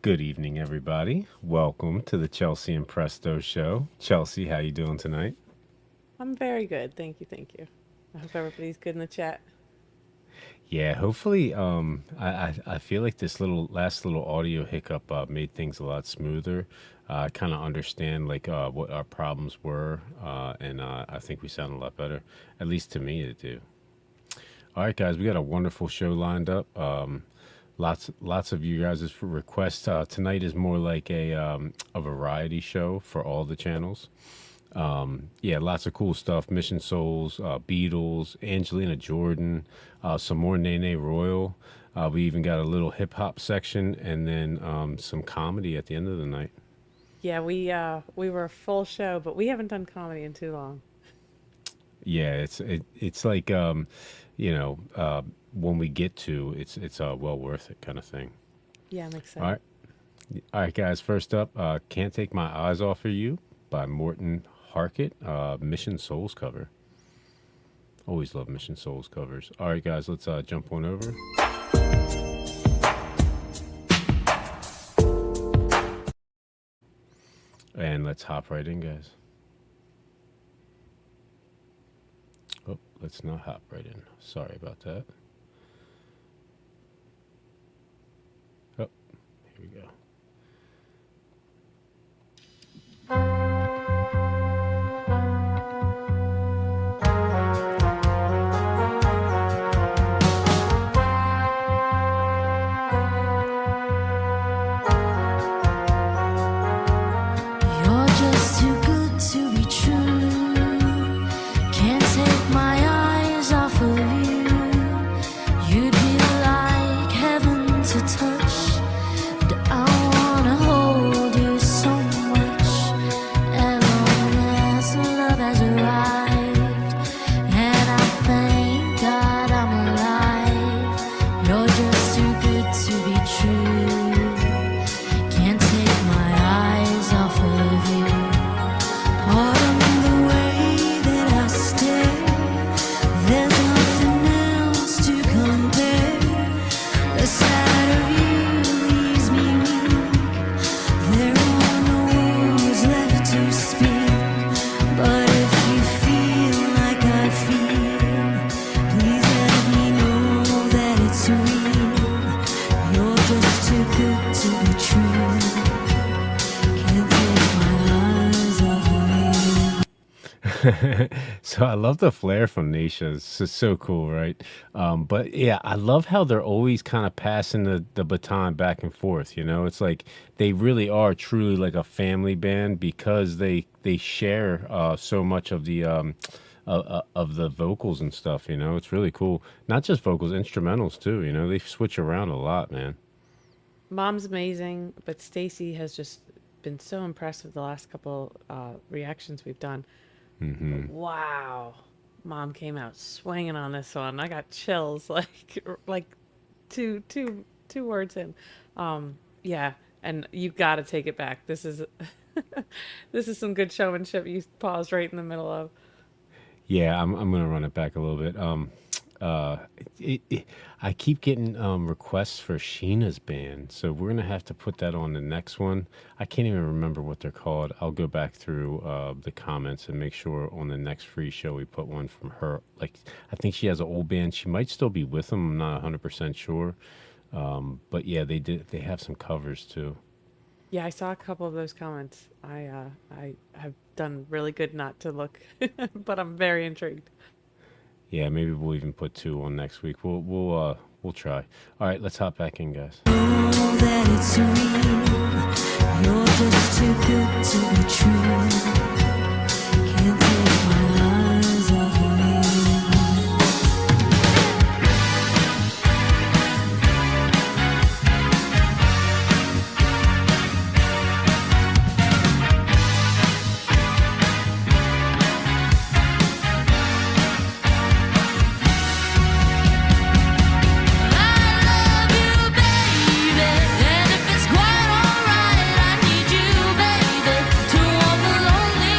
Good evening, everybody. Welcome to the Chelsea and Presto show. Chelsea, how you doing tonight? I'm very good. Thank you. Thank you. I hope everybody's good in the chat. Yeah, hopefully, I feel like this little audio hiccup made things a lot smoother. I kind of understand what our problems were, and I think we sound a lot better. At least to me, it do. All right, guys, we got a wonderful show lined up. Lots of you guys' requests. Tonight is more like a variety show for all the channels. Yeah, lots of cool stuff. Mission Souls, Beatles, Angelina Jordan, some more Nene Royal. We even got a little hip hop section, and then some comedy at the end of the night. Yeah, we were a full show, but we haven't done comedy in too long. Yeah, it's like you know, when we get to it's well worth it kind of thing. Yeah, I'm All excited. right, all right, guys. First up, "Can't Take My Eyes Off of You" by Morten Harket, Mission Souls cover. Always love Mission Souls covers. All right, guys, let's jump on over. And let's hop right in, guys. Oh, let's not hop right in. Sorry about that. Oh, here we go. You're just too good to be true. Can't take my eyes off of you. You'd be like heaven to touch. And I wanna hold you so much. As long as love has arrived, and I thank God I'm alive. You're just too good to be true. Can't take my eyes off of you. Pardon the way that I stare. There's nothing else to compare. The sight of you leaves me weak. There are no words left to speak. But if you feel like I feel, please let me know that it's real. You're just too good to be true. Can't take my eyes off of you. So I love the flair from Nisha. It's just so cool, right? But yeah, I love how they're always kind of passing the baton back and forth. You know, it's like they really are truly like a family band because they share so much of the vocals and stuff. You know, it's really cool. Not just vocals, instrumentals too. You know, they switch around a lot, man. Mom's amazing, but Stacy has just been so impressive the last couple reactions we've done. Hmm. Wow. Mom came out swinging on this one. I got chills like two words in. Yeah, and you got to take it back. This is this is some good showmanship you paused right in the middle of. Yeah, I'm gonna run it back a little bit. Uh, I keep getting requests for Sheena's band, so we're gonna have to put that on the next one. I can't even remember what they're called. I'll go back through the comments and make sure on the next free show we put one from her. Like, I think she has an old band. She might still be with them. I'm not 100% sure. But yeah, they did. They have some covers too. Yeah, I saw a couple of those comments. I have done really good not to look, but I'm very intrigued. Yeah, maybe we'll even put two on next week. We'll try. All right, let's hop back in, guys. Know that it's real. You're just too good to be true. Can't take my eyes off of I love you, baby, and if it's quite alright, I need you, baby, to walk the lonely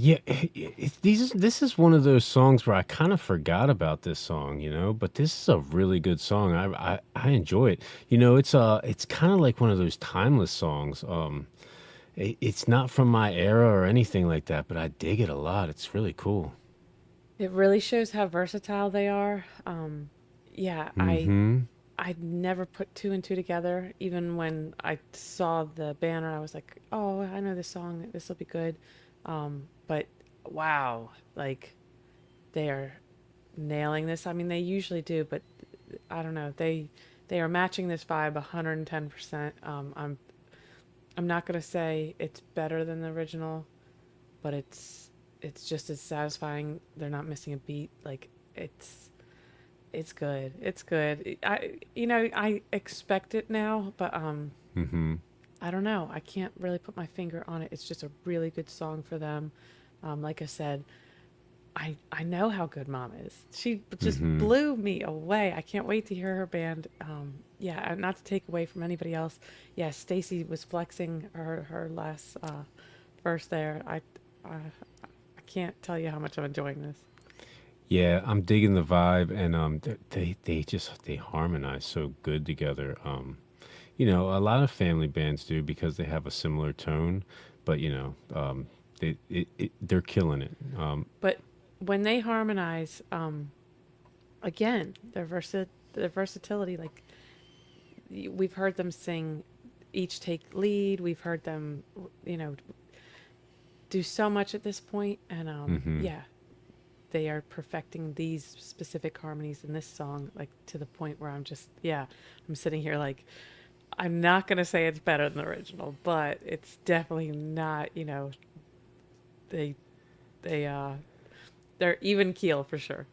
Yeah, this is one of those songs where I kind of forgot about this song, but this is a really good song. I enjoy it. It's kind of like one of those timeless songs. It's not from my era or anything like that, but I dig it a lot. It's really cool. It really shows how versatile they are. Yeah, Mm-hmm. I never put two and two together. Even when I saw the banner, I was like, "Oh, I know this song. This will be good." But wow, like they are nailing this. I mean, they usually do, but I don't know. They are matching this vibe 110%. I'm not gonna say it's better than the original, but it's just as satisfying. They're not missing a beat. Like it's good. It's good. I expect it now, but Mm-hmm. I don't know. I can't really put my finger on it. It's just a really good song for them. Like I said, I know how good Mom is. She just Mm-hmm. blew me away. I can't wait to hear her band. Yeah, not to take away from anybody else. Yeah, Stacy was flexing her last verse there. I can't tell you how much I'm enjoying this. Yeah, I'm digging the vibe, and they harmonize so good together. A lot of family bands do because they have a similar tone, but they're killing it. But when they harmonize, again, their versatility, like we've heard them sing each take lead. We've heard them, you know, do so much at this point, and Hmm. yeah, they are perfecting these specific harmonies in this song, like to the point where I'm sitting here like, I'm not gonna say it's better than the original, but it's definitely not. They they they're even keel for sure.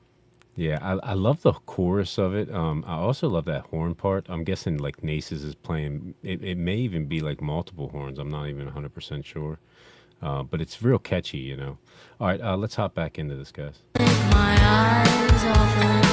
Yeah, I love the chorus of it. I also love that horn part. I'm guessing like Naces is playing. It may even be like multiple horns. I'm not even 100% sure. But it's real catchy. All right, let's hop back into this, guys. My eyes off of you.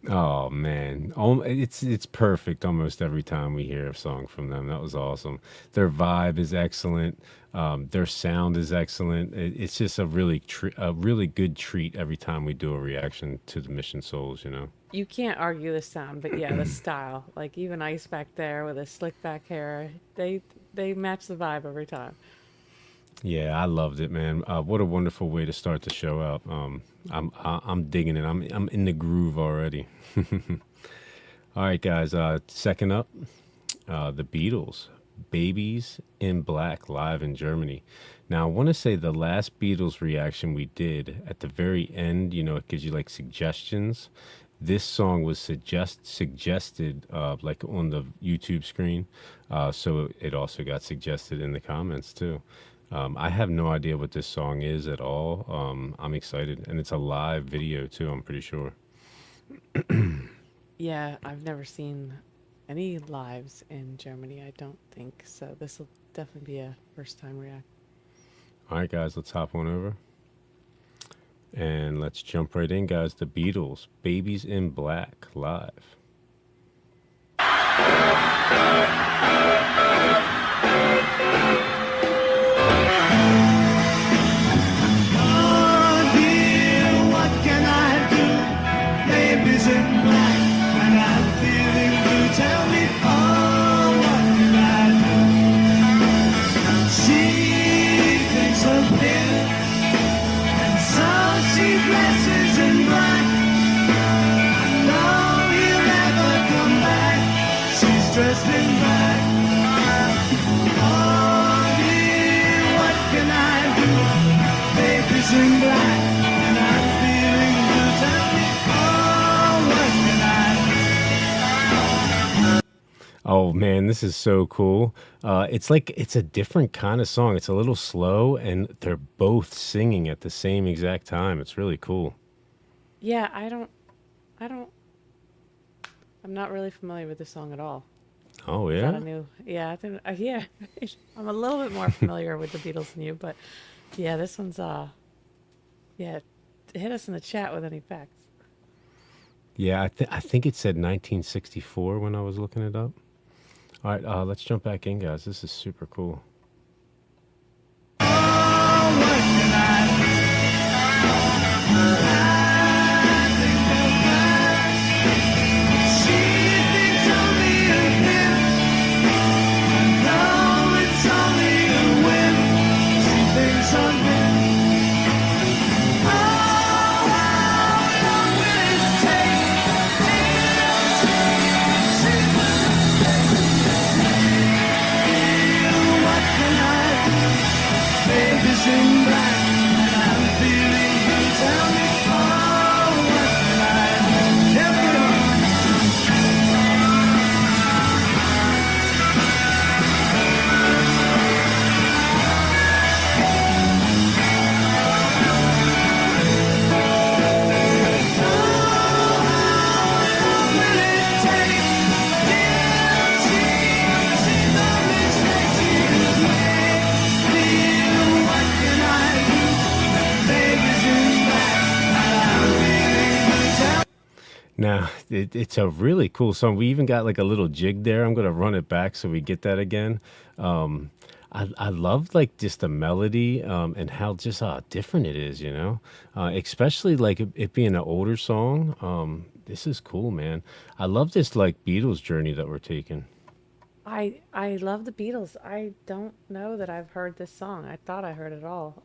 Oh man, it's perfect almost every time we hear a song from them. That was awesome. Their vibe is excellent. Their sound is excellent. It's just a really good treat every time we do a reaction to the Mission Souls. You can't argue the sound, but yeah, the style. Like even Ice back there with his slick back hair, they match the vibe every time. Yeah, I loved it, man. What a wonderful way to start the show out. I'm digging it. I'm in the groove already. All right, guys. Second up, the Beatles, "Babies in Black" live in Germany. Now, I want to say the last Beatles reaction we did at the very end. It gives you like suggestions. This song was suggested like on the YouTube screen, so it also got suggested in the comments too. I have no idea what this song is at all. I'm excited, and it's a live video too. I'm pretty sure. Yeah, I've never seen any lives in Germany. I don't think so. This will definitely be a first time react. All right, guys, let's hop on over and let's jump right in, guys. The Beatles, "Babies in Black" live. Oh dear, what can I do? Babies in black. in black, and I'm feeling blue. Tell me, oh, what can I do? Oh man, this is so cool. It's like it's a different kind of song. It's a little slow, and they're both singing at the same exact time. It's really cool. Yeah, I don't, I'm not really familiar with this song at all. Oh Is that yeah. a new? Yeah, I think, yeah. I'm a little bit more familiar with the Beatles than you, but yeah, this one's yeah. Hit us in the chat with any facts. Yeah, I think it said 1964 when I was looking it up. All right, let's jump back in, guys. This is super cool. Oh, what can I think of her? She thinks only of him. No, it's only a whim. She thinks of him. Oh, how long will it take what can I do? Baby's in black, and I'm feeling blue. Tell me, oh, what can I do? Everyone. Will it take? Dear, see the mistakes you've made. What can I do? Baby's in black, and I'm feeling blue. Tell Now, it's a really cool song. We even got like a little jig there. I'm gonna run it back so we get that again. I love like just the melody and how just different it is, you know. Especially like it being an older song. This is cool, man. I love this like Beatles journey that we're taking. I love the Beatles. I don't know that I've heard this song. I thought I heard it all.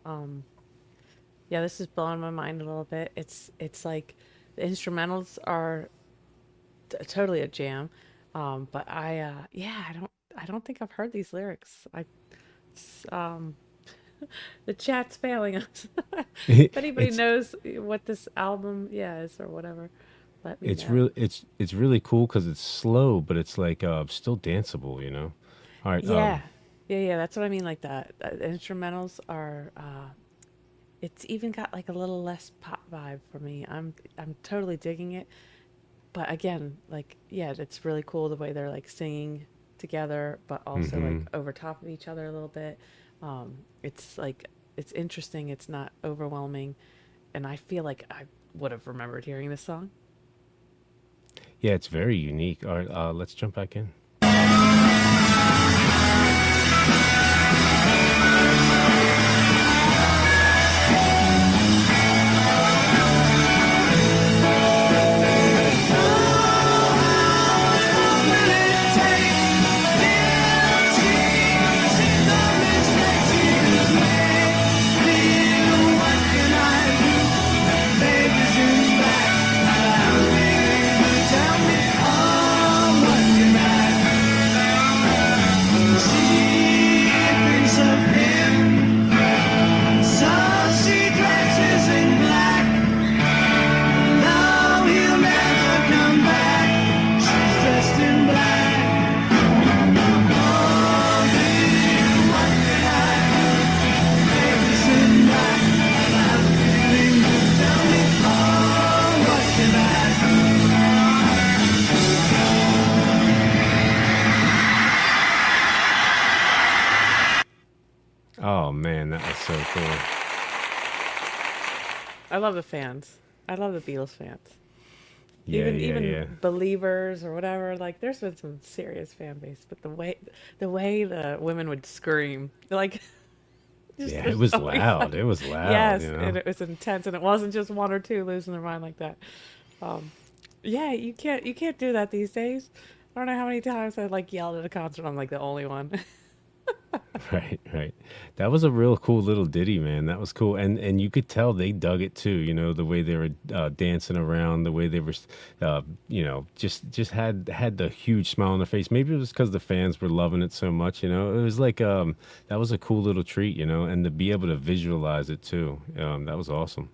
Yeah, this is blowing my mind a little bit. It's like the instrumentals are totally a jam. But yeah, I don't think I've heard these lyrics. It's, the chat's failing us. If anybody it's knows what this album, yeah, is or whatever, let me it's know. really it's really cool because it's slow, but it's like still danceable, you know. All right, Yeah. Yeah, yeah, that's what I mean. Like that, the instrumentals are it's even got like a little less pop vibe for me. I'm totally digging it. But again, like yeah, it's really cool the way they're like singing together, but also like hmm over top of each other a little bit. It's like it's interesting. It's not overwhelming, and I feel like I would have remembered hearing this song. yeah, it's very unique. All right, let's jump back in. will it take? Dear, see the mistakes you've made. What can I do? Baby's in black, and I'm feeling blue. Tell me, oh, what can I do? She thinks of him, so she dresses in black. No, he'll never come back. She's dressed in black. Oh, baby, what can I do? Baby's in black, and I'm feeling blue. Tell me, oh, what can I do? Oh man, that was so cool. I love the fans. I love the Beatles fans. Yeah, Even yeah, yeah. believers or whatever. Like there's been some serious fan base, but the way the women would scream, like just Yeah, the it was noise. loud. It was loud, Yes, you and know. it was intense, and it wasn't just one or two losing their mind like that. Um, yeah, you can't do that these days. I don't know how many times I like yelled at a concert. I'm like the only one. Right, right. That was a real cool little ditty, man. That was cool, and you could tell they dug it too. You know, the way they were dancing around, the way they were, just had the huge smile on their face. Maybe it was because the fans were loving it so much. You know, it was like that was a cool little treat. You know, and to be able to visualize it too, that was awesome.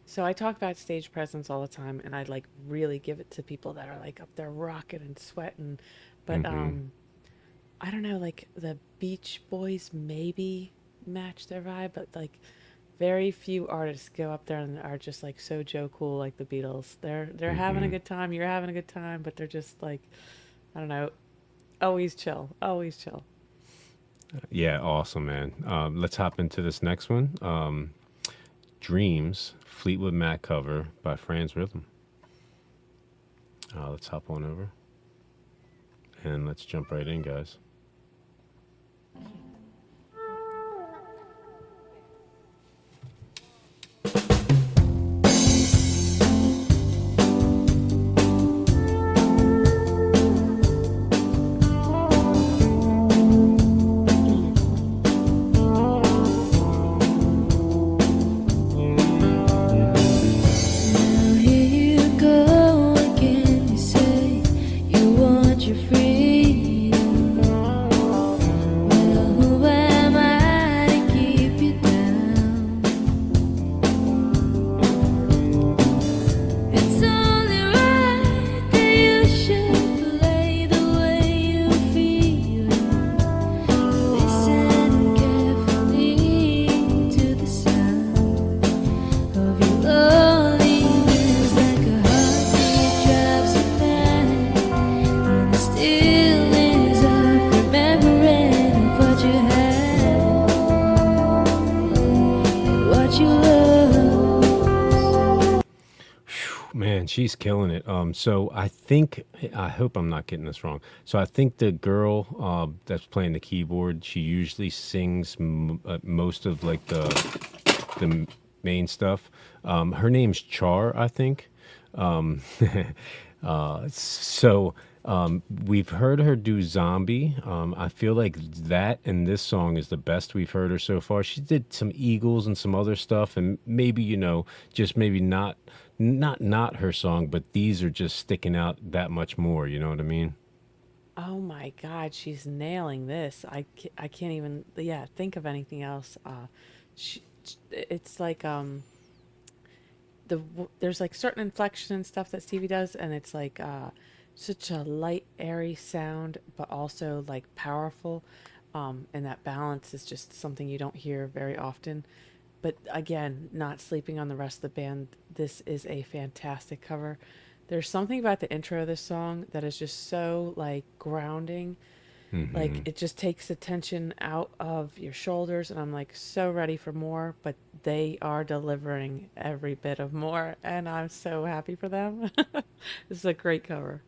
So I talk about stage presence all the time, and I like really give it to people that are like up there rocking and sweating. But Hmm. I don't know, like the Beach Boys maybe match their vibe, but like very few artists go up there and are just like so Joe cool like the Beatles. They're having a Hmm. good time, you're having a good time, but they're just like I don't know, always chill, always chill. Yeah, awesome, man. Let's hop into this next one. Dreams, Fleetwood Mac cover by FRANZ Rhythm. Let's hop on over and let's jump right in, guys. Now here you go again. You say you want your freedom. Well, who am I to keep you down? It's only right that you should play the way you feel. Listen carefully to the sound of your loneliness, like a heartbeat drives a man in the stillness of remembering what you had and what you love. Man, she's killing it. So I hope I'm not getting this wrong. So I think the girl that's playing the keyboard, she usually sings most of like the main stuff. Her name's Char, I think. Um, we've heard her do Zombie. I feel like that and this song is the best we've heard her so far. She did some Eagles and some other stuff, and maybe just maybe not her song, but these are just sticking out that much more. You know what I mean? Oh my God, she's nailing this. I can't even, yeah, think of anything else. It's like there's like certain inflection and stuff that Stevie does, and it's like such a light, airy sound, but also like powerful. And that balance is just something you don't hear very often. But again, not sleeping on the rest of the band. This is a fantastic cover. There's something about the intro of this song that is just so like grounding, like Hmm. it just takes the tension out of your shoulders, and I'm like so ready for more, but they are delivering every bit of more, and I'm so happy for them. This is a great cover.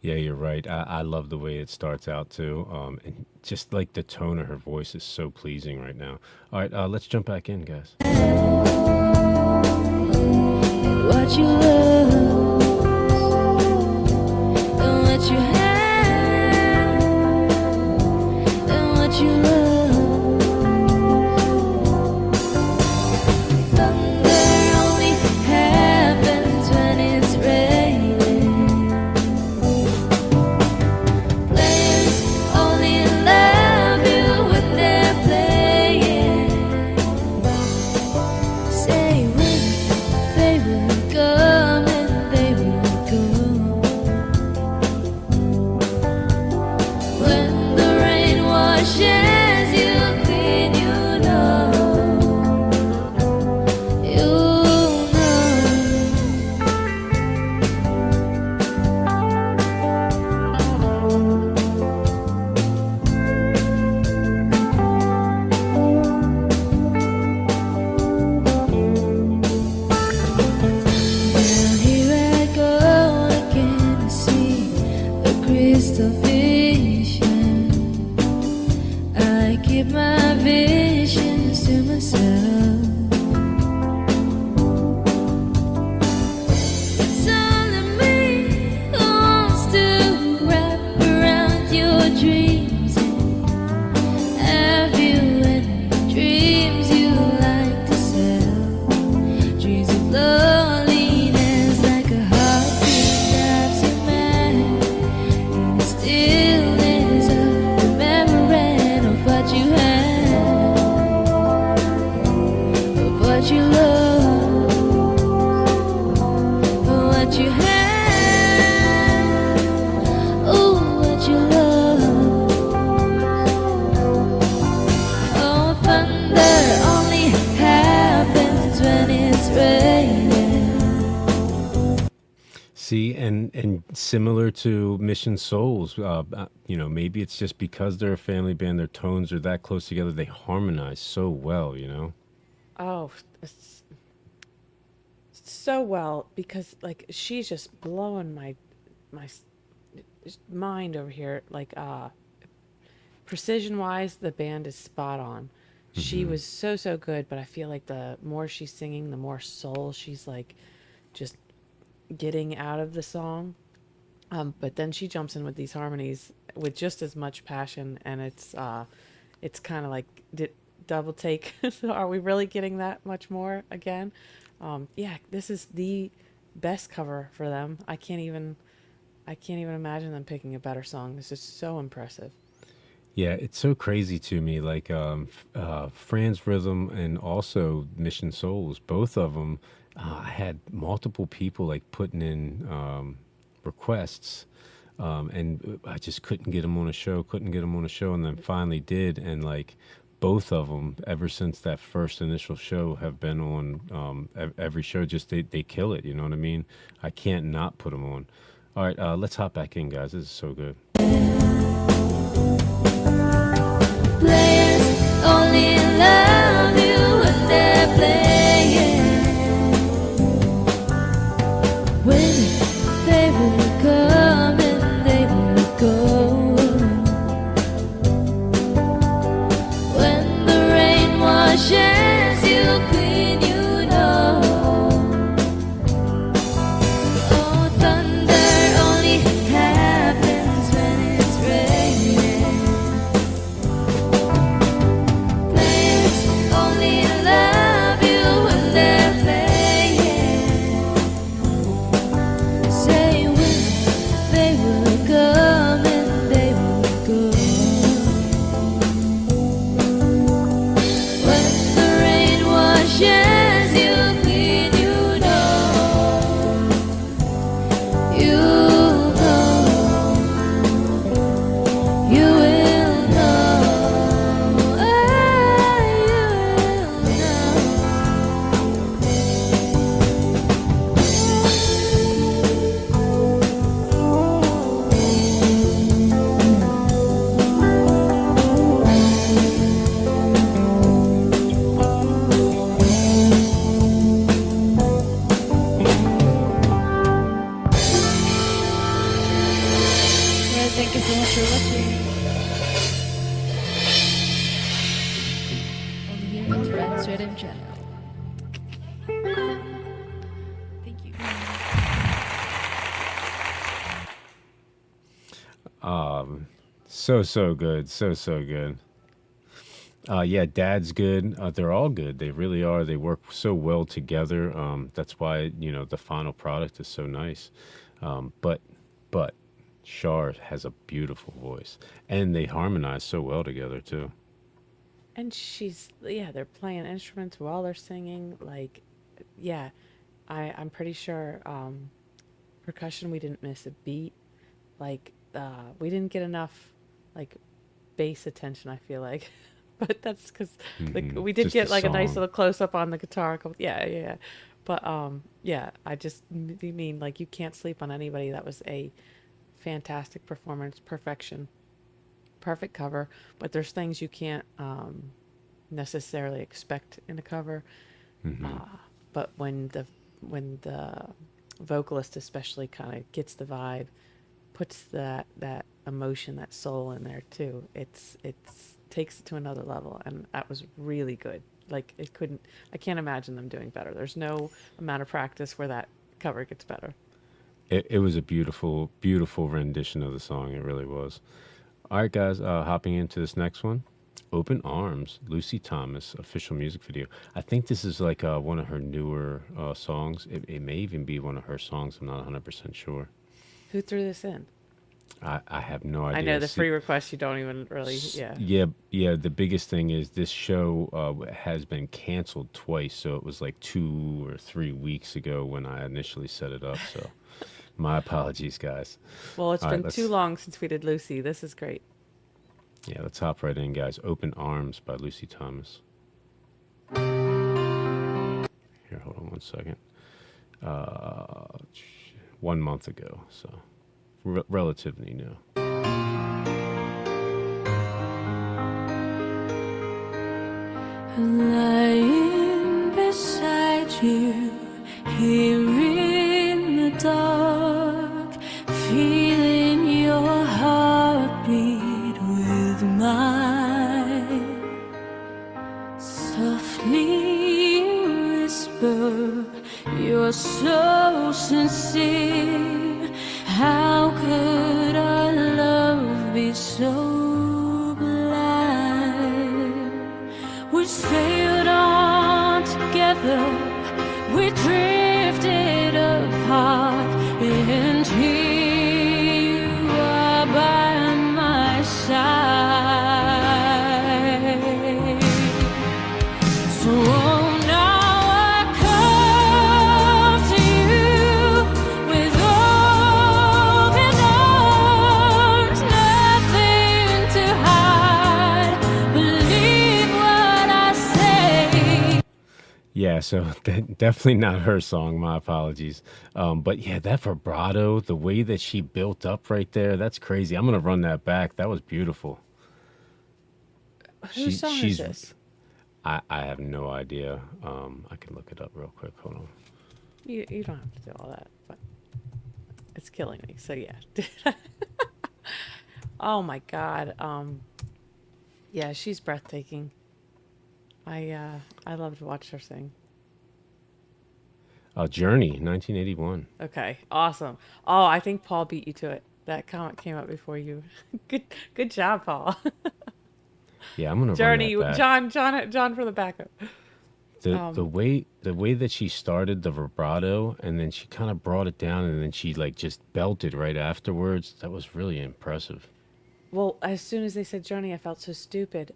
Yeah, you're right. I love the way it starts out too. And just like the tone of her voice is so pleasing right now. All right, let's jump back in, guys. What you love and what you have and what you love. Thunder only happens when it's raining. Players only love you when they're playing. raining. See, and similar to Mission Souls, maybe it's just because they're a family band, their tones are that close together, they harmonize so well, you know? Oh, it's so well because like she's just blowing my mind over here. Like precision wise, the band is spot on. She Hmm. was so good, but I feel like the more she's singing, the more soul she's like just getting out of the song. But then she jumps in with these harmonies with just as much passion, and it's kind of like double take. Are we really getting that much more again? Yeah, this is the best cover for them. I can't even imagine them picking a better song. This is so impressive. Yeah, it's so crazy to me. Like Franz Rhythm and also Mission Souls, both of them, I had multiple people like putting in requests, and I just couldn't get them on a show, couldn't get them on a show, and then finally did, and like both of them, ever since that first initial show, have been on every show. Just they kill it. You know what I mean? I can't not put them on. All right, let's hop back in, guys. This is so good. Players only love you when they're playing. When they will come and they will go. When the rain washes you clean, you know. Oh, thunder only happens when it's raining. Players only love you when they're playing. Say when they will come and they will go. When the rain washes you clean, you know. You know. You will know. Thank you so much for watching. Only here at FRANZ Rhythm channel. Thank you. So good, so good. Yeah, Dad's good. They're all good. They really are. They work so well together. That's why the final product is so nice. But Shar has a beautiful voice, and they harmonize so well together too. And yeah, they're playing instruments while they're singing. Like, yeah, I'm pretty sure percussion, we didn't miss a beat. Like, we didn't get enough like bass attention, I feel like. But that's because like we did Just the get like a nice song. little close up on the guitar. Yeah. But yeah, I just mean like you can't sleep on anybody. That was a fantastic performance, perfection, perfect cover. But there's things you can't necessarily expect in a cover. Hmm. But when the vocalist especially kind of gets the vibe, puts that emotion, that soul in there too. It's takes it to another level, and that was really good. Like it couldn't. I can't imagine them doing better. There's no amount of practice where that cover gets better. It was a beautiful, beautiful rendition of the song. It really was. All right, guys, hopping into this next one. Open Arms, Lucy Thomas, official music video. I think this is like one of her newer songs. It may even be one of her songs. I'm not 100% sure. Who threw this in? I have no I know idea. the See, free request. You don't even really. Yeah. yeah. The biggest thing is this show has been canceled twice. So it was like 2 or 3 weeks ago when I initially set it up. So my apologies, guys. Well, it's All right, been too let's long since we did Lucy. This is great. yeah, let's hop right in, guys. Open Arms by Lucy Thomas. Here, hold Hold on one second. 1 month ago, so relatively new. Lying beside you, here in the dark, feeling your heartbeat with mine. Softly whisper, you're so sincere. How could our love be so blind? We sailed on together, we drifted apart, and here you are by my side. So now I come to you with open arms, nothing to hide. Believe what I say. Yeah, so definitely not her song. My apologies. But yeah, that vibrato, the way that she built up right there, that's crazy. I'm gonna run that back. That was beautiful. Whose song is She's. this? I have no idea. I can look it up real quick. Hold on. You don't have to do all that, but it's killing me. So yeah. Oh my God. Yeah, she's breathtaking. I love to watch her sing. Journey, 1981. Okay, awesome. Oh, I think Paul beat you to it. That comment came up before you. Good job, Paul. Yeah, I'm gonna Journey, run that back. John for the backup. The way that she started the vibrato and then she kind of brought it down and then she like just belted right afterwards. That was really impressive. Well, as soon as they said Journey, I felt so stupid.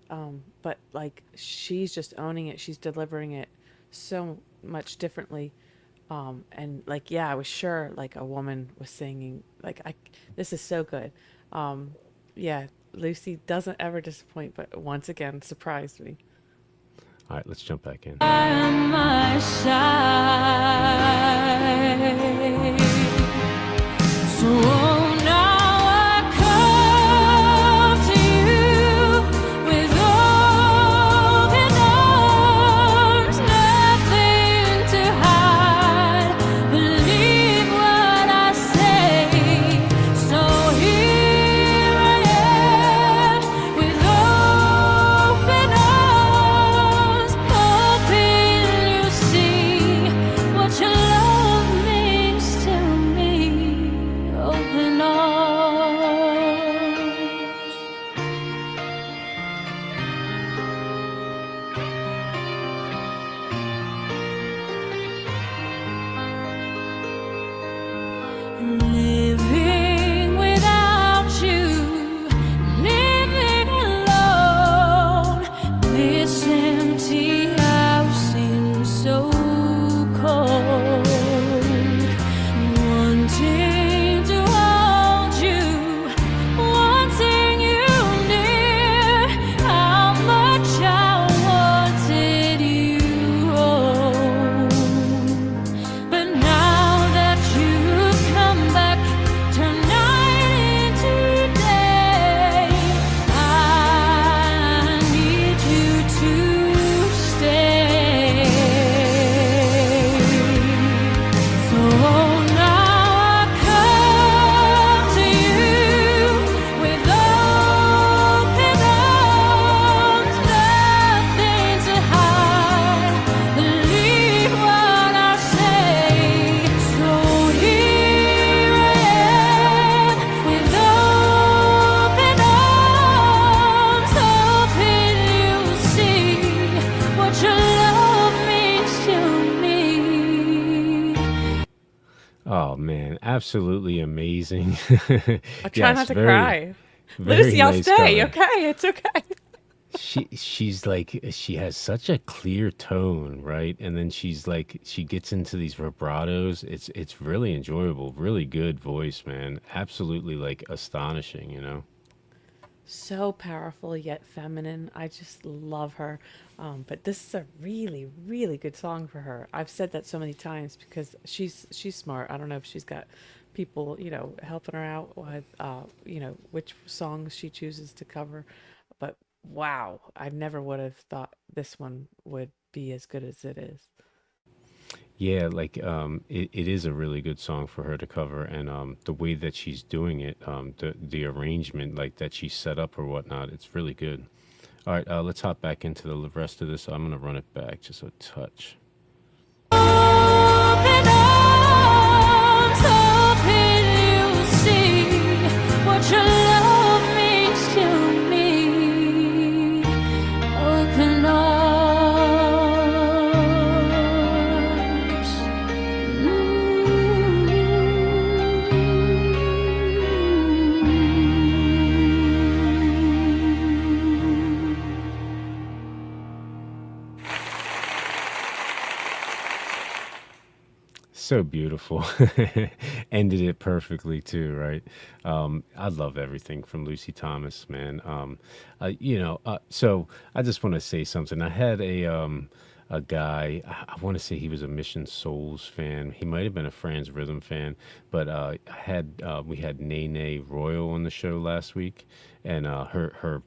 But like she's just owning it. She's delivering it so much differently. And like yeah, I was sure like a woman was singing. This is so good. Yeah, Lucy doesn't ever disappoint, but once again surprised me. All right, let's jump back in. By my side. So now I come to you with open arms, nothing to hide. Believe what I say. So here I am with open arms, hoping you see what your love means to me. Open arms. Living without you, living alone. This empty house seems so cold. Wanting to hold you, wanting you near. How much I wanted you home. But now that you've come back, turn night into day. I need you to stay. So now I come to you with open arms, nothing to hide. Believe what I say. So here I am with open arms, hoping you'll see what your love means to me. Oh man, absolutely amazing. I try Yes, not to very, cry. very Lucy, I'll nice stay. cover. Okay, it's okay. She's like she has such a clear tone, right? And then she's like she gets into these vibratos. It's really enjoyable, really good voice, man. Absolutely like astonishing, you know. so powerful yet feminine. I just love her. But this is a really, really good song for her. I've said that so many times because she's smart. I don't know if she's got people, helping her out with, which songs she chooses to cover. But wow, I never would have thought this one would be as good as it is. Yeah, like it is a really good song for her to cover, and the way that she's doing it, the arrangement like that she set up or whatnot, it's really good. All right, let's hop back into the rest of this. I'm gonna run it back just a touch. Open arms, hoping you'll see what your love means to me. Open arms. So beautiful. Ended it perfectly too, right? I love everything from Lucy Thomas, man. So I just want to say something. I had a guy. I want to say he was a Mission Souls fan. He might have been a FRANZ Rhythm fan, but we had Nene Royal on the show last week, and her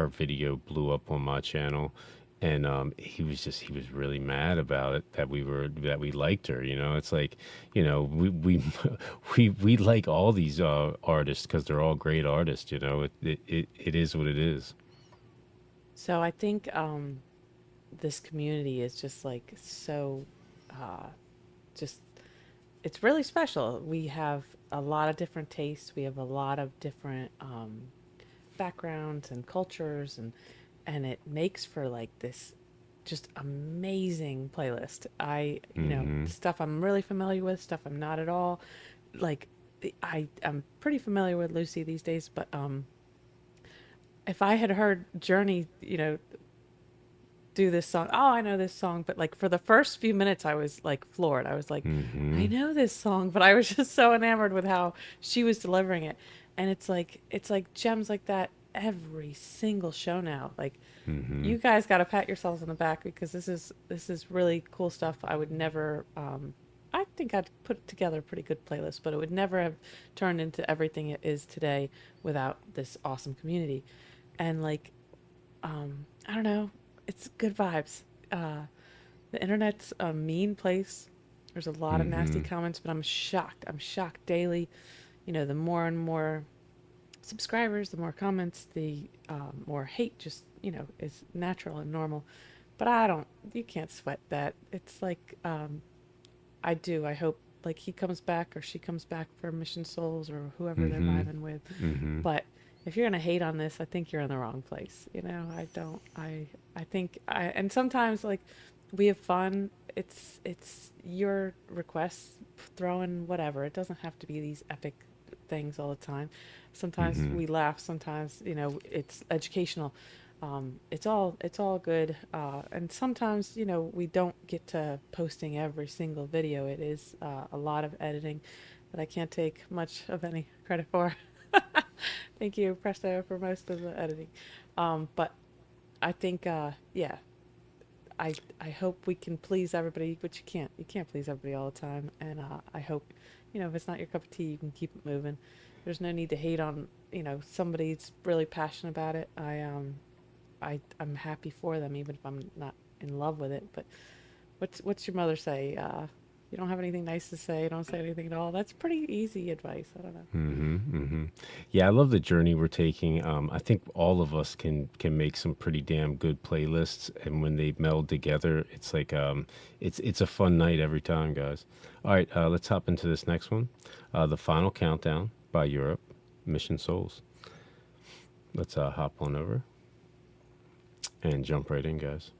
video blew up on my channel, and he was really mad about it that we liked her. It's like, we we like all these artists because they're all great artists. It is what it is. So I think this community is just like so, uh, just it's really special. We have a lot of different tastes. We have a lot of different backgrounds and cultures, and it makes for like this just amazing playlist. Stuff I'm really familiar with, stuff I'm not at all. Like I'm pretty familiar with Lucy these days, but if I had heard Journey, do this song, oh, I know this song, but like for the first few minutes I was like floored. I was like, I know this song, but I was just so enamored with how she was delivering it. And it's like gems like that every single show now. Like, you guys got to pat yourselves on the back because this is really cool stuff. I would never I think I'd put together a pretty good playlist, but it would never have turned into everything it is today without this awesome community. And like, I don't know, it's good vibes. The internet's a mean place. There's a lot of nasty comments, but I'm shocked. I'm shocked daily. The more and more subscribers, the more comments, the more hate just, is natural and normal. But you can't sweat that. It's like, I hope like he comes back or she comes back for Mission Souls or whoever they're vibing with. But if you're going to hate on this, I think you're in the wrong place. I think and sometimes like we have fun. It's your requests, throw in whatever. It doesn't have to be these epic things all the time. Sometimes we laugh. Sometimes, it's educational. It's all good. And sometimes, we don't get to posting every single video. It is a lot of editing that I can't take much of any credit for. Thank you, Presto, for most of the editing. But I think, yeah, I hope we can please everybody, but you can't. You can't please everybody all the time. And I hope, if it's not your cup of tea, you can keep it moving. There's no need to hate on, somebody's really passionate about it. I'm happy for them, even if I'm not in love with it. But what's your mother say? You don't have anything nice to say. You don't say anything at all. That's pretty easy advice. I don't know. Yeah, I love the journey we're taking. I think all of us can make some pretty damn good playlists, and when they meld together, it's like it's a fun night every time, guys. All right, let's hop into this next one, the final countdown by Europe, Mission Souls. Let's hop on over and jump right in, guys.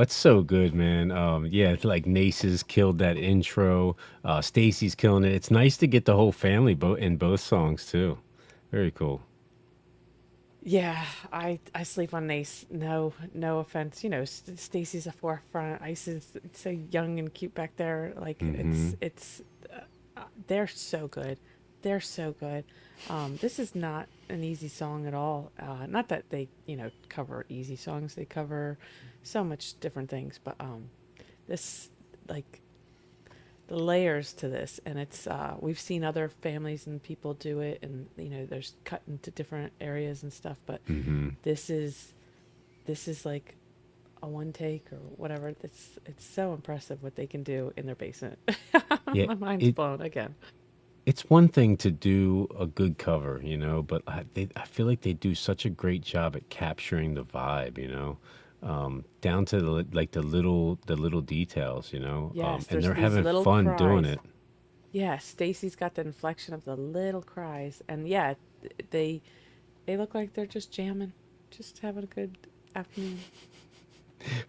it's so good, man. Yeah, it's like Nace's killed that intro. Stacy's killing it. It's nice to get the whole family in both songs too. Very cool. Yeah, I sleep on Nace. No, no offense. You know, Stacy's a forefront. Ice is so young and cute back there. Like Hmm. it's they're so good. They're so good. This is not an easy song at all. Not that they, you know, cover easy songs. They cover so much different things, but this like the layers to this, and it's we've seen other families and people do it, and you know, there's cut into different areas and stuff, but Hmm. this is this is like a one take or whatever. It's so impressive what they can do in their basement. Yeah, My mind's it blown again. it's one thing to do a good cover, but I feel like they do such a great job at capturing the vibe, down to the little details, Yes, and there's they're these having little fun doing cries. it. Yeah, Stacy's got the inflection of the little cries, and yeah, they they look like they're just jamming, just having a good afternoon.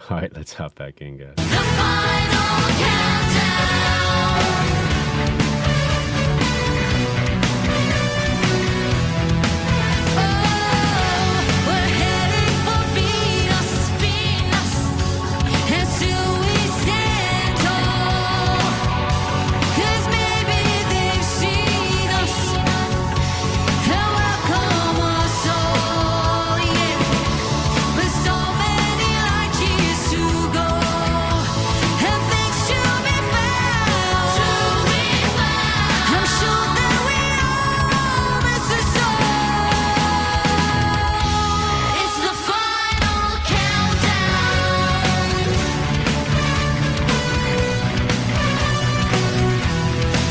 All right, let's hop back in, guys. The final countdown. Oh, we're heading for Venus, Venus, and still we stand tall. 'Cause maybe they've seen us and welcome us all, yeah. But so many light years to go, and things to be found. I'm sure that we all miss us all. It's the final countdown.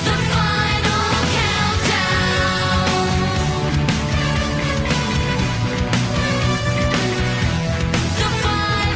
The final countdown. The final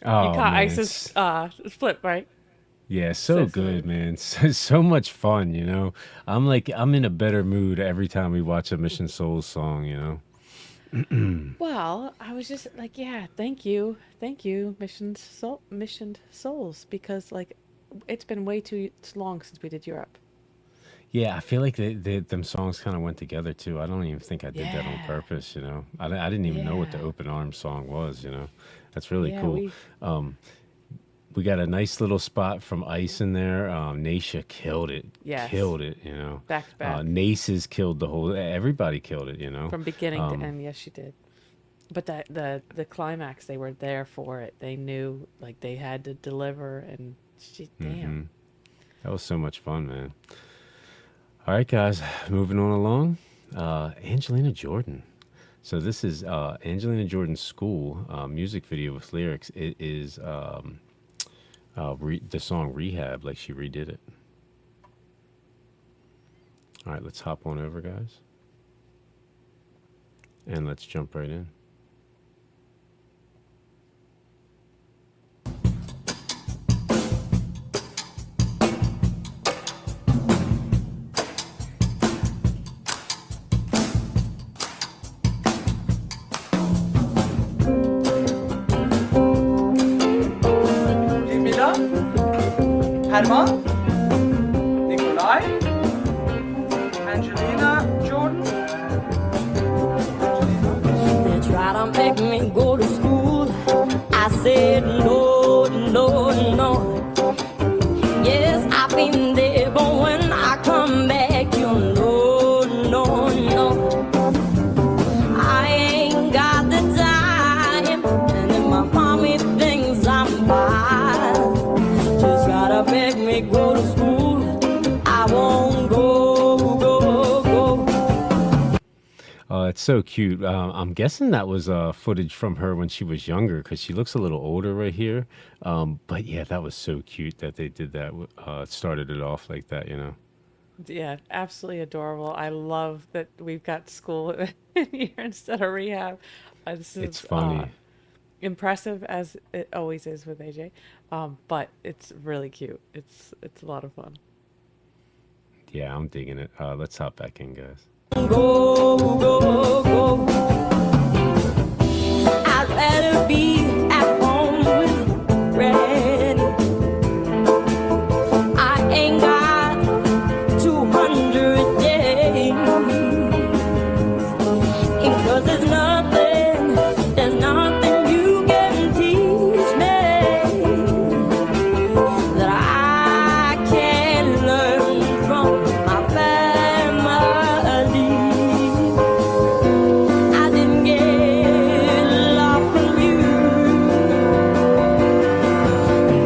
You Oh caught man, Ice's flip, right? Yeah, So so silly. good, man. So much fun, you know. I'm in a better mood every time we watch a Mission Souls song, you know. Well, I was just like, yeah, thank you, missioned souls, because like it's been way too long since we did Europe. Yeah, I feel like them songs kind of went together too. I don't even think I did that on Yeah, purpose, you know. I didn't even know what the yeah, open arms song was, you know. That's really yeah. cool. We got a nice little spot from Ice in there. Naisha Yes, killed it, you know. back to back Naces killed the whole. Everybody killed it, you know. from beginning to Um, end. Yes, she did. But that the climax, they were there for it. They knew like they had to deliver, and she, damn. that was so much fun, man. All right, guys, moving on along. Angelina Jordan. So this is Angelina Jordan's School music video with lyrics. It is the song Rehab, like she redid it. All right, let's hop on over, guys, and let's jump right in. Ludmila, Herman, Nikolai, Angelina, Jordan. They try to make me go to school. I said no, no, no. Yes, I've been there, but when I come back, you know, no, no. I ain't got the time, and then my mommy thinks I'm wild. Just gotta make me go to school. I won't go, go, go. It's so cute. I'm guessing that was footage from her when she was younger because she looks a little older right here. But yeah, that was so cute that they did that. Started it off like that, you know. Yeah, absolutely adorable. I love that we've got school in here instead of rehab. This It's is funny. impressive as it always is with AJ, but it's really cute. It's a lot of fun. Yeah, I'm digging it. Let's hop back in, guys. Go, go, go. I'd rather be at home with Granny. I ain't got 200 days. Because there's nothing you can teach me that I can learn from my family. I didn't get love from you.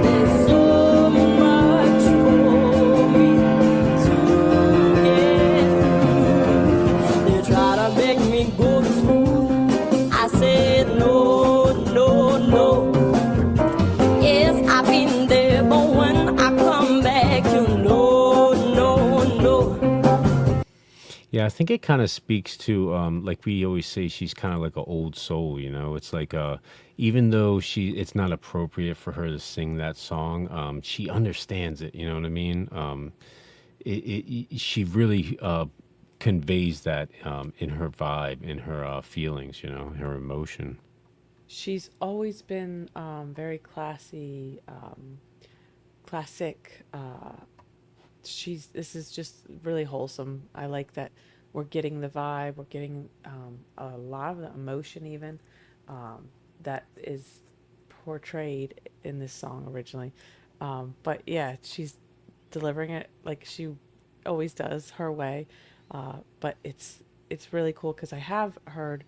There's so much for me to get. They try to make me go to school. I said no, no, no. Yes, I've been there, but when I come back, you know, no, no. Yeah, I think it kind of speaks to like we always say, she's kind of like an old soul, you know. It's like even though it's not appropriate for her to sing that song, she understands it. You know what I mean? She really conveys that in her vibe, in her feelings, you know, her emotion. She's always been very classy, classic. She's this is just really wholesome. I like that we're getting the vibe. We're getting a lot of the emotion even that is portrayed in this song originally. But yeah, she's delivering it like she always does, her way. But it's really cool because I have heard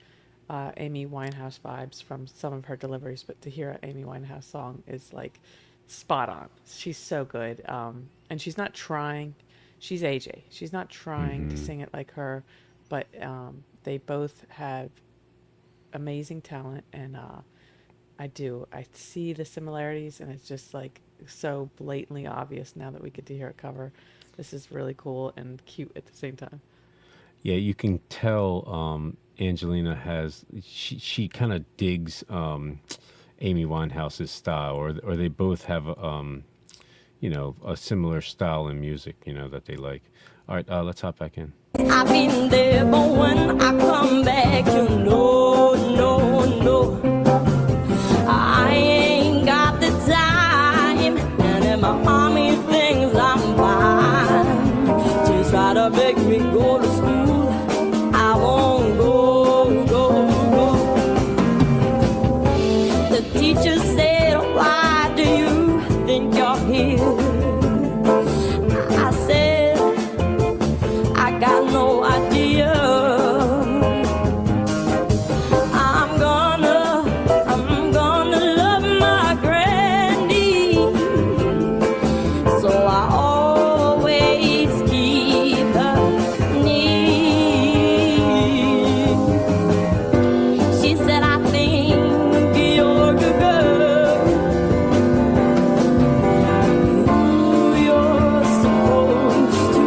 Amy Winehouse vibes from some of her deliveries, but to hear an Amy Winehouse song is like spot on. She's so good, and she's not trying. She's AJ. She's not trying to sing it like her, but they both have amazing talent, and I see the similarities, and it's just like so blatantly obvious now that we get to hear it cover. This is really cool and cute at the same time. Yeah, you can tell Angelina has she kind of digs Amy Winehouse's style, or they both have a similar style in music, that they like. All right, let's hop back in. I've been there, but when I come back, no, no, I ain't got the time, and in my army things I'm fine. Just try to make me go to school, I won't go. The teacher said, why do you think you're here? I said, I got no idea. I'm gonna love my granny. So I always keep her near. She said, I think you're a good girl. You're supposed to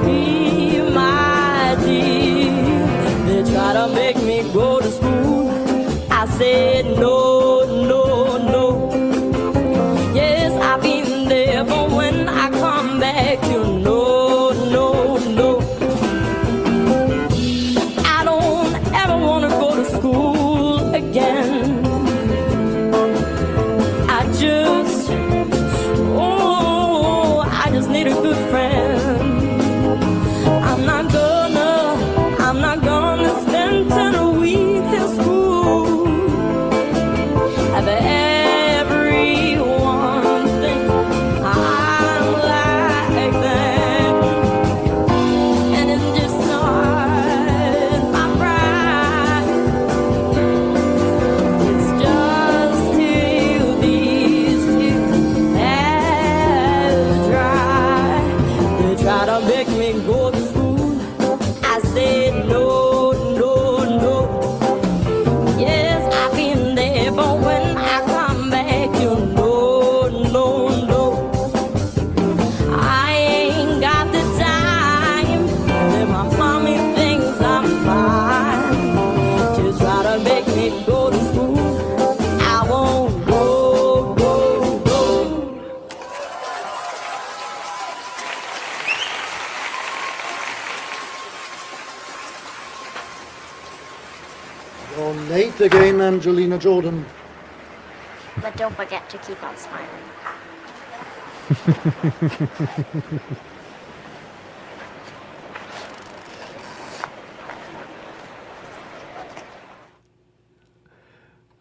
be my dear. They try to make me go to school. I said no, no. Yes, I've been there, but when I come back, no. I don't ever want to go to school again. I just need a good friend. I'm not gonna spend 10 weeks in school. Have everyone think I'm like that, and it's just not my pride. It's just till these tears have dried. They try to make me go to school. I said no. Yes, I've been there, but when I come back, no. I ain't got the time, and my mommy thinks I'm fine. Just try to make me go to school. I won't go. You're late again, Angelina Jordan. But don't forget to keep on smiling.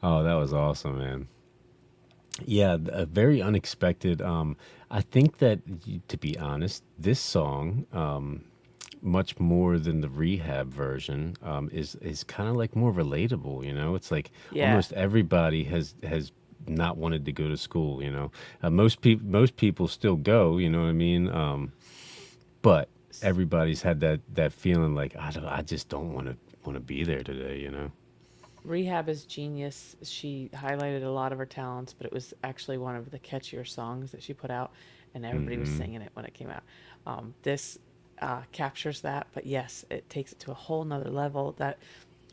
Oh, that was awesome, man. Yeah, a very unexpected. I think that, to be honest, this song, much more than the Rehab version, is kind of like more relatable. It's like Yeah. almost everybody has not wanted to go to school. Most people still go. You know what I mean? But everybody's had that feeling like I just don't want to be there today. Rehab is genius. She highlighted a lot of her talents, but it was actually one of the catchier songs that she put out, and everybody was singing it when it came out. This captures that, but yes, it takes it to a whole nother level. That,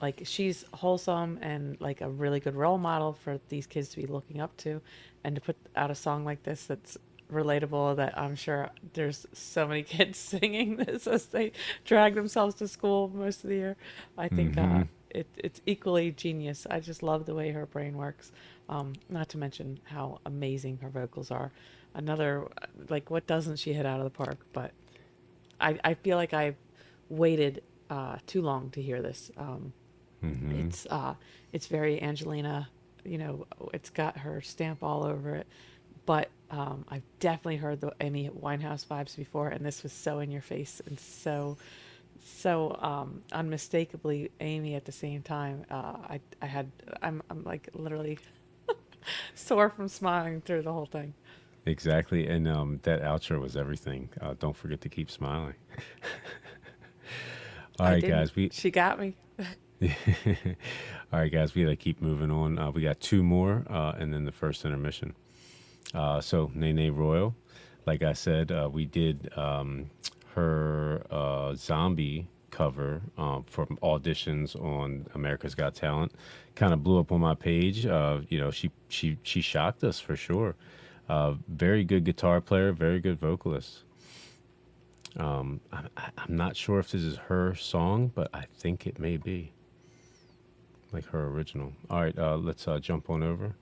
like, she's wholesome and like a really good role model for these kids to be looking up to, and to put out a song like this that's relatable, that I'm sure there's so many kids singing this as they drag themselves to school most of the year. I think it's equally genius. I just love the way her brain works. Not to mention how amazing her vocals are. Another, like, what doesn't she hit out of the park? But I feel like I've waited too long to hear this. It's very Angelina, it's got her stamp all over it. But I've definitely heard the Amy Winehouse vibes before, and this was so in your face and so unmistakably Amy at the same time. I'm like literally sore from smiling through the whole thing. Exactly, and that outro was everything. Don't forget to keep smiling. All right, guys. She got me. All right, guys. We got to keep moving on. We got two more, and then the first intermission. So Nene Royal, like I said, we did her zombie cover from auditions on America's Got Talent. Kind of blew up on my page. She shocked us for sure. Very good guitar player, very good vocalist. I'm not sure if this is her song, but I think it may be like her original. All right, let's jump on over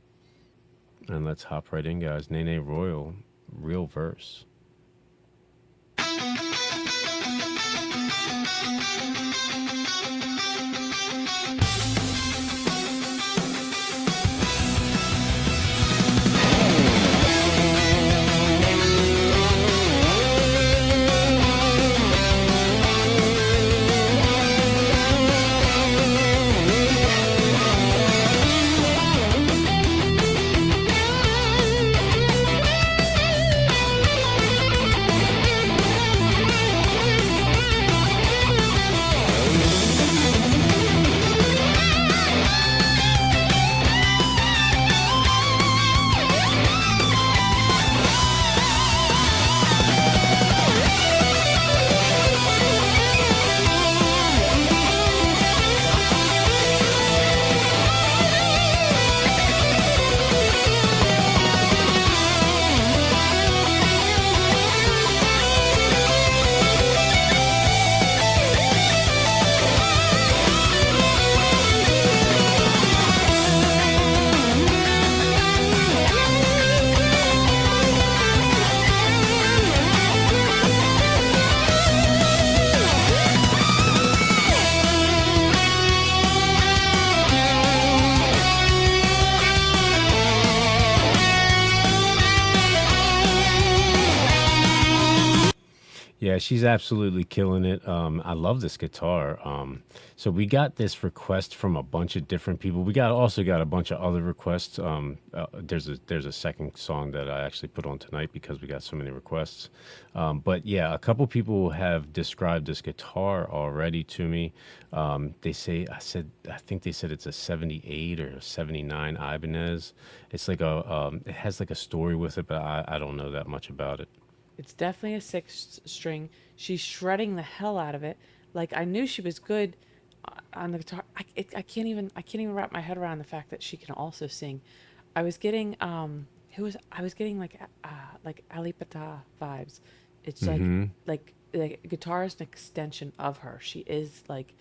and let's hop right in, guys. Nene Royal, Real Verse. Yeah, she's absolutely killing it. I love this guitar. So we got this request from a bunch of different people. We also got a bunch of other requests. There's a second song that I actually put on tonight because we got so many requests. But yeah, a couple people have described this guitar already to me. They say I think they said it's a 78 or a 79 Ibanez. It's like it has like a story with it, but I don't know that much about it. It's definitely a six string. She's shredding the hell out of it. Like I knew she was good on the guitar. I can't even wrap my head around the fact that she can also sing. I was getting I was getting like Alipata vibes. It's like the guitar is an extension of her. She is like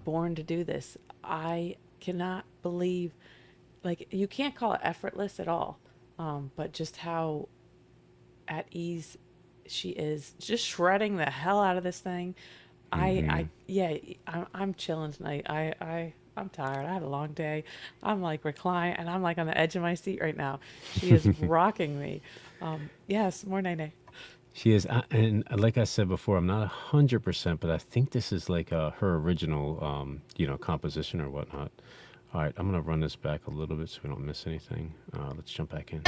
born to do this. I cannot believe, like, you can't call it effortless at all. But just how at ease she is, just shredding the hell out of this thing. I'm chilling tonight. I'm tired. I had a long day. I'm like reclined and I'm like on the edge of my seat right now. She is rocking me. Yes, more Nene. She is, and like I said before, I'm not 100%, but I think this is like her original, composition or whatnot. All right, I'm gonna run this back a little bit so we don't miss anything. Let's jump back in.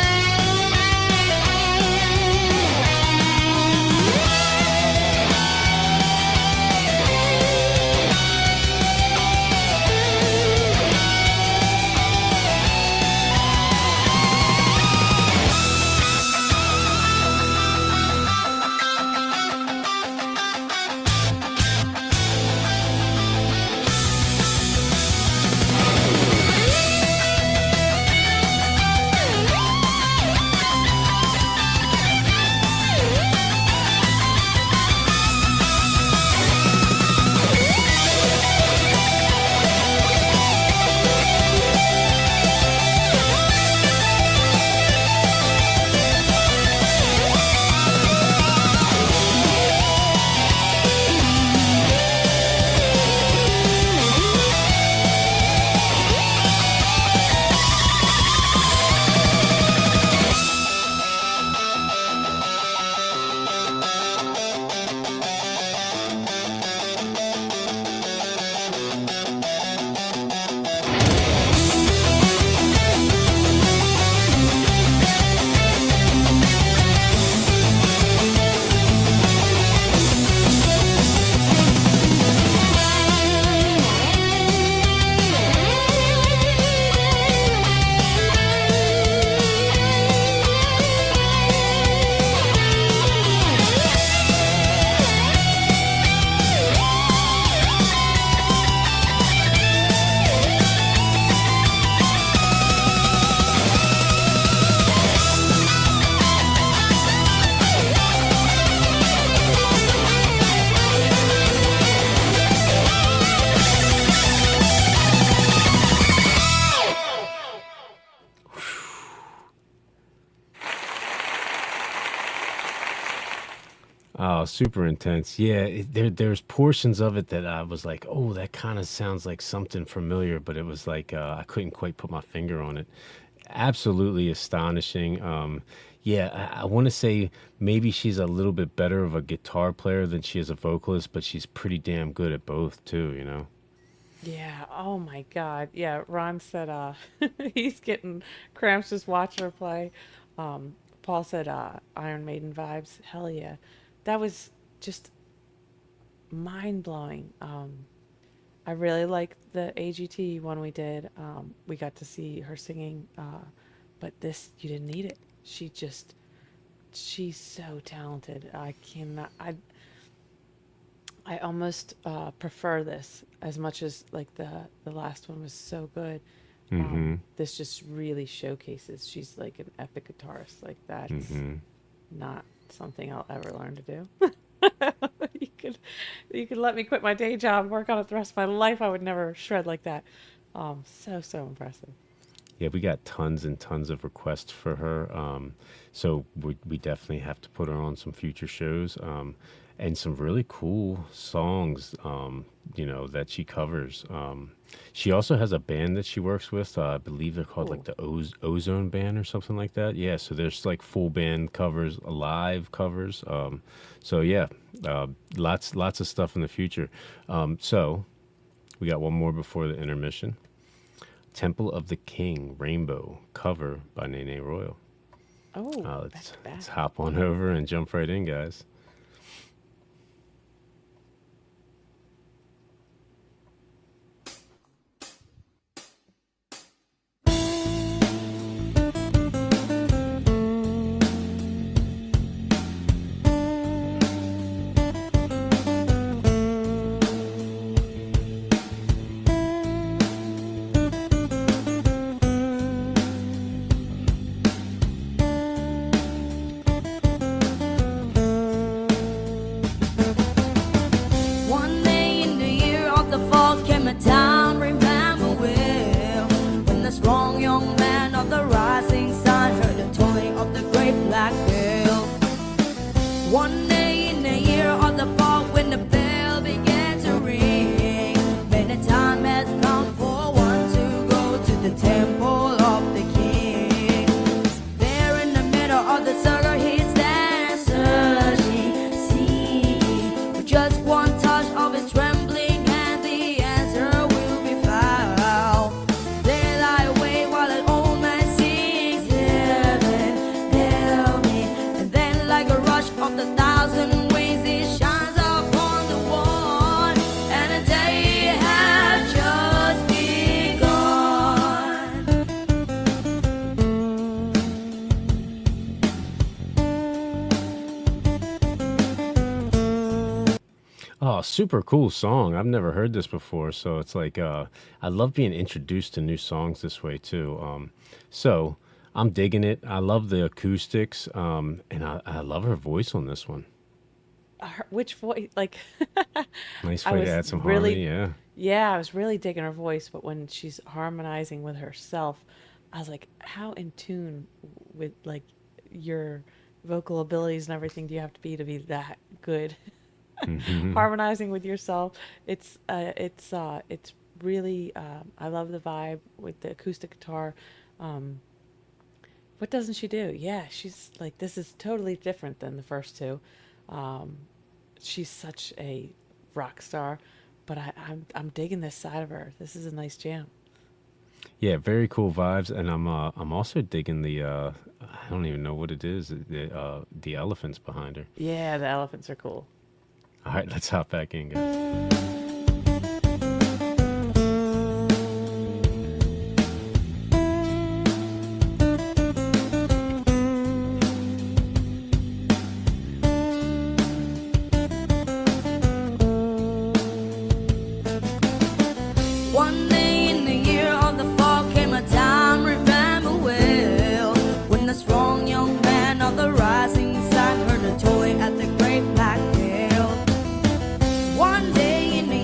Oh, super intense. Yeah, there's portions of it that I was like, oh, that kind of sounds like something familiar, but it was like I couldn't quite put my finger on it. Absolutely astonishing. Yeah, I want to say maybe she's a little bit better of a guitar player than she is a vocalist, but she's pretty damn good at both too, you know? Yeah. Oh my God. Yeah. Ron said he's getting cramps just watching her play. Paul said Iron Maiden vibes. Hell yeah. That was just mind blowing. I really liked the AGT one we did. We got to see her singing, but this you didn't need it. She's so talented. I cannot. I almost prefer this as much as like the last one was so good. This just really showcases she's like an epic guitarist. Like that's not something I'll ever learn to do. you could you could let me quit my day job, work on it the rest of my life. I would never shred like that. So impressive. Yeah, we got tons and tons of requests for her. So we definitely have to put her on some future shows. And some really cool songs, you know, that she covers. She also has a band that she works with. I believe they're called like the Ozone Band or something like that. Yeah, so there's like full band covers, live covers. So yeah, lots of stuff in the future. So we got one more before the intermission. Temple of the King, Rainbow, cover by Nene Royal. Oh, Let's hop on over and jump right in, guys. One day in the year of the fall came a time, remember well, when the strong young man of the rising sun heard the tolling of the great black bell. One day in the year of the fall when the bell began to ring, when the time has come for one to go to the temple of the king. There in the middle of the circle he stands searching, seeing, with just one touch of his trembling hand the answer will be found. They lie awake while an old man sings, heaven, help me. And then like a rush of the thousand wings it shines upon the one, and the day has just begun. Oh, super cool song. I've never heard this before, so it's like I love being introduced to new songs this way too. So I'm digging it. I love the acoustics, and I love her voice on this one. Which voice? Like, Nice I way was to add some really, harmony. Yeah. yeah, I was really digging her voice, but when she's harmonizing with herself, I was like, how in tune with like your vocal abilities and everything do you have to be that good? Harmonizing with yourself. It's really I love the vibe with the acoustic guitar. What doesn't she do? Yeah, she's like this is totally different than the first two. Um, she's such a rock star, but I'm digging this side of her. This is a nice jam. Yeah, very cool vibes, and I'm also digging the I don't even know what it is, the elephants behind her. Yeah, the elephants are cool. All right, let's hop back in, guys. One day in the year of the fall came a time, remember well, when the strong young man of the rising sun heard a toy at the great black bell. One day in the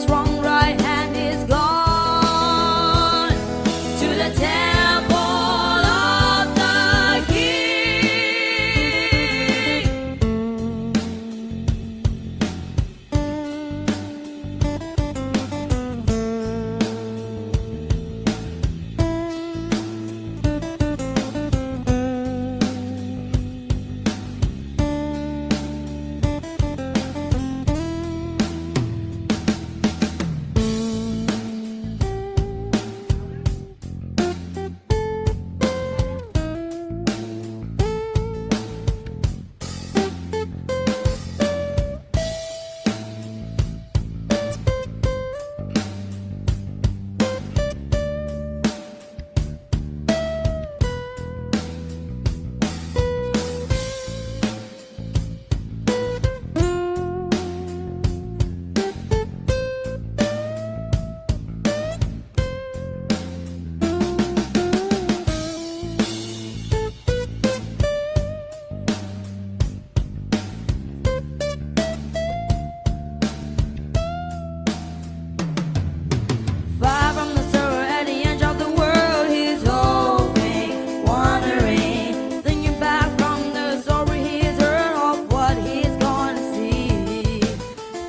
strong right hand is gone to the temple of the king. Far from the sorrow at the edge of the world, he's hoping, wondering, thinking back from the story he's heard of what he's gonna see.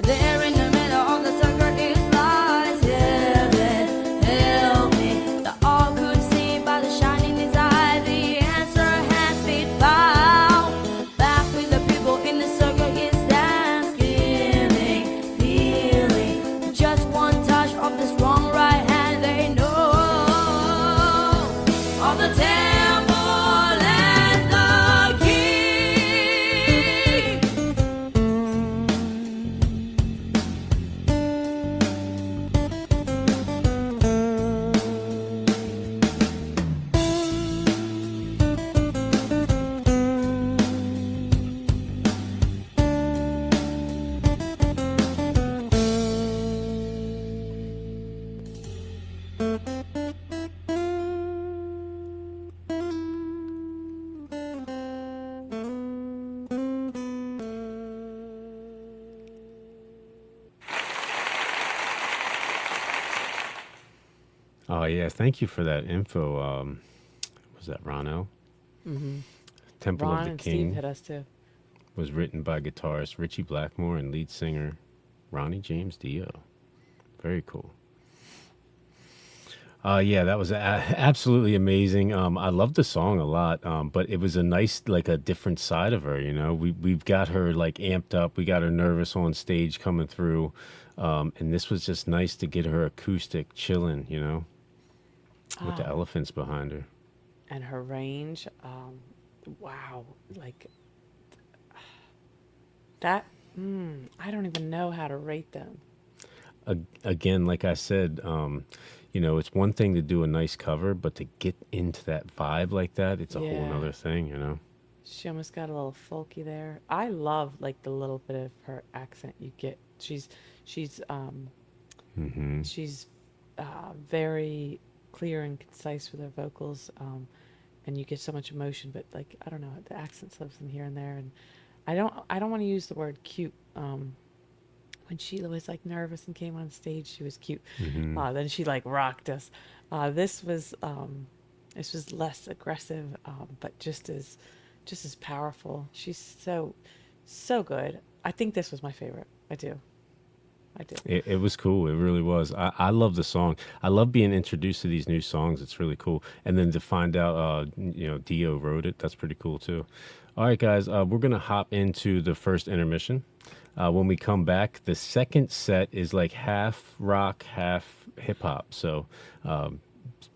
There in the middle of the circle it lies, heaven, help me. The all could see by the shine in his eye, the answer has been found. Back with the people in the circle he stands, giving, feeling, just one touch of the strong right hand they know of the temple and the king. Oh yeah, thank you for that info. Was that Ronno? Temple Ron of the and Steve King hit us too. was written by guitarist Richie Blackmore and lead singer Ronnie James Dio. Very cool. Yeah, that was absolutely amazing. I love the song a lot, but it was a nice, like a different side of her. You know, we've got her like amped up. We got her nervous on stage coming through, and this was just nice to get her acoustic chilling. You know, with the elephants behind her. And her range, wow, like that. I don't even know how to rate them. Again, like I said, you know, it's one thing to do a nice cover, but to get into that vibe like that, it's a whole Yeah. nother thing, you know? She almost got a little folky there. I love like the little bit of her accent you get. She's very clear and concise with her vocals, and you get so much emotion. But like I don't know, the accent slips in here and there, and I don't want to use the word cute. When Sheila was like nervous and came on stage, she was cute. Then she like rocked us. This was less aggressive, but just as powerful. She's so good. I think this was my favorite. I do. It was cool. It really was. I love the song. I love being introduced to these new songs. It's really cool. And then to find out, you know, Dio wrote it, that's pretty cool too. All right, guys, we're going to hop into the first intermission. When we come back, the second set is like half rock, half hip hop. So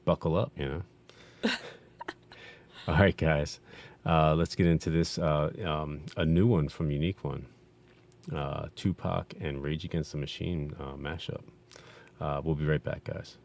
buckle up, you know. All right, guys, let's get into this. A new one from Unique One. Tupac and Rage Against the Machine mashup. We'll be right back, guys.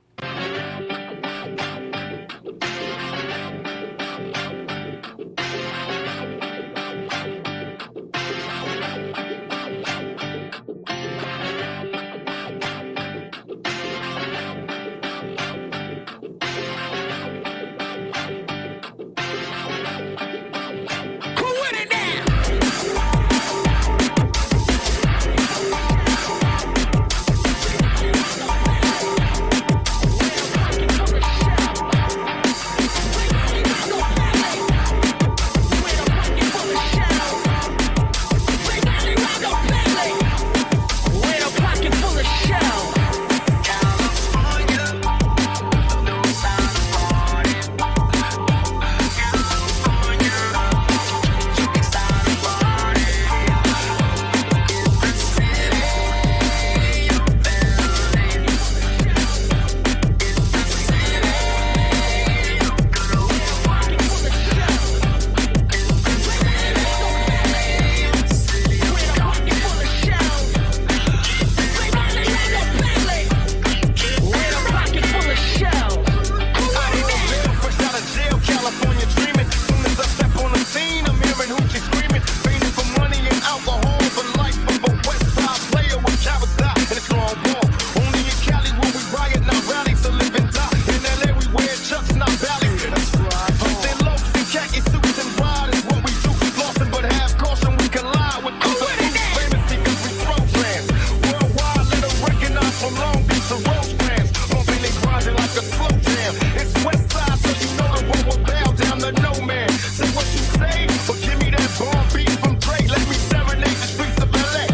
from Long Beach to Rosecrans, bumping and grinding like a slow jam. It's West Side, so you know the road will bow down to no man. Say what you say, but give me that bomb beat from Dre. Let me serenade the streets of LA,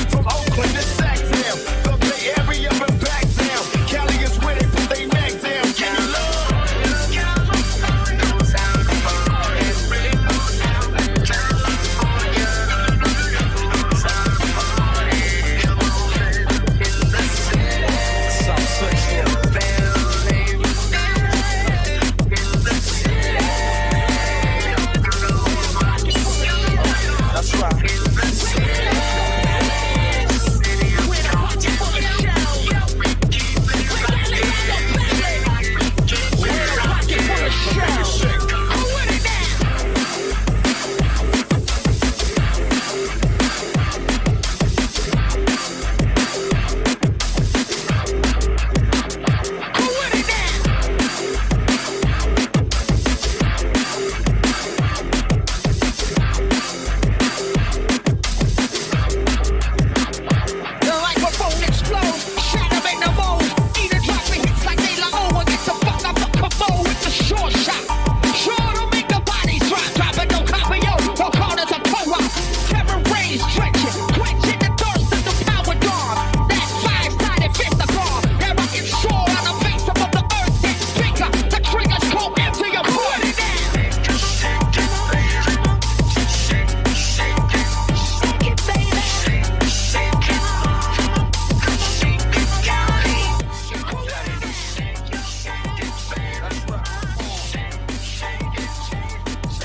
from Oakland to Sacktown, the Bay Area and back down. Cali is where they put their neck down. Give me love.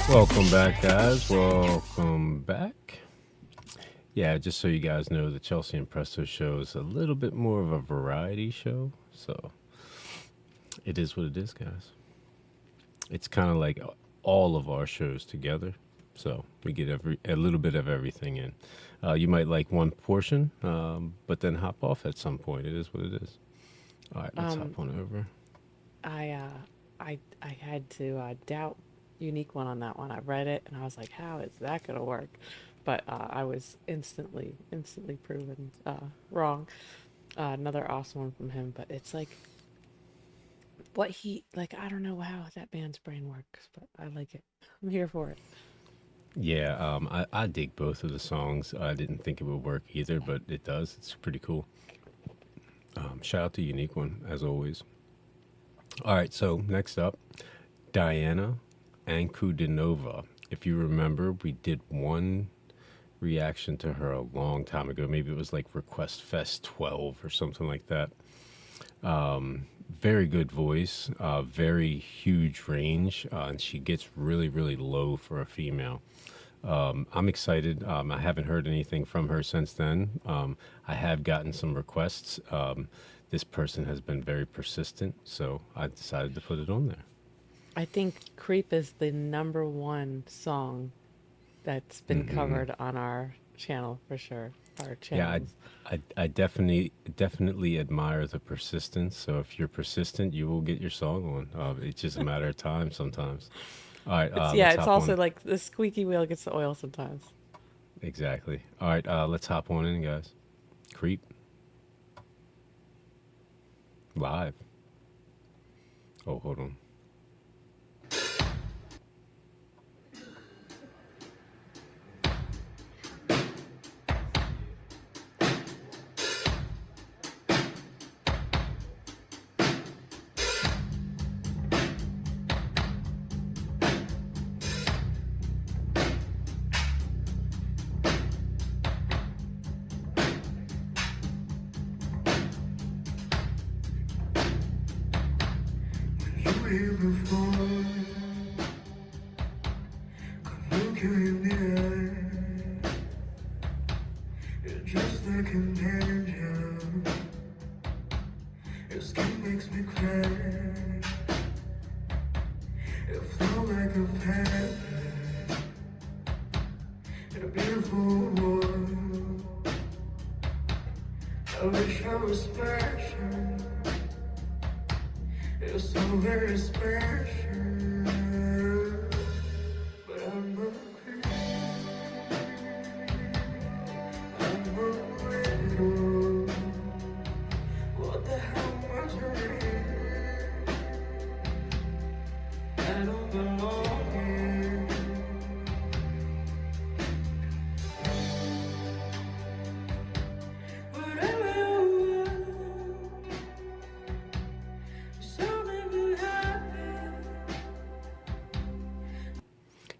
Welcome back, guys. Welcome back. Yeah, just so you guys know, the Chelsea and Presto show is a little bit more of a variety show. So it is what it is, guys. It's kind of like all of our shows together. So we get a little bit of everything in. You might like one portion, but then hop off at some point. It is what it is. All right, let's hop on over. I had to doubt Unique One on that one. I read it and I was like, how is that gonna work? But I was instantly proven wrong. Another awesome one from him, but it's like what he like. I don't know how that man's brain works, but I like it. I'm here for it. Yeah, I dig both of the songs. I didn't think it would work either, but it does. It's pretty cool. Shout out to Unique One, as always. All right, so next up, Diana, Ankudinova. If you remember, we did one reaction to her a long time ago. Maybe it was like Request Fest 12 or something like that. Very good voice, very huge range, and she gets really, really low for a female. I'm excited. I haven't heard anything from her since then. I have gotten some requests. This person has been very persistent, so I decided to put it on there. I think Creep is the #1 song that's been covered on our channel for sure. Our channels. Yeah, I definitely admire the persistence. So if you're persistent, you will get your song on. It's just a matter of time sometimes. All right. It's also like the squeaky wheel gets the oil sometimes. Exactly. All right. Let's hop on in, guys. Creep. Live. Oh, hold on.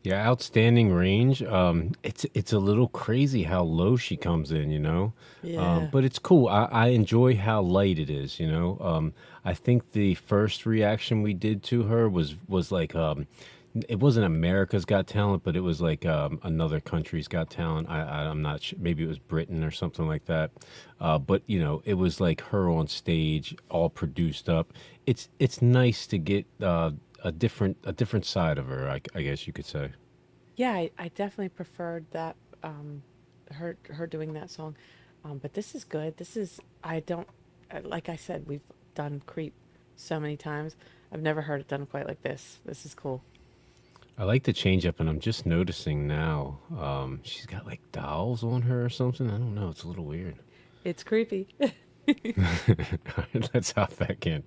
Yeah, outstanding range. It's a little crazy how low she comes in, you know. Yeah. But it's cool. I enjoy how light it is, you know. I think the first reaction we did to her was like it wasn't America's Got Talent, but it was like another country's Got Talent. I'm not sure. Maybe it was Britain or something like that. But you know, it was like her on stage, all produced up. It's nice to get a different side of her. I guess you could say. Yeah, I definitely preferred that her doing that song. But this is good. This is I don't like I said, we've done Creep so many times. I've never heard it done quite like this. This is cool. I like the change up, and I'm just noticing now. She's got like dolls on her or something. I don't know. It's a little weird. It's creepy. Let's hop back in.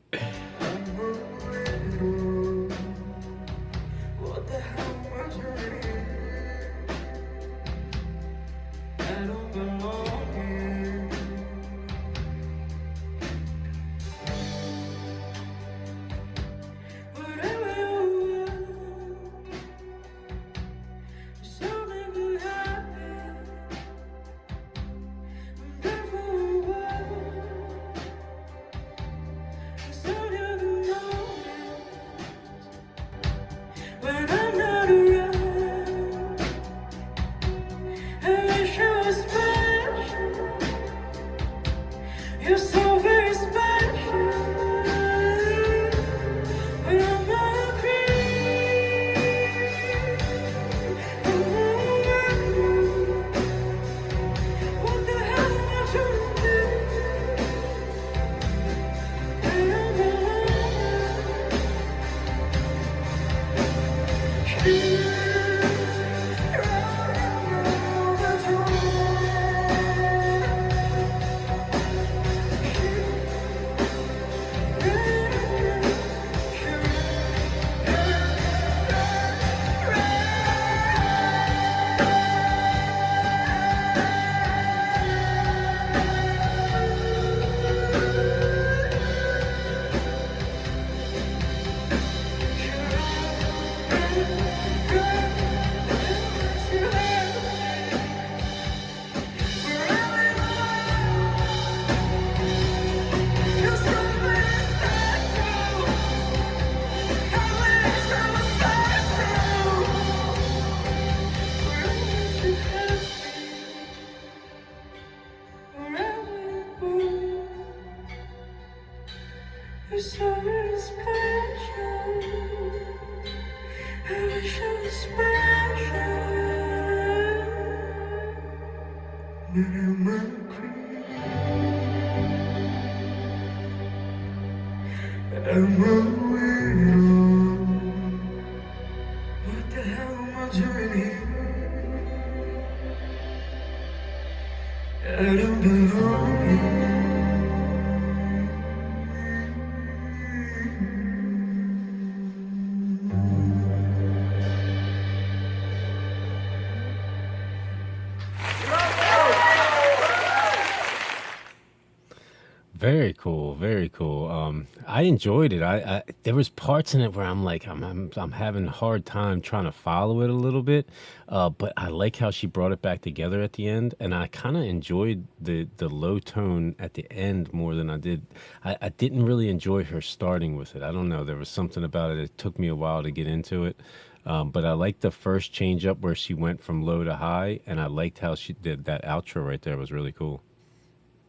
Very cool, very cool. I enjoyed it. I there was parts in it where I'm like I'm having a hard time trying to follow it a little bit, but I like how she brought it back together at the end, and I kind of enjoyed the low tone at the end more than I did. I didn't really enjoy her starting with it. I don't know. There was something about it. It took me a while to get into it. But I liked the first change up where she went from low to high, and I liked how she did that outro right there. Was really cool.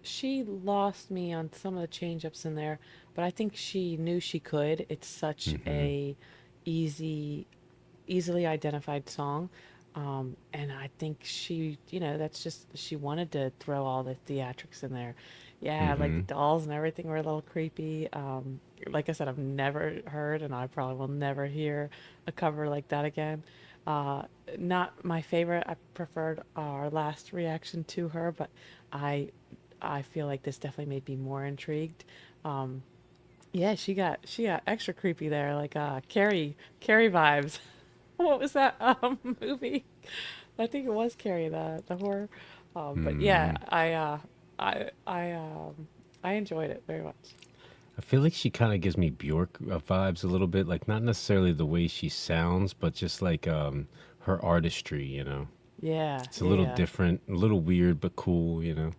She lost me on some of the change ups in there, but I think she knew she could. It's such a easy, easily identified song. And I think she, that's just, she wanted to throw all the theatrics in there. Yeah, like the dolls and everything were a little creepy. Like I said, I've never heard, and I probably will never hear a cover like that again. Uh, Not my favorite. I preferred our last reaction to her, but I I feel like this definitely made me more intrigued. Yeah, she got extra creepy there, like Carrie vibes. What was that movie? I think it was Carrie, the horror. But yeah, I enjoyed it very much. I feel like she kind of gives me Bjork vibes a little bit, like not necessarily the way she sounds, but just like her artistry, you know. Yeah, It's a yeah, little yeah. different, a little weird, but cool, you know.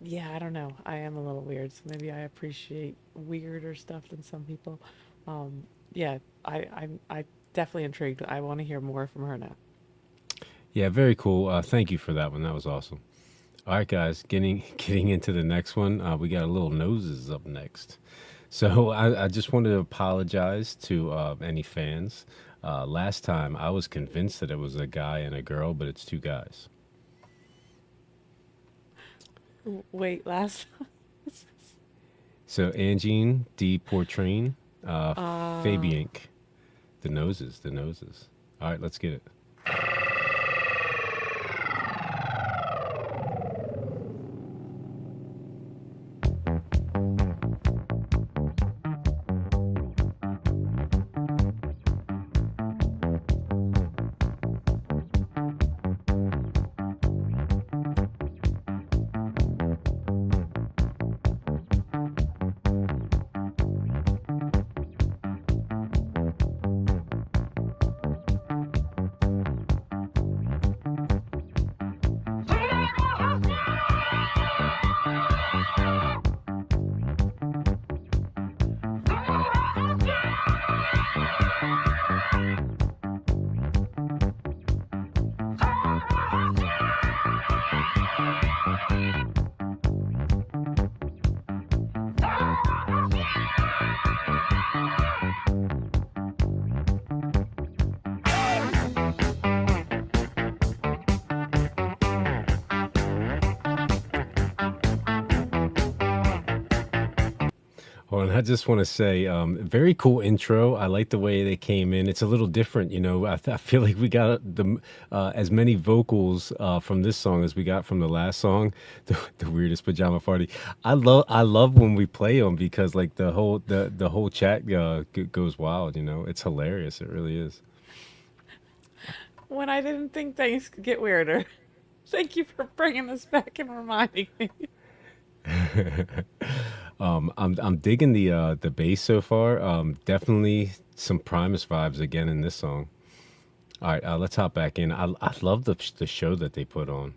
Yeah, I don't know. I am a little weird, so maybe I appreciate weirder stuff than some people. Yeah, I definitely intrigued. I want to hear more from her now. Yeah, very cool. Thank you for that one. That was awesome. All right, guys, getting getting into the next one. We got a little noses up next. So I just wanted to apologize to any fans. Last time I was convinced that it was a guy and a girl, but it's two guys. Wait, last. So Angine, D. Poitrine, uh, Fabienk, the noses, the noses. All right, let's get it. Well, and I just want to say, very cool intro. I like the way they came in. It's a little different, you know. I feel like we got as many vocals from this song as we got from the last song, the weirdest pajama party. I love when we play them because like the whole chat goes wild. You know, it's hilarious. It really is. when I didn't think things could get weirder. Thank you for bringing this back and reminding me. I'm digging the bass so far. Definitely some Primus vibes again in this song. All right, let's hop back in. I love the show that they put on.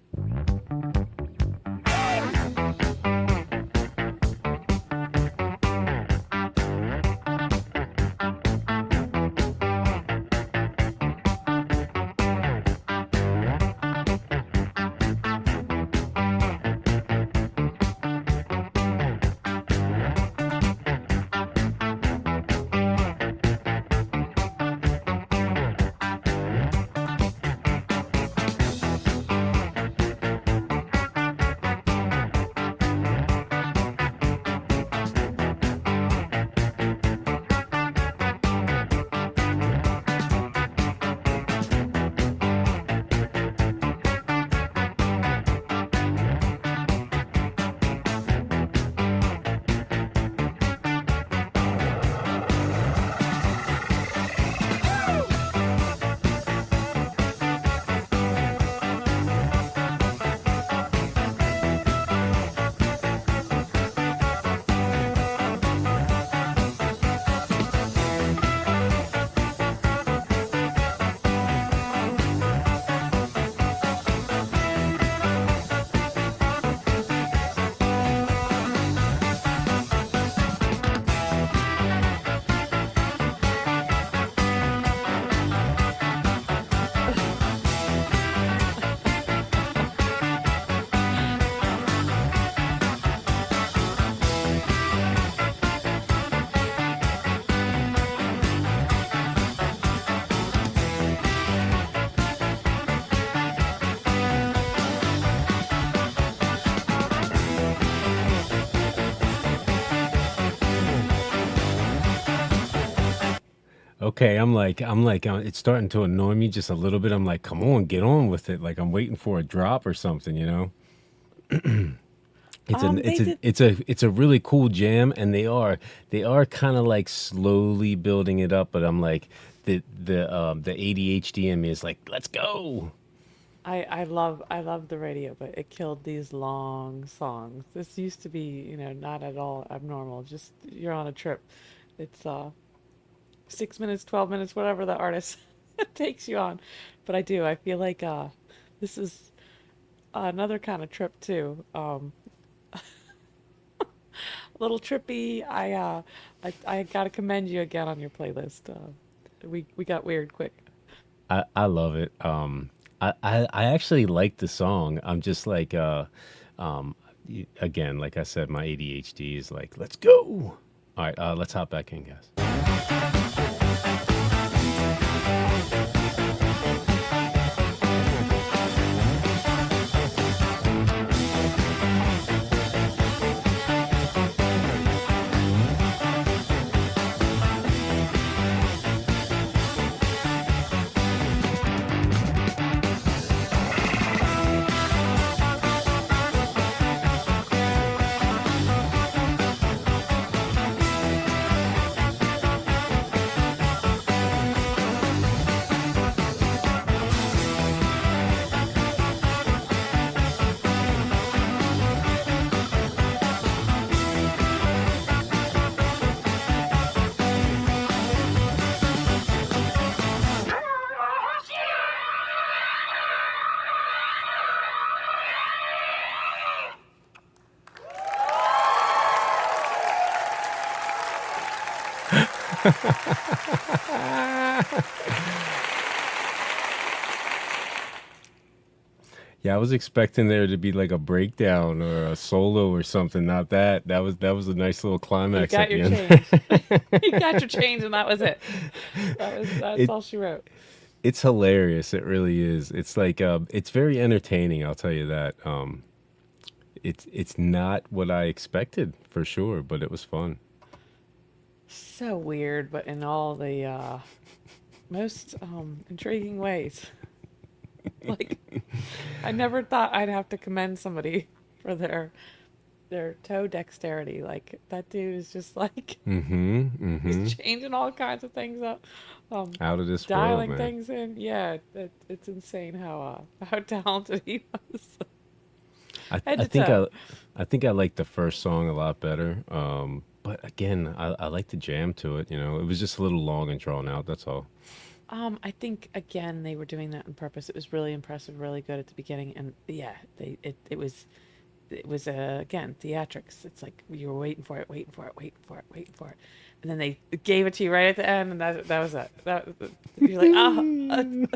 Okay, it's starting to annoy me just a little bit. I'm like, come on, get on with it. Like I'm waiting for a drop or something, you know? It's a really cool jam, and they are kind of like slowly building it up. But I'm like the ADHD in me is like, let's go. I love the radio, but it killed these long songs. This used to be, not at all abnormal. Just you're on a trip. It's 6 minutes, 12 minutes, whatever the artist takes you on. But I feel like this is another kind of trip too. A little trippy. I gotta commend you again on your playlist. We got weird quick. I love it. I actually like the song. I'm just like again, like I said, my ADHD is like, let's go. All right, let's hop back in, guys. Yeah, I was expecting there to be like a breakdown or a solo or something. Not that. That was a nice little You climax at got the your end. change. You got your change, and that was it. That's It all she wrote. it's hilarious. It really is. It's like it's very entertaining. I'll tell you that. It's not what I expected for sure, but it was fun. So weird, but in all the most intriguing ways. Like, I never thought I'd have to commend somebody for their toe dexterity. Like, that dude is just like he's changing all kinds of things up, Out of this world, dialing man. things in. Yeah, it's insane how talented he was. I, Head I to think toe. I think I like the first song a lot better. But again, I like the jam to it. It was just a little long and drawn out. That's all. I think again they were doing that on purpose. It was really impressive, really good at the beginning, and yeah, it was again theatrics. It's like you were waiting for it, waiting for it, waiting for it, waiting for it, and then they gave it to you right at the end, and that was it. You're like,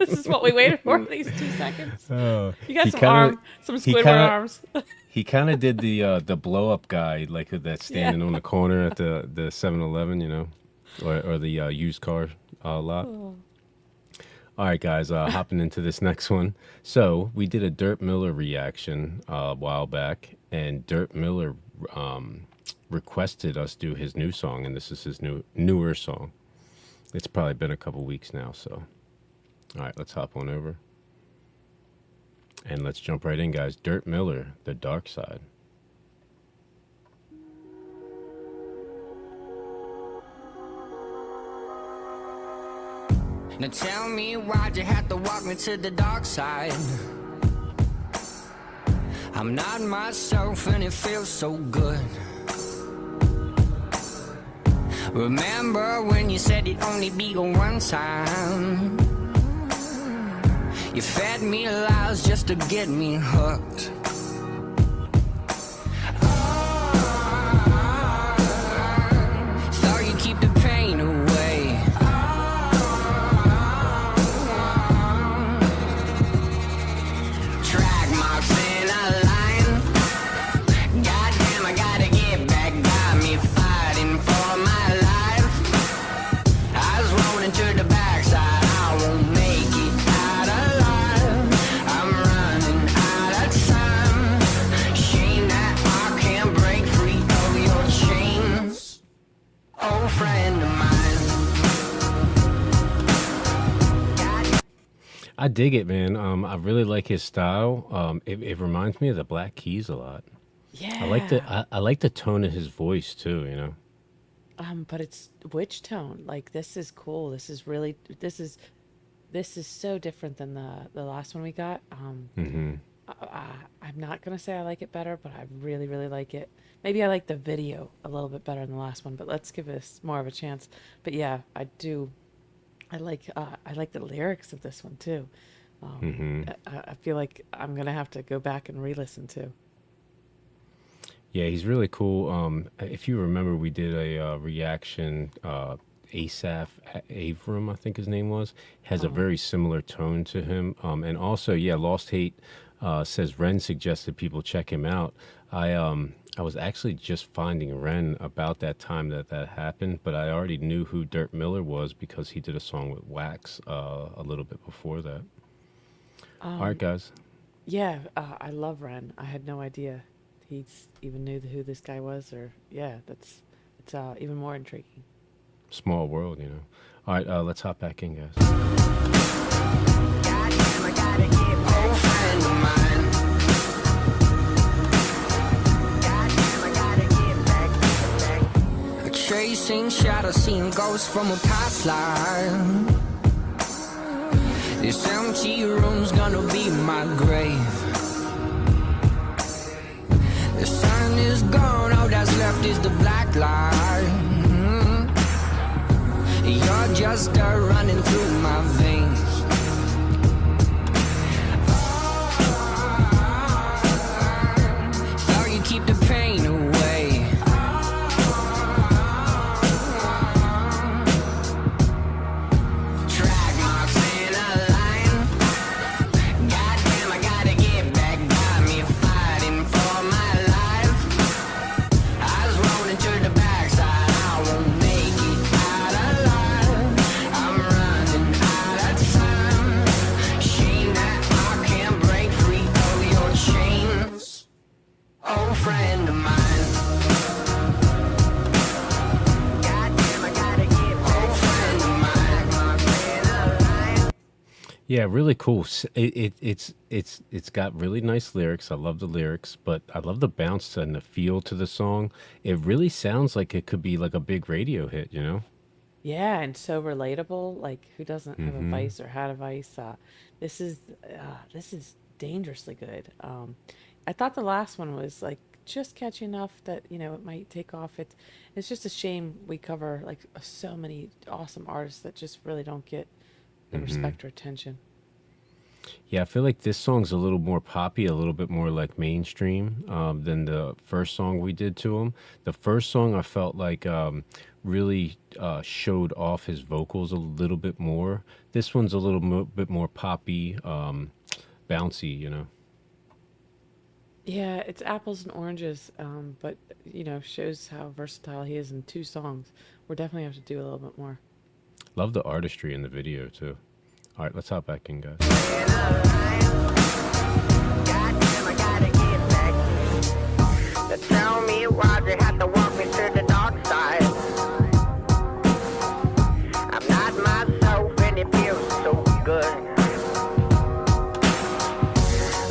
this is what we waited for. These 2 seconds. You got He some kind of some he Squidward kind of arms. he kind of did the blow up guy like that's Yeah. standing on the corner at the 7-Eleven, or the used car lot. Oh. All right, guys, hopping into this next one. So we did a Dirt Miller reaction a while back, and Dirt Miller requested us do his new song, and this is his newer song. It's probably been a couple weeks now, so all right, let's hop on over and let's jump right in, guys. Dirt Miller, The Dark Side. Now tell me why'd you have to walk me to the dark side? I'm not myself and it feels so good. Remember when you said it'd only be on one time? You fed me lies just to get me hooked. Thought you'd keep the pain away. Track marks in a line. Goddamn, I gotta get back. Got me fighting for my life. I was rolling to the backside. I won't make it out alive. I'm running out of time. Shame that I can't break free of your chains. Oh, friend of mine. I dig it, man. I really like his style. It reminds me of the Black Keys a lot. Yeah. I like the tone of his voice too. You know. But it's witch tone. Like this is cool. This is so different than the last one we got. Hmm. I'm not gonna say I like it better, but I really, really like it. Maybe I like the video a little bit better than the last one, but let's give this more of a chance. But yeah, I do. I like the lyrics of this one too. Hmm. I feel like I'm gonna have to go back and re-listen to. Yeah, he's really cool. If you remember, we did a reaction. Asaph Avram, I think his name was, has a very similar tone to him. And also, yeah, Lost Hate says Ren suggested people check him out. I was actually just finding Ren about that time that happened, but I already knew who Dirk Miller was because he did a song with Wax a little bit before that. All right, guys. Yeah, I love Ren. I had no idea he's even knew who this guy was, or yeah, it's even more intriguing. Small world, you know. All right, let's hop back in, guys. Goddamn, I gotta get old friend of mine. Goddamn, I gotta get back. Chasing shadows, seeing ghosts from a past life. This empty room's gonna be my grave. The sun is gone, all that's left is the black light. You're just running through my veins. So you keep the pain away. Track marks in a line. Goddamn, I gotta get back. Got me fighting for my life. I was rolling to the backside. I won't make it out alive. I'm running out of time. Shame that I can't break free of your chains. Old friend of mine. Goddamn, I gotta get old friend of mine. Yeah, really cool. It's got really nice lyrics. I love the lyrics, but I love the bounce and the feel to the song. It really sounds like it could be like a big radio hit, you know? Yeah, and so relatable. Like, who doesn't have a Hmm. vice or had a vice? This is dangerously good. I thought the last one was like just catchy enough that it might take off. It's just a shame we cover like so many awesome artists that just really don't get the Hmm. respect or attention. Yeah, I feel like this song's a little more poppy, a little bit more like mainstream than the first song we did to him. The first song I felt like really showed off his vocals a little bit more. This one's a little bit more poppy, bouncy, you know. Yeah, it's apples and oranges, but shows how versatile he is in two songs. We're definitely have to do a little bit more. Love the artistry in the video too. All right, let's hop back in, guys. Goddamn, I gotta get back. They tell me why they have to walk me to the dark side. I'm not myself and it feels so good.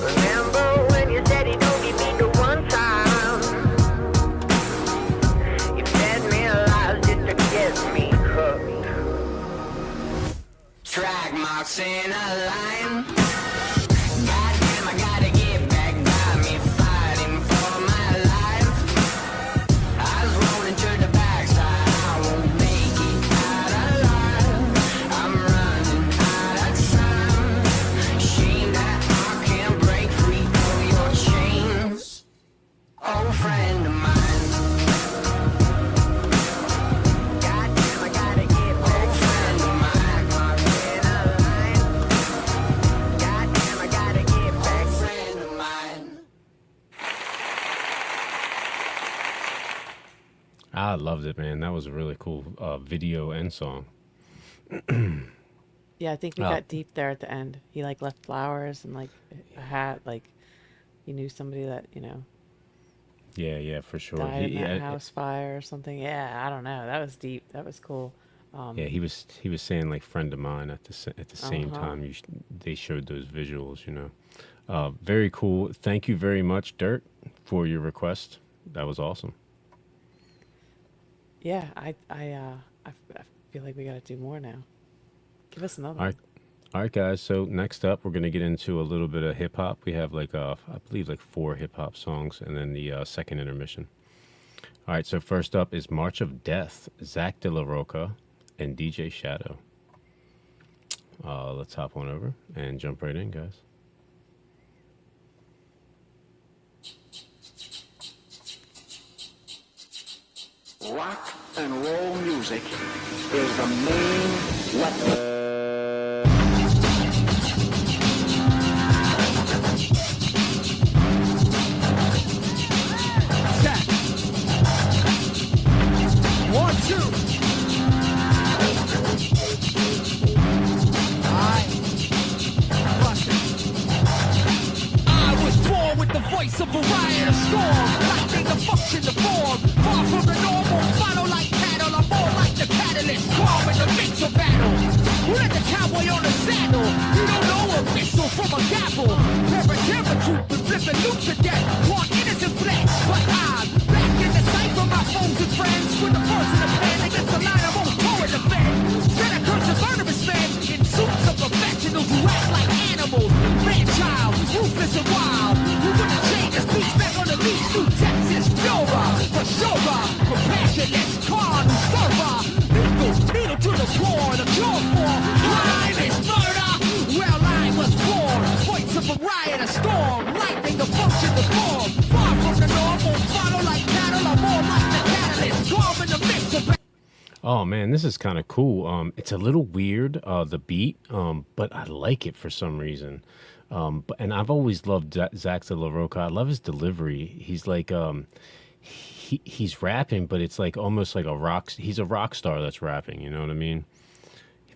Remember when you said you don't give me the one time? You fed me lies just to get me hooked. Track marks in a line. Goddamn, I gotta get back. Got me fighting for my life. I was rolling to the backside. I won't make it out alive. I'm running out of time. Shame that I can't break free of your chains. Old friend of mine. Goddamn, I gotta get back. Old friend of mine. Goddamn, I gotta get back. Friend of mine. I loved it, man. That was a really cool video and song. Yeah, I think we Oh, got deep there at the end. He like left flowers and like a hat, like he knew somebody that yeah, yeah, for sure. died in that Yeah, house fire or something. Yeah, I don't know. That was deep. That was cool. yeah, he was saying like friend of mine at the same Uh-huh. time they showed those visuals, you know. Very cool. Thank you very much, Dirk, for your request. That was awesome. Yeah, I feel like we got to do more now. Give us another All right. All right, guys. So next up, we're going to get into a little bit of hip hop. We have like, I believe like 4 hip hop songs and then the second intermission. All right. So first up is March of Death, Zack de la Rocha and DJ Shadow. Let's hop on over and jump right in, guys. Rock and roll music is the main weapon. One, two. I was born with the voice of a riot, a storm, lightning, a function, the form. Far from the normal, follow like cattle. I'm more like the catalyst, calm in the mix of battle. Who let the cowboy on the saddle? You don't know a missile from a gavel. Terror, truth, and flipping loot to death. Want innocent flesh, but I'm back in the cipher, my foes and friends. With the first in the pen against the line, I won't throw in the fed. Then I curse a murderous man in suits of professionals who act like animals. Man-child, ruthless and wild. Who wouldn't change his speech back on the leash through Texas, Youre, for sure. Compassionless, calm, server. Needle to the floor, the cure for crime is murder. Well, I was born, voice of a riot, a storm, lightning, the function, the form. Far from the normal, follow like cattle, I'm more like the catalyst, calm in the mix of. Oh man, this is kind of cool. It's a little weird, the beat, but I like it for some reason. And I've always loved Zack de la Rocha. I love his delivery. He's like, he's rapping, but it's like almost like a rock. He's a rock star that's rapping. You know what I mean?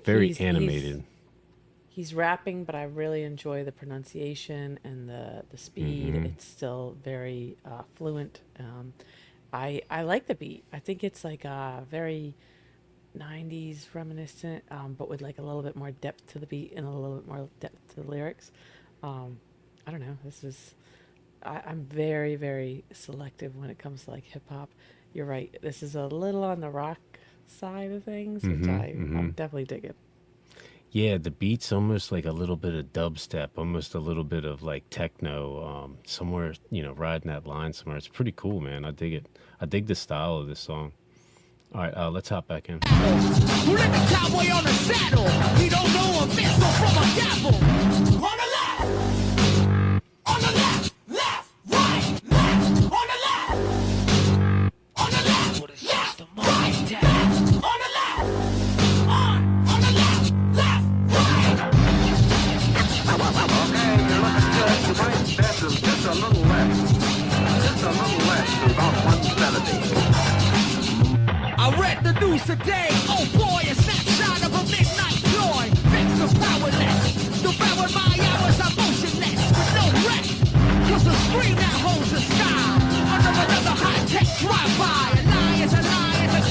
Very animated. He's rapping, but I really enjoy the pronunciation and the speed. It's still very fluent. I like the beat. I think it's like very 90s reminiscent, but with like a little bit more depth to the beat and a little bit more depth to the lyrics. I don't know. I'm very, very selective when it comes to like hip hop. You're right. This is a little on the rock side of things, which I'm definitely digging. Yeah, the beat's almost like a little bit of dubstep, almost a little bit of like techno, somewhere, riding that line somewhere. It's pretty cool, man. I dig it. I dig the style of this song. All right, let's hop back in. Who let the cowboy on the saddle? He don't know a missile from a gavel. On the left, on the left, left, right, left, on the left, on the left, left, right, left, on the left, on the left, left, right. Okay, you're looking good. You might bet them just a little less. Just a little less to about 170. I read the news today, oh boy, a snapshot of a midnight joy. Thanks to powerless, devoured my hours, I'm motionless, with no rest. Cause the screen that holds the sky, under another high-tech drive-by. A lie is a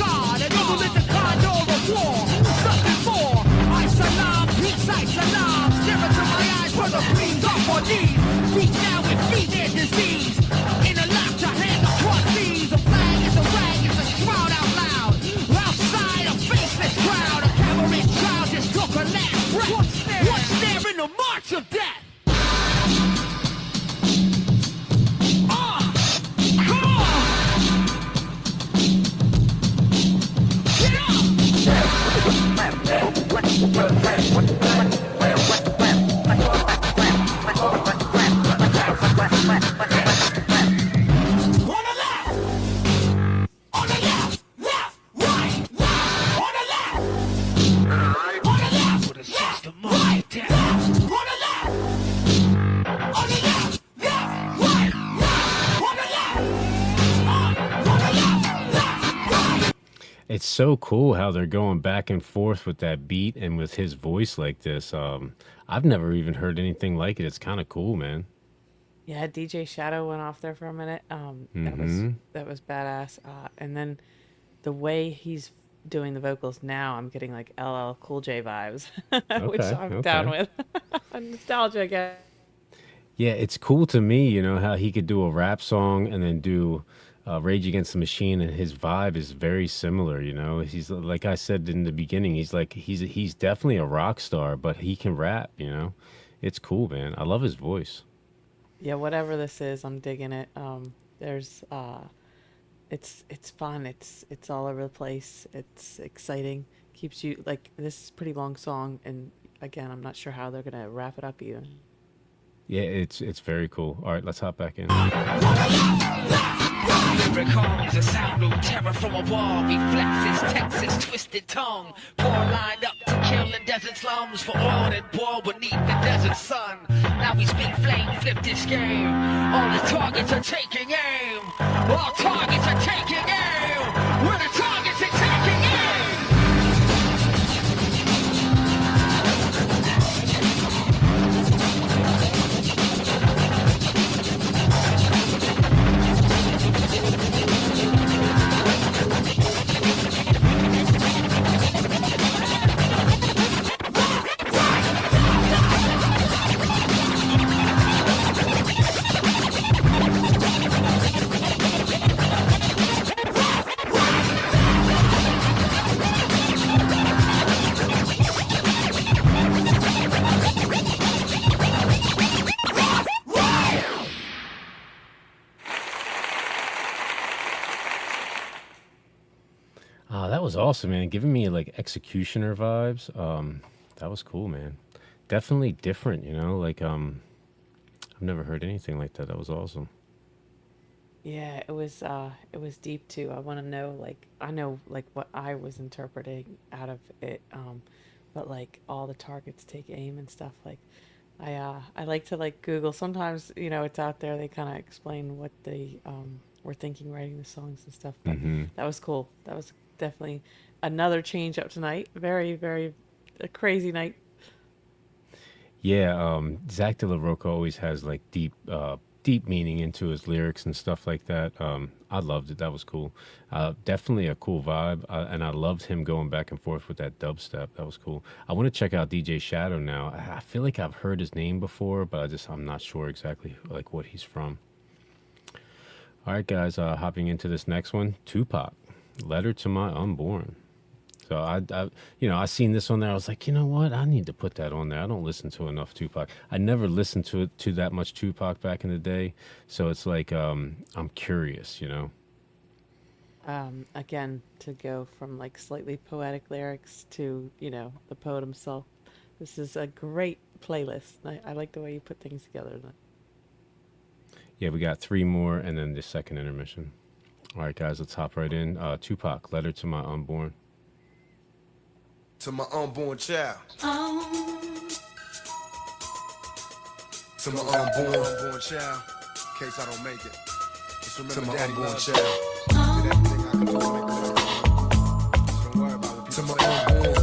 god, an evil is a condor of war. Nothing more, I salam, peace, I salam. Stare into my eyes, brother, please, off on knees. Deep now with feet and disease. In a lock, your hands across these. A flag is a rag, it's a shroud out loud. Outside a faceless crowd, a cavalry child just took a last breath. One stare in the march of death. Come on! Get on the left! On the left! Left! Right! Left! On the left! On the left! Left! Right! Left! On the left! On the left! Left! Right! Left! On the left! On the left! Left! Right! It's so cool how they're going back and forth with that beat and with his voice like this. I've never even heard anything like it. It's kind of cool, man. Yeah, DJ Shadow went off there for a minute. That was badass. And then the way he's doing the vocals now, I'm getting like LL Cool J vibes, which I'm down with. Nostalgia again. Yeah, it's cool to me, how he could do a rap song and then do Rage Against the Machine, and his vibe is very similar. He's like I said in the beginning, he's definitely a rock star, but he can rap. It's cool, man. I love his voice. Yeah, whatever this is, I'm digging it. There's it's fun. It's all over the place. It's exciting. Keeps you like this is a pretty long song, and again, I'm not sure how they're gonna wrap it up even. Yeah, it's very cool. All right, let's hop back in. Lyrical is a sound of terror from a wall. Reflexes, Texas, twisted tongue. Pour lined up to kill in desert slums for all that boil beneath the desert sun. Now we speak flame, flip this game. All the targets are taking aim. All targets are taking aim. Where the targets are taking aim. That was awesome, man. Giving me like executioner vibes. That was cool, man. Definitely different, I've never heard anything like that. That was awesome. Yeah, it was deep too. I want to know like I know like what I was interpreting out of it, but like all the targets take aim and stuff. Like I like to like Google. Sometimes it's out there. They kind of explain what they were thinking writing the songs and stuff. But that was cool. That was definitely another change up tonight. Very very a crazy night. Yeah, Zach De La Roca always has like deep meaning into his lyrics and stuff like that. I loved it. That was cool. Definitely a cool vibe, and I loved him going back and forth with that dubstep. That was cool. I want to check out DJ Shadow now. I feel like I've heard his name before, but I'm not sure exactly like what he's from. All right, guys, hopping into this next one, Tupac, Letter to My Unborn. So I seen this on there. I was like, you know what? I need to put that on there. I don't listen to enough Tupac. I never listened to that much Tupac back in the day. So it's like I'm curious. Again, to go from like slightly poetic lyrics to the poet himself. This is a great playlist. I like the way you put things together. Yeah, we got three more and then the second intermission. All right, guys, let's hop right in. Tupac, Letter to My Unborn. To my unborn child. To my unborn child. In case I don't make it. Just remember to my daddy unborn child. Did everything I could do to make it work. So don't worry about it. To my unborn. You know daddy loves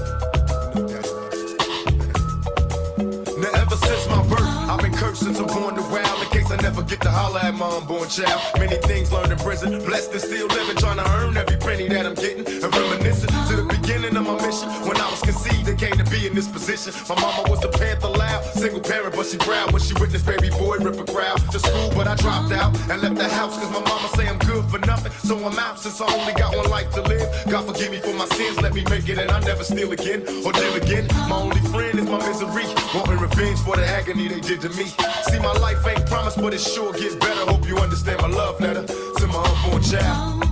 you. Now ever since my birth, I've been cursed since I'm born to wild. In case I never get to holler at my unborn child. Many things learned in prison. Blessed and still living, trying to earn every penny that I'm getting. And reminiscing to the beginning of my mission. When I was conceived and came to be in this position. My mama was the Panther loud, single parent, but she proud when she witnessed baby boy rip a crowd to school. But I dropped out and left the house cause my mama say I'm good for nothing. So I'm out since I only got one life to live. God forgive me for my sins, let me make it and I never steal again or deal again. My only friend is my misery, wanting revenge for the agony they did to me. See, my life ain't promised, but it sure get better. Hope you understand my love letter to my unborn child.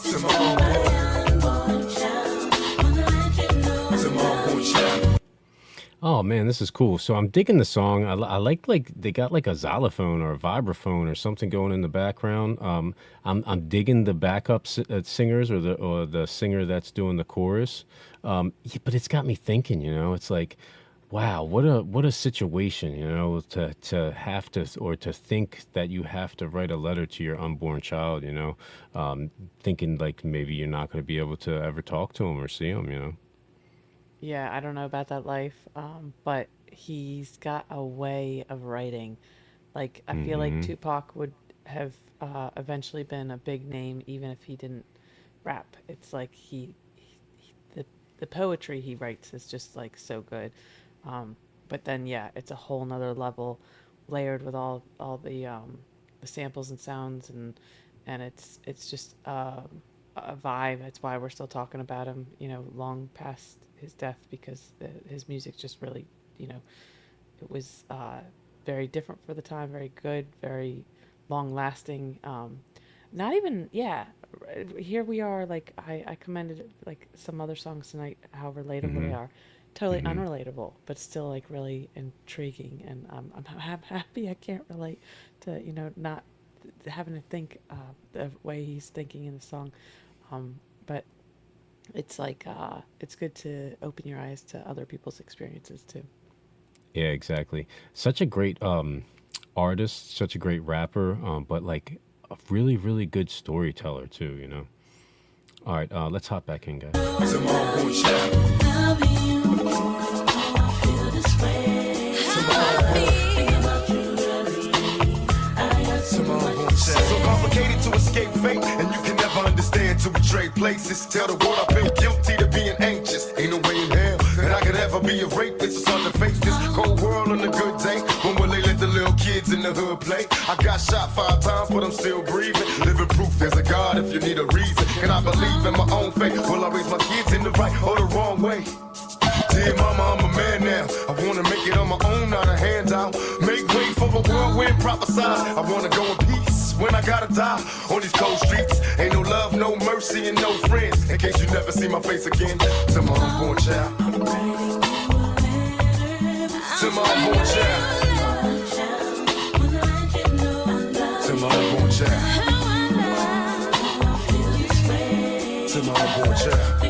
To my unborn child. To my unborn child. Oh man, this is cool. So I'm digging the song. I like they got like a xylophone or a vibraphone or something going in the background. I'm digging the backup singers or the singer that's doing the chorus. Yeah, but it's got me thinking. It's like, wow, what a situation. To have to or to think that you have to write a letter to your unborn child. Thinking like maybe you're not going to be able to ever talk to him or see him. Yeah, I don't know about that life, but he's got a way of writing. Like, I feel like Tupac would have eventually been a big name even if he didn't rap. It's like the poetry he writes is just like so good. but then yeah, it's a whole nother level, layered with all the samples and sounds, and it's just a vibe. That's why we're still talking about him, long past his death, because his music just really, it was very different for the time, very good, very long lasting. Not even, yeah. Here we are, like I commended like some other songs tonight, how relatable they are. Totally unrelatable, but still like really intriguing. And I'm happy I can't relate to not having to think the way he's thinking in the song. But it's like it's good to open your eyes to other people's experiences too. Yeah, exactly. Such a great artist, such a great rapper, but like a really, really good storyteller too. All right, let's hop back in, guys. So complicated to escape fate, and you can never understand to trade places. Tell the world I've been guilty to being anxious. Ain't no way in hell that I could ever be a rapist. It's hard to face this cold world on a good day. When will they let the little kids in the hood play? I got shot 5 times, but I'm still breathing. Living proof there's a God if you need a reason. Can I believe in my own faith? Will I raise my kids in the right or the wrong way? Dear mama, I'm a man now. I wanna make it on my own, not a handout. Make way for a whirlwind, prophesy. I wanna go in peace when I gotta die. On these cold streets, ain't no love, no mercy, and no friends. In case you never see my face again, to my unborn child. To my unborn child. To my unborn child. To my unborn child.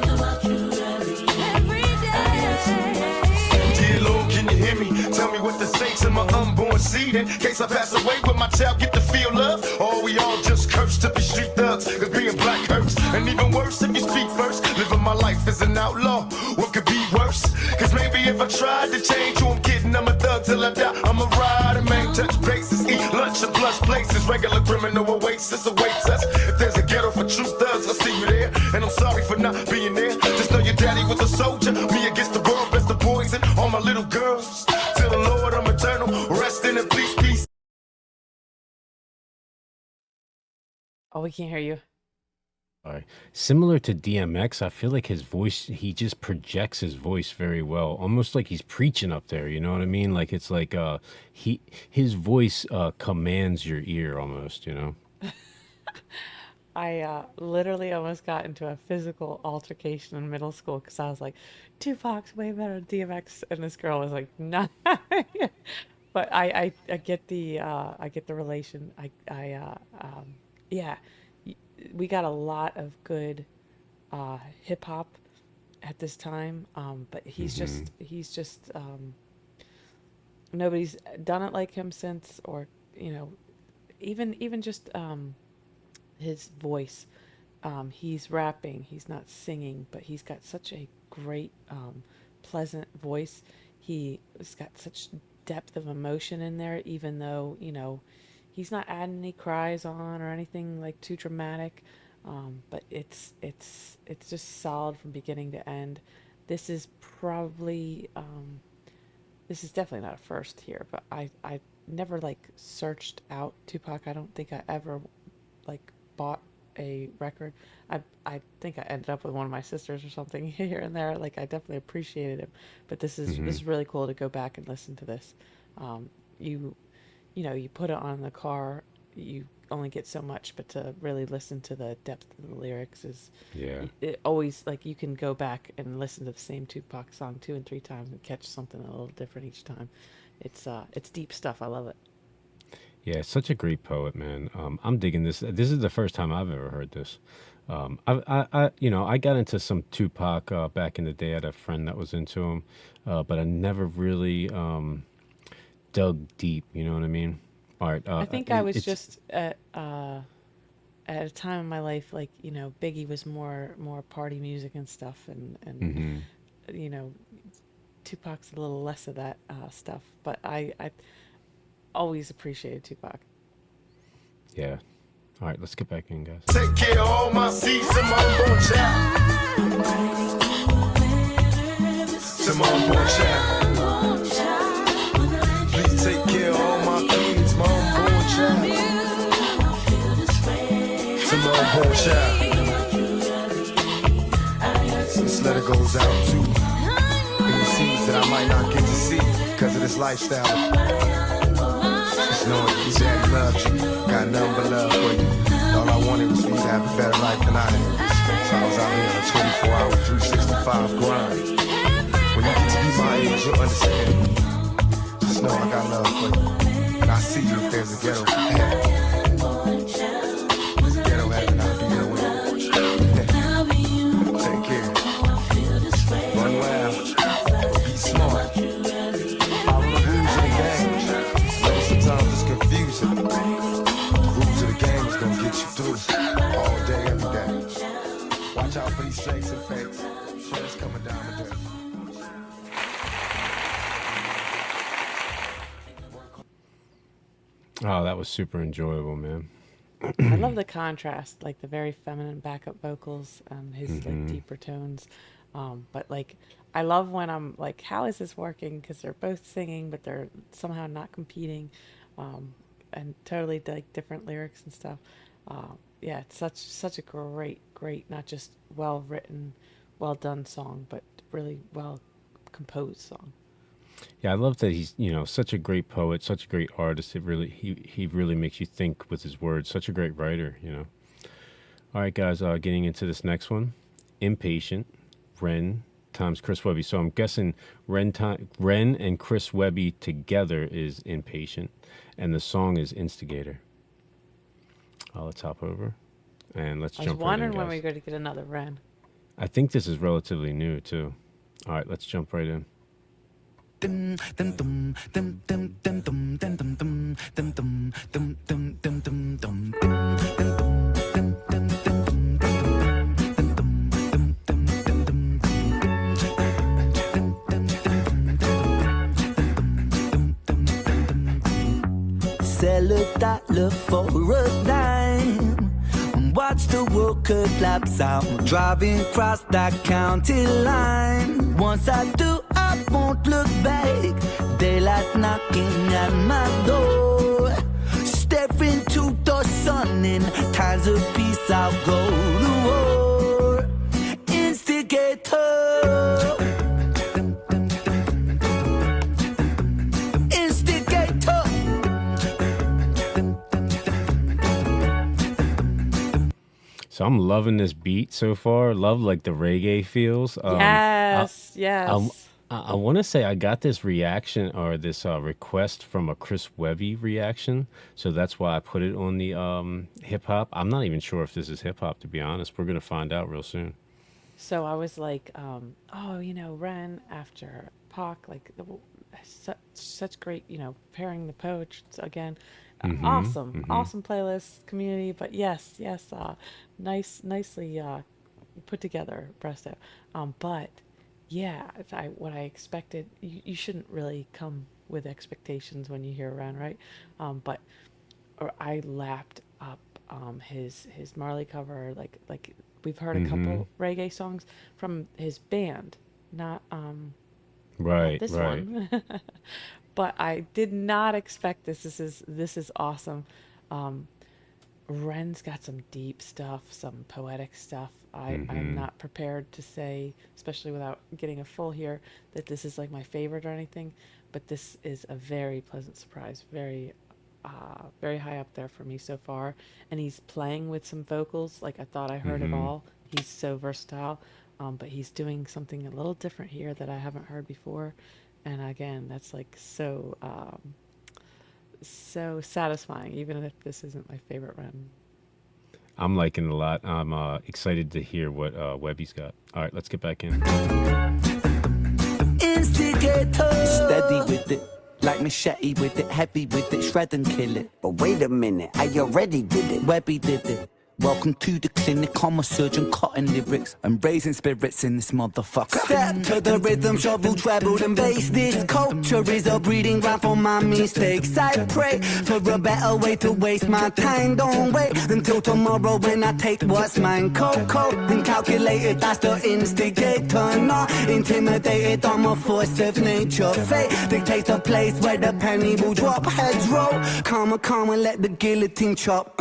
Dear Lord, can you hear me? Tell me what to say to my unborn seed. In case I pass away, will my child get to feel love? Or we all just cursed to be street thugs? Cause being black hurts. And even worse if you speak first. Living my life as an outlaw, what could be worse? Cause maybe if I tried to change who I'm kidding, I'm a thug till I die. I'm a rider, man, touch bases, eat lunch and plush places. Regular criminal oasis awaits us. If there's a ghetto for true thugs, I'll see you there. And I'm sorry for not being there. Just know your daddy was a soldier. Me against the world, best of poison. All my little girls, till the Lord I'm eternal. Rest in peace, peace. Oh, we can't hear you. All right. Similar to DMX, I feel like his voice, he just projects his voice very well, almost like he's preaching up there. You know what I mean? Like it's like his voice commands your ear almost. I literally almost got into a physical altercation in middle school because I was like, Tupac's way better than DMX, and this girl was like, nah. But I get the relation. Yeah, we got a lot of good hip hop at this time, but he's just nobody's done it like him since, or even just his voice. He's rapping, he's not singing, but he's got such a great pleasant voice. He's got such depth of emotion in there, even though he's not adding any cries on or anything like too dramatic, but it's just solid from beginning to end. This is probably this is definitely not a first here, but I never like searched out Tupac. I don't think I ever like bought a record. I think I ended up with one of my sisters or something here and there. Like I definitely appreciated him, but this is really cool to go back and listen to this. You put it on in the car, you only get so much, but to really listen to the depth of the lyrics is, it always, like, you can go back and listen to the same Tupac song 2 and 3 times and catch something a little different each time. It's deep stuff. I love it. Yeah, such a great poet, man. I'm digging this. This is the first time I've ever heard this. I got into some Tupac back in the day. I had a friend that was into him, but I never really dug deep. You know what I mean? All right. I think I was just at a time in my life, like, Biggie was more party music and stuff, and Tupac's a little less of that stuff. But I always appreciated Tupac. Yeah. All right, let's get back in, guys. Take care of all my seeds to my unborn child. To my unborn child. To my unborn child. This letter goes out to any seeds that I might not get to see because of this lifestyle. Just knowing you daddy loved you, got nothing but love for you. All I wanted was for you to have a better life than I had. So I was out here on a 24-hour, 365 grind. When you get to be my age, you'll understand. Just know I got love for you. And I see you if there's a ghetto heaven. There's a ghetto heaven, I'll be there with you. Take care. Run well. Be smart. Follow the rules of the game. Sometimes it's confusing. The rules of the game is gonna get you through all day, every day. Watch out for these fakes and fakes. Shit's coming down the dirt. Oh, that was super enjoyable, man. I love the contrast, like the very feminine backup vocals and his like deeper tones. But like, I love when I'm like, how is this working? Because they're both singing, but they're somehow not competing, and totally like different lyrics and stuff. Yeah, it's such a great, not just well written, well done song, but really well composed song. Yeah, I love that he's, such a great poet, such a great artist. It really, he really makes you think with his words. Such a great writer, All right, guys, getting into this next one. Impatient, Ren times Chris Webby. So I'm guessing Ren and Chris Webby together is Impatient, and the song is Instigator. Let's hop over, and let's jump right in, I was wondering when guys. we're going to get another Ren. I think this is relatively new, too. All right, let's jump right in. Sell $1 for a dime and watch the world collapse. I'm driving across that county line. Once I do, I won't look back. Daylight knocking at my door. Step into the sun in times of peace. I'll go to war. Instigator. Instigator. So I'm loving this beat so far. Love like the reggae feels. Yes. I want to say I got this reaction or this request from a Chris Webby reaction, so that's why I put it on the hip hop. I'm not even sure if this is hip hop, to be honest. We're gonna find out real soon. So I was like, Ren after Pac, like such great, pairing the poets again. Awesome playlist community. But yes, nicely put together, Presto. But yeah, what I expected. You shouldn't really come with expectations when you hear Ren, right? But I lapped up his Marley cover. Like we've heard a couple reggae songs from his band, not Right, this right. one. But I did not expect this. This is awesome. Ren's got some deep stuff, some poetic stuff. I'm not prepared to say, especially without getting a full here, that this is like my favorite or anything. But this is a very pleasant surprise, very high up there for me so far. And he's playing with some vocals, like I thought I heard it all. He's so versatile, but he's doing something a little different here that I haven't heard before. And again, that's like so satisfying, even if this isn't my favorite Ren. I'm liking it a lot. I'm excited to hear what Webby's got. All right, let's get back in. Instigator. Steady with it, like machete with it, heavy with it, shred and kill it. But wait a minute, I already did it. Webby did it. Welcome to the clinic, I'm a surgeon cutting lyrics and raising spirits in this motherfucker. Step to the rhythm, shovel, treble and bass. This culture is a breeding ground for my mistakes. I pray for a better way to waste my time. Don't wait until tomorrow when I take what's mine. Cold and calculated, that's the instigator. Not intimidated, I'm a force of nature. Fate dictates the place where the penny will drop. Heads roll, calm and let the guillotine chop.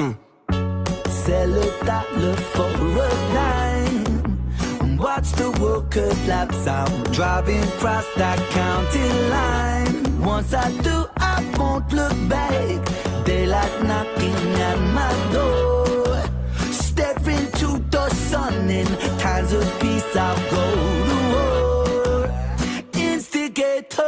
Sell $1 for a dime. Watch the world collapse. I'm driving across that county line. Once I do, I won't look back. Daylight knocking at my door. Staring to the sun in times of peace, I'll go to war. Instigator.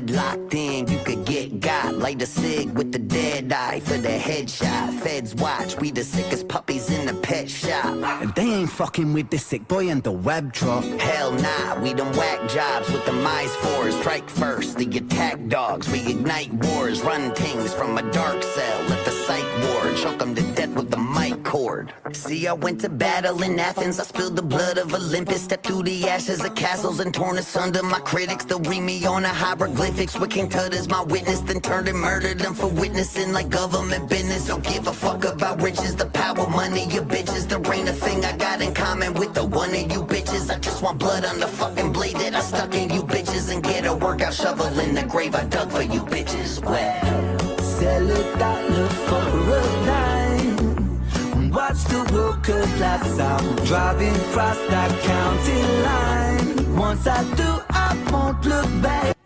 Locked in, you could get got. Light a cig with the dead eye for the headshot. Feds watch, we the sickest puppies in the pet shop. And they ain't fucking with the sick boy in the web drop. Hell nah, we done whack jobs with the mice fours. Strike first, the attack dogs. We ignite wars, run things from a dark cell. Let the psych ward choke them to death with the mic cord. See, I went to battle in Athens. I spilled the blood of Olympus. Stepped through the ashes of castles and torn asunder. My critics, they'll read me on a hieroglyphics with King Tut as my witness. Then turned and murdered them for witnessing like government business. Don't give a fuck about riches, the power, money, your bitches. There ain't a thing I got in common with the one of you bitches. I just want blood on the fucking blade that I stuck in you bitches. And get a workout shovel in the grave I dug for you bitches. Well, sell $1 for a dime. Watch the world collapse. I'm driving across that county line. Once I do, I won't look back.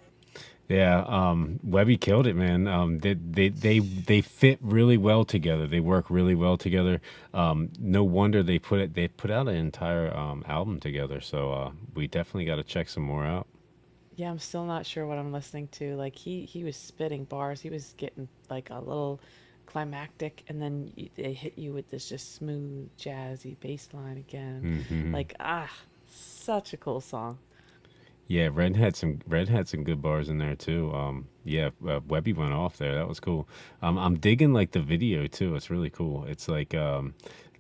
Yeah, Webby killed it, man. They fit really well together. They work really well together. No wonder they put out an entire album together. So we definitely got to check some more out. Yeah, I'm still not sure what I'm listening to. Like he was spitting bars. He was getting like a little climactic, and then they hit you with this just smooth, jazzy bass line again. Mm-hmm. Like such a cool song. Yeah, Red had some good bars in there too. Webby went off there. That was cool. I'm digging like the video too. It's really cool. It's like kind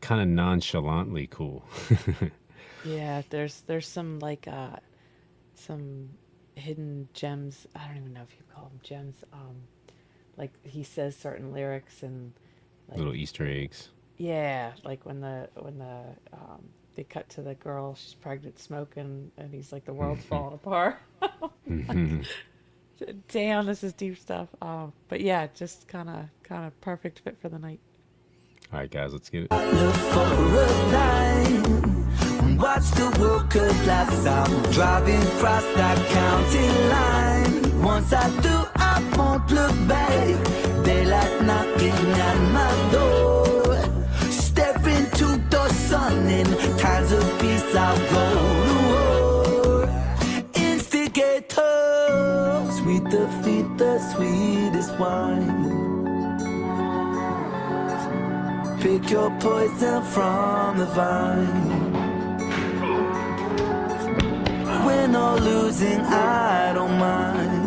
of nonchalantly cool. Yeah, there's some like some hidden gems. I don't even know if you call them gems. Like he says certain lyrics and like, little Easter eggs. Yeah, like when they cut to the girl, she's pregnant, smoking, and he's like, the world's falling apart. Damn, this is deep stuff. But yeah, just kind of perfect fit for the night. All right, guys, let's get it. Watch the world collapse. I'm driving across that county line. Once I do, I won't look back. Daylight knocking at my door. Staring to the sun in times of peace, I'll go to war. Instigator, sweet defeat, the sweetest wine. Pick your poison from the vine. Win or losing, I don't mind.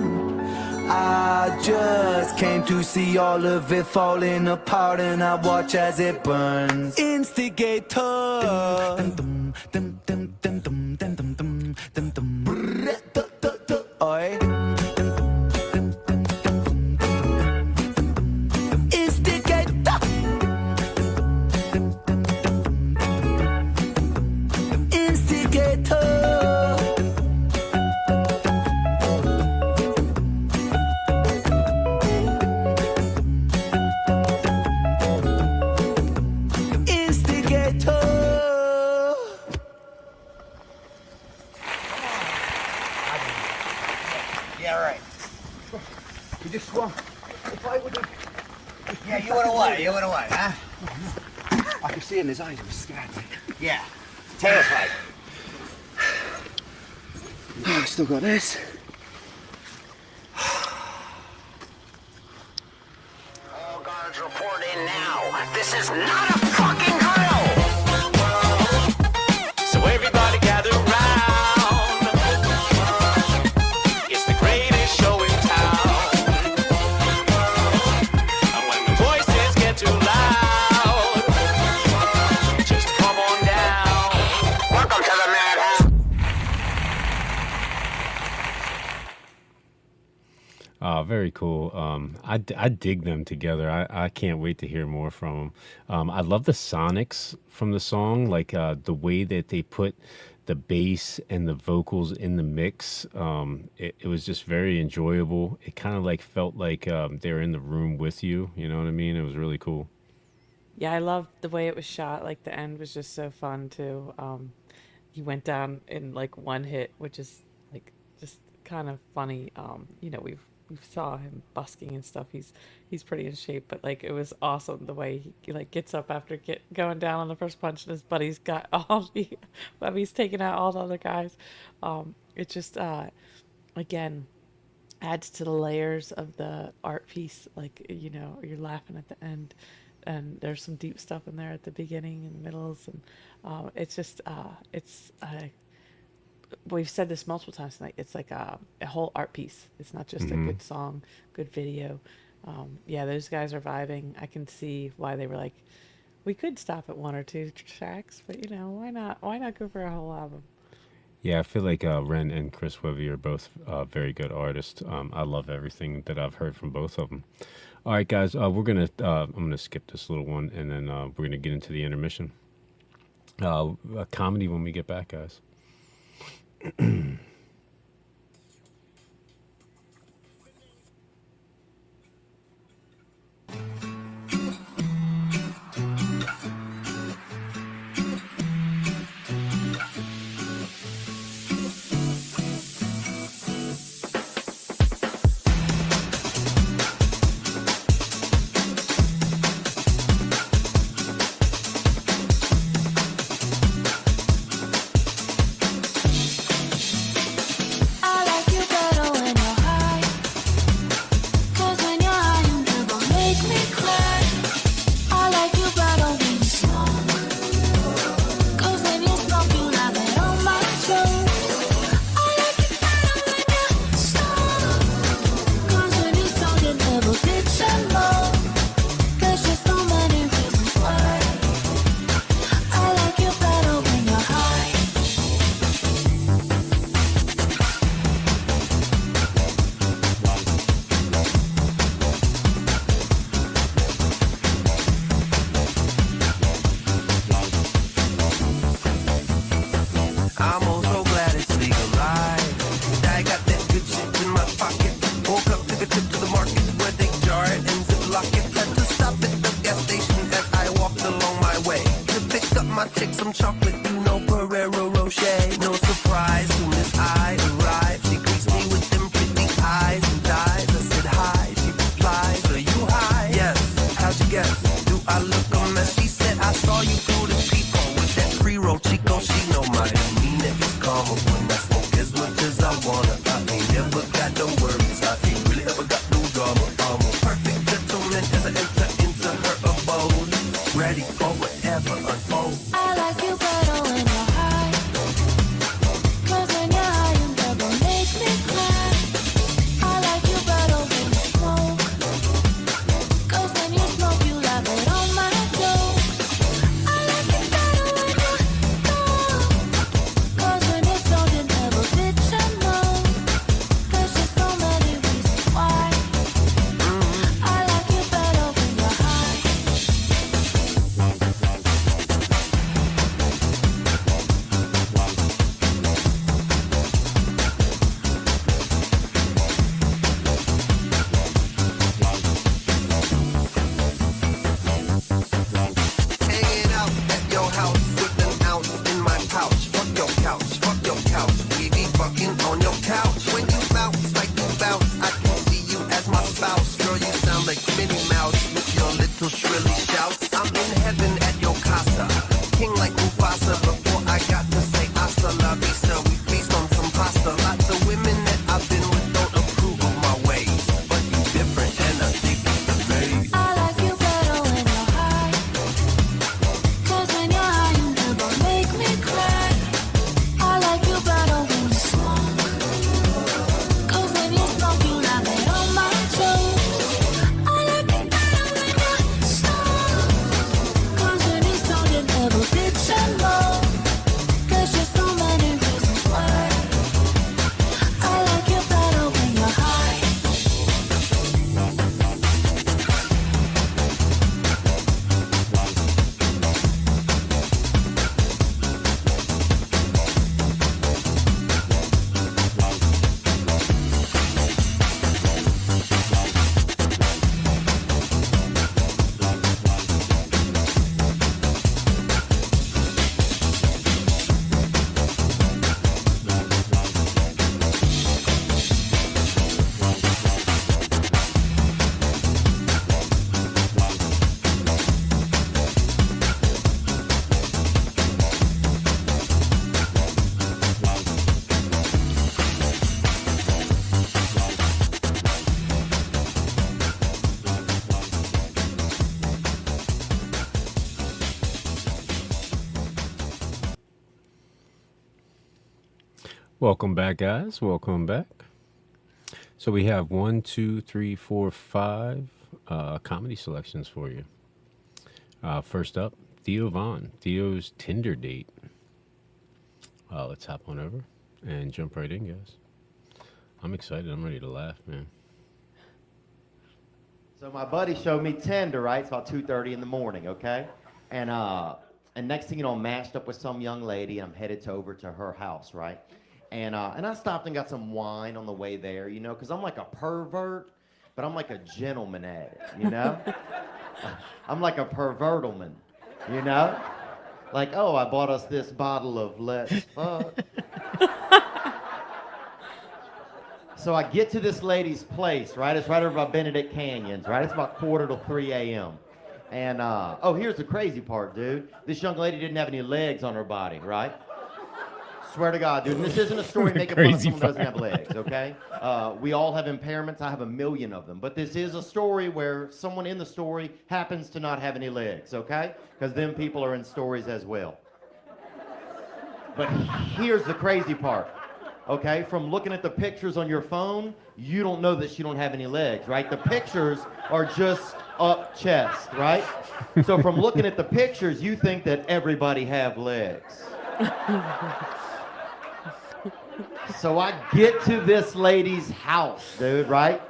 I just came to see all of it falling apart, and I watch as it burns. Instigator. Oi. Instigator. Instigator. You just swung. If I would have... Yeah, you would have what? You would have what, huh? I could see in his eyes he was scared. Yeah, terrified. Oh, I still got this. All guards report in now. This is not a fucking drill! So everybody gather round. It's the greatest show in town. And when the voices get too loud, just come on down. Welcome to the madhouse. very cool. I dig them together. I can't wait to hear more from them. I love the sonics from the song, like the way that they put the bass and the vocals in the mix. It was just very enjoyable. It kind of like felt like they were in the room with you. You know what I mean? It was really cool. Yeah, I loved the way it was shot. Like the end was just so fun too. He went down in like one hit, which is like just kind of funny. We saw him busking and stuff. He's pretty in shape, but like it was awesome the way he like gets up after going down on the first punch, and his buddy's got all the Webby's taking out all the other guys. It just again adds to the layers of the art piece. Like you're laughing at the end, and there's some deep stuff in there at the beginning and the middles, and it's just we've said this multiple times tonight. It's like a whole art piece. It's not just a good song, good video. Yeah, those guys are vibing. I can see why they were like, we could stop at one or two tracks, but why not? Why not go for a whole album? Yeah, I feel like Ren and Chris Webby are both very good artists. I love everything that I've heard from both of them. All right, guys, I'm gonna skip this little one, and then we're gonna get into the intermission. A comedy when we get back, guys. Welcome back, guys. Welcome back. So we have 1, 2, 3, 4, 5 comedy selections for you. First up, Theo Vaughn. Theo's Tinder date. Let's hop on over and jump right in, guys. I'm excited. I'm ready to laugh, man. So my buddy showed me Tinder, right? It's about 2:30 in the morning, okay? And next thing you know, I'm matched up with some young lady, and I'm headed over to her house, right? And I stopped and got some wine on the way there, you know, because I'm like a pervert, but I'm like a gentleman at it, you know? I'm like a pervertleman, you know? Like, oh, I bought us this bottle of Let's Fuck. So I get to this lady's place, right? It's right over by Benedict Canyons, right? It's about 2:45 a.m. And, oh, here's the crazy part, dude. This young lady didn't have any legs on her body, right? Swear to God, dude. And this isn't a story making fun of someone who doesn't have legs, okay? We all have impairments. I have a million of them. But this is a story where someone in the story happens to not have any legs, okay? Because them people are in stories as well. But here's the crazy part, okay? From looking at the pictures on your phone, you don't know that she don't have any legs, right? The pictures are just up chest, right? So from looking at the pictures, you think that everybody have legs. So I get to this lady's house, dude, right?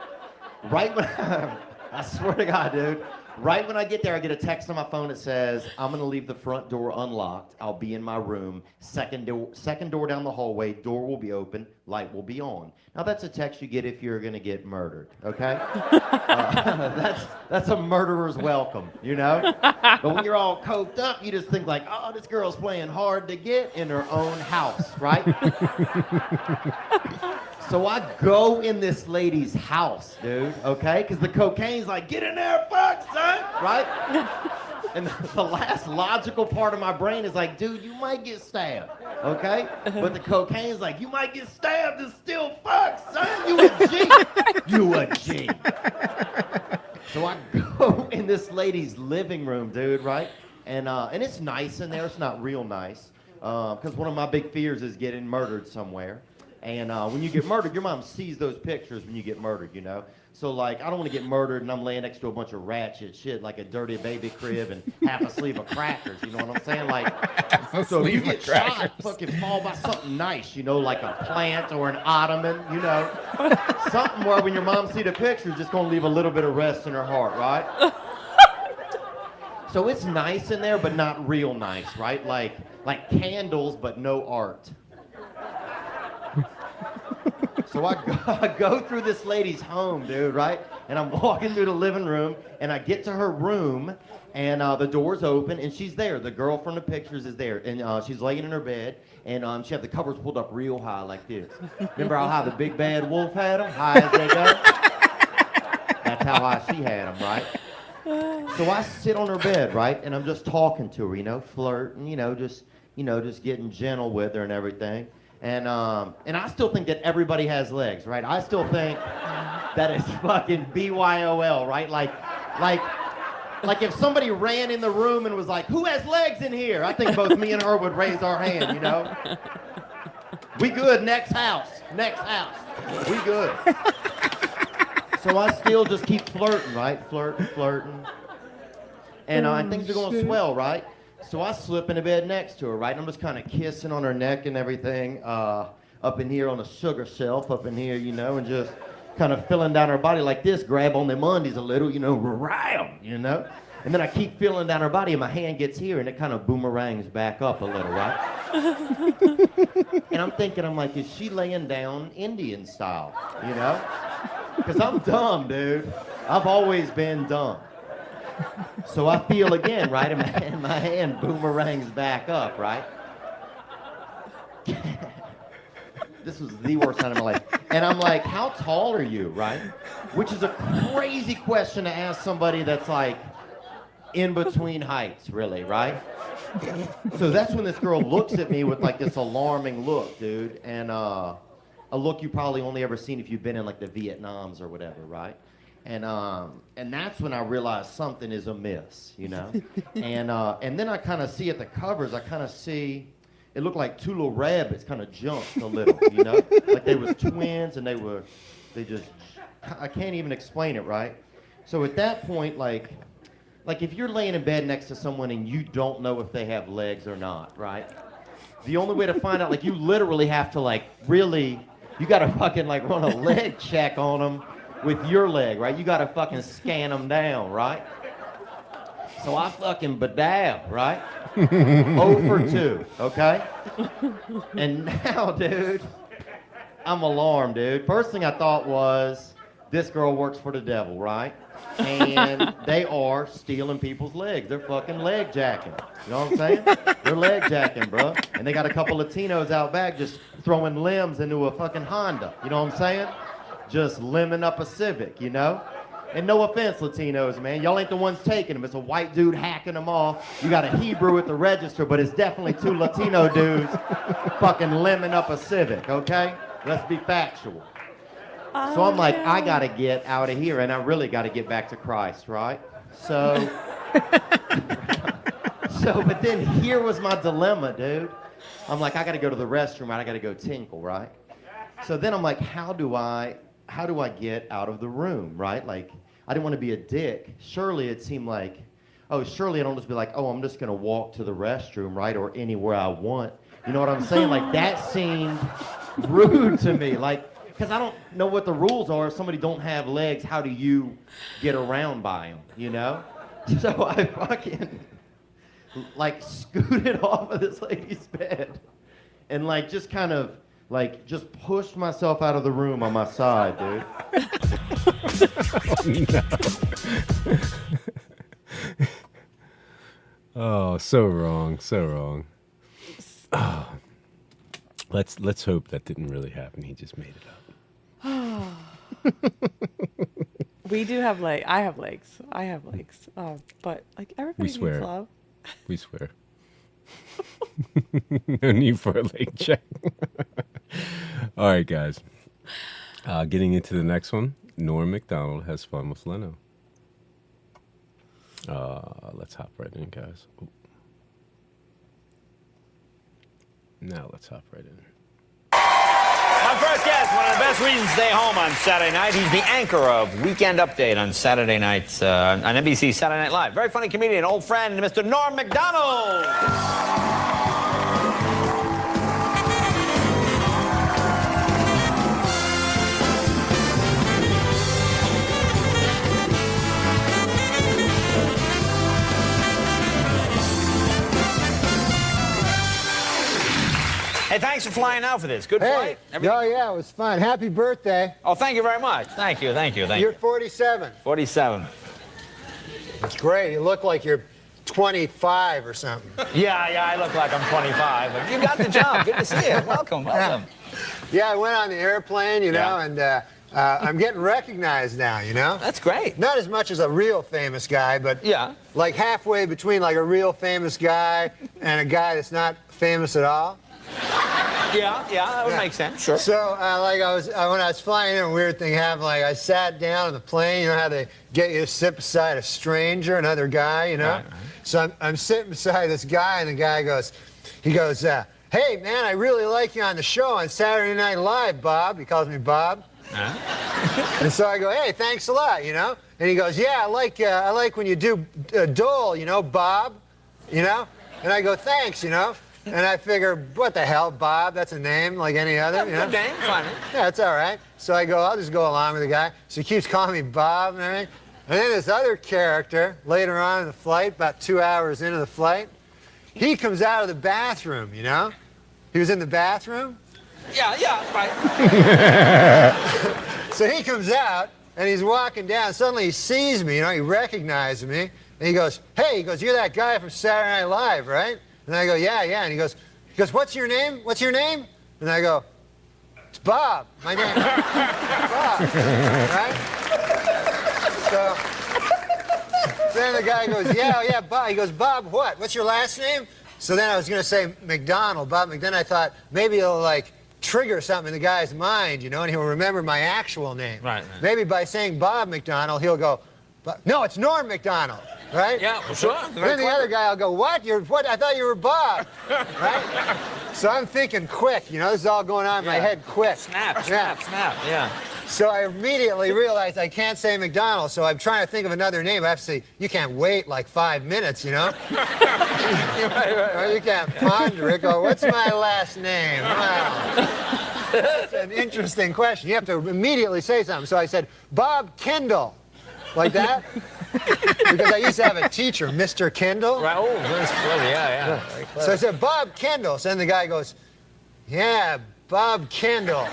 Right when I swear to God, dude, right when I get there, I get a text on my phone that says, I'm gonna leave the front door unlocked. I'll be in my room. Second door down the hallway, door will be open, light will be on. Now that's a text you get if you're gonna get murdered, okay? That's a murderer's welcome, you know? But when you're all coked up, you just think like, oh, this girl's playing hard to get in her own house, right? So I go in this lady's house, dude, okay? Because the cocaine's like, get in there, fuck, son, right? And the last logical part of my brain is like, dude, you might get stabbed, okay? But the cocaine's like, you might get stabbed and still fuck, son, you a G. You a G. So I go in this lady's living room, dude, right? And it's nice in there. It's not real nice. Because one of my big fears is getting murdered somewhere. And when you get murdered, your mom sees those pictures when you get murdered, you know? So, like, I don't want to get murdered and I'm laying next to a bunch of ratchet shit, like a dirty baby crib and half a sleeve of crackers, you know what I'm saying? Like, so if you get shot, fucking fall by something nice, you know, like a plant or an ottoman, you know? Something where when your mom see the picture, just going to leave a little bit of rest in her heart, right? So it's nice in there, but not real nice, right? Like candles, but no art. So I go through this lady's home, dude, right? And I'm walking through the living room, and I get to her room, and the door's open, and she's there. The girl from the pictures is there, and she's laying in her bed, and she had the covers pulled up real high like this. Remember how high the big bad wolf had them? High as they go? That's how high she had them, right? So I sit on her bed, right? And I'm just talking to her, you know, flirting, just getting gentle with her and everything. And I still think that everybody has legs, right? I still think that it's fucking BYOL, right? Like if somebody ran in the room and was like, who has legs in here? I think both me and her would raise our hand, you know? We good, next house. We good. So I still just keep flirting, right? Flirting. And things are going swell, right? So I slip in the bed next to her, right? And I'm just kind of kissing on her neck and everything, up in here on the sugar shelf, up in here, you know, and just kind of feeling down her body like this, grab on them undies a little, you know, ram, you know? And then I keep feeling down her body and my hand gets here and it kind of boomerangs back up a little, right? And I'm thinking, I'm like, is she laying down Indian style, you know? Because I'm dumb, dude. I've always been dumb. So I feel again, right? And my hand boomerangs back up, right? This was the worst time of my life. And I'm like, how tall are you, right? Which is a crazy question to ask somebody that's like in between heights, really, right? So that's when this girl looks at me with like this alarming look, dude. And a look you probably only ever seen if you've been in like the Vietnams or whatever, right? And that's when I realized something is amiss, you know? And then I kind of see at the covers, I kind of see, it looked like two little rabbits kind of jumped a little, you know? Like they was twins and they just, I can't even explain it, right? So at that point, like if you're laying in bed next to someone and you don't know if they have legs or not, right? The only way to find out, like you literally have to like really, you gotta fucking like run a leg check on them with your leg, right? You gotta fucking scan them down, right? So I fucking badab, right? 0 for 2, okay? And now, dude, I'm alarmed, dude. First thing I thought was, this girl works for the devil, right? And they are stealing people's legs. They're fucking leg jacking. You know what I'm saying? They're leg jacking, bro. And they got a couple Latinos out back just throwing limbs into a fucking Honda. You know what I'm saying? Just limbing up a Civic, you know? And no offense, Latinos, man. Y'all ain't the ones taking them. It's a white dude hacking them off. You got a Hebrew at the register, but it's definitely 2 Latino dudes fucking limbing up a Civic, okay? Let's be factual. So I'm like, I gotta get out of here, and I really gotta get back to Christ, right? So, but then here was my dilemma, dude. I'm like, I gotta go to the restroom, right? I gotta go tinkle, right? So then I'm like, how do I get out of the room, right? Like, I didn't want to be a dick. Surely it seemed like, surely I don't just be like, I'm just gonna walk to the restroom, right? Or anywhere I want. You know what I'm saying? Like, that seemed rude to me. Like, because I don't know what the rules are. If somebody don't have legs, how do you get around by them, you know? So I fucking, like, scooted off of this lady's bed and, like, just kind of, like, just pushed myself out of the room on my side, dude. Oh, so wrong, so wrong. Oh. Let's hope that didn't really happen. He just made it up. We do have legs. I have legs. But like everybody We swear. needs love. We swear. No need for a leg check. All right, guys. Getting into the next one. Norm Macdonald has fun with Leno. Let's hop right in, guys. Ooh. Now let's hop right in. My first guest, one of the best reasons to stay home on Saturday night. He's the anchor of Weekend Update on Saturday nights on NBC Saturday Night Live. Very funny comedian, old friend, Mr. Norm Macdonald. Hey, thanks for flying out for this. Good flight? Oh, yeah, it was fun. Happy birthday. Oh, thank you very much. Thank you. You're 47. 47. That's great. You look like you're 25 or something. Yeah, I look like I'm 25. But you got the job. Good to see you. Welcome. Yeah, I went on the airplane, you know, and I'm getting recognized now, you know? That's great. Not as much as a real famous guy, but like halfway between like a real famous guy and a guy that's not famous at all. Yeah, that would make sense. Sure. So, like when I was flying in, a weird thing happened. Like I sat down on the plane. You know how they get you to sit beside a stranger, another guy, you know? Right. So I'm sitting beside this guy, and the guy goes, hey man, I really like you on the show on Saturday Night Live, Bob. He calls me Bob. And so I go, hey, thanks a lot, you know? And he goes, yeah, I like when you do Dole, you know, Bob, you know? And I go, thanks, you know? And I figure, what the hell, Bob? That's a name like any other, you know? Good name, fine. Yeah, it's all right. So I go, I'll just go along with the guy. So he keeps calling me Bob and everything. And then this other character, later on in the flight, about 2 hours into the flight, he comes out of the bathroom, you know? He was in the bathroom. Yeah, right. So he comes out, and he's walking down. Suddenly he sees me, you know, he recognizes me. And he goes, hey, you're that guy from Saturday Night Live, right? And I go, yeah. And he goes, what's your name? What's your name? And I go, it's Bob. My name is Bob. Right? So then the guy goes, yeah, Bob. He goes, Bob what? What's your last name? So then I was going to say McDonald, Bob McDonald. I thought maybe it'll like trigger something in the guy's mind, you know, and he'll remember my actual name. Right. Maybe by saying Bob McDonald, he'll go, No, it's Norm Macdonald, right? Yeah, sure. Then the other guy will go, what? I thought you were Bob, right? So I'm thinking quick, you know, this is all going on in my head quick. Snap, yeah. So I immediately realized I can't say McDonald, so I'm trying to think of another name. I have to say, you can't wait like 5 minutes, you know? Or you can't ponder it, go, what's my last name? Wow. That's an interesting question. You have to immediately say something. So I said, Bob Kendall. Like that? Because I used to have a teacher, Mr. Kendall. Right. Oh, that's clever. Yeah. So I said, Bob Kendall. So then the guy goes, yeah, Bob Kendall.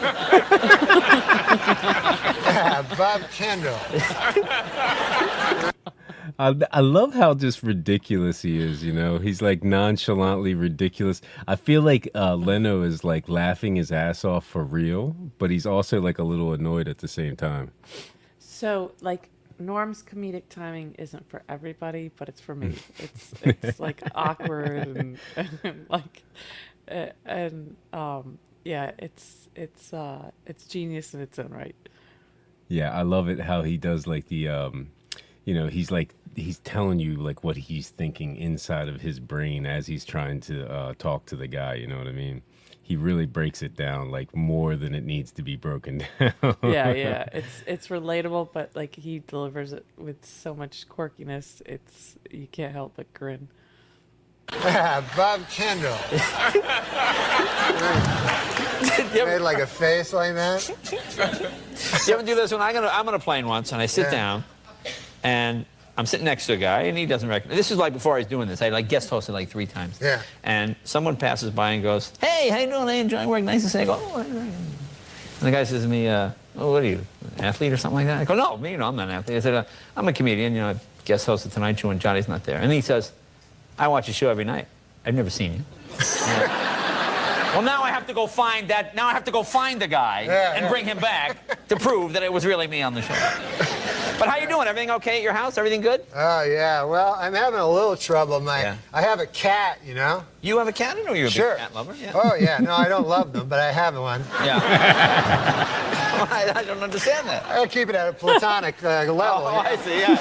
Yeah, Bob Kendall. I love how just ridiculous he is, you know? He's like nonchalantly ridiculous. I feel like Leno is like laughing his ass off for real, but he's also like a little annoyed at the same time. So, like, Norm's comedic timing isn't for everybody, but it's for me. It's like awkward and like, yeah, it's genius in its own right. Yeah, I love it how he does like the you know, he's telling you like what he's thinking inside of his brain as he's trying to talk to the guy, you know what I mean? He really breaks it down like more than it needs to be broken down. Yeah. It's relatable, but like he delivers it with so much quirkiness. You can't help but grin. Bob Kendall. Made like a face like that. You ever do this when I'm on a plane once and I sit down and I'm sitting next to a guy and he doesn't recognize. This is like before I was doing this. I like guest hosted like 3 times. Yeah. And someone passes by and goes, "Hey, how you doing? I enjoy work. Nice to see you." I go, "Oh." And the guy says to me, "Oh, what are you, an athlete or something like that?" I go, "No, I'm not an athlete." I said, "I'm a comedian. You know, I guest hosted Tonight Show when Johnny's not there." And he says, "I watch your show every night. I've never seen you." Well, now I have to go find that. Now I have to go find the guy and bring him back to prove that it was really me on the show. But how you doing? Everything okay at your house? Everything good? Oh, yeah. Well, I'm having a little trouble. I have a cat, you know? You have a cat? I know you're a big cat lover. Yeah. Oh, yeah. No, I don't love them, but I have one. Yeah. I don't understand that. I keep it at a platonic level. Oh, I see. Yeah.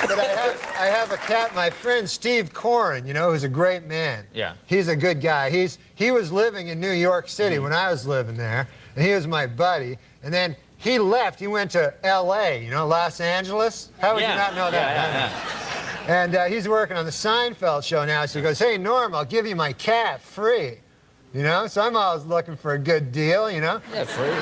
But I have a cat, my friend Steve Corrin, you know, who's a great man. Yeah. He's a good guy. He was living in New York City when I was living there, and he was my buddy. And then he left. He went to L.A., you know, Los Angeles. How would you not know that? Yeah. And he's working on the Seinfeld show now. So he goes, "Hey, Norm, I'll give you my cat free." You know, so I'm always looking for a good deal, you know? Yeah, free.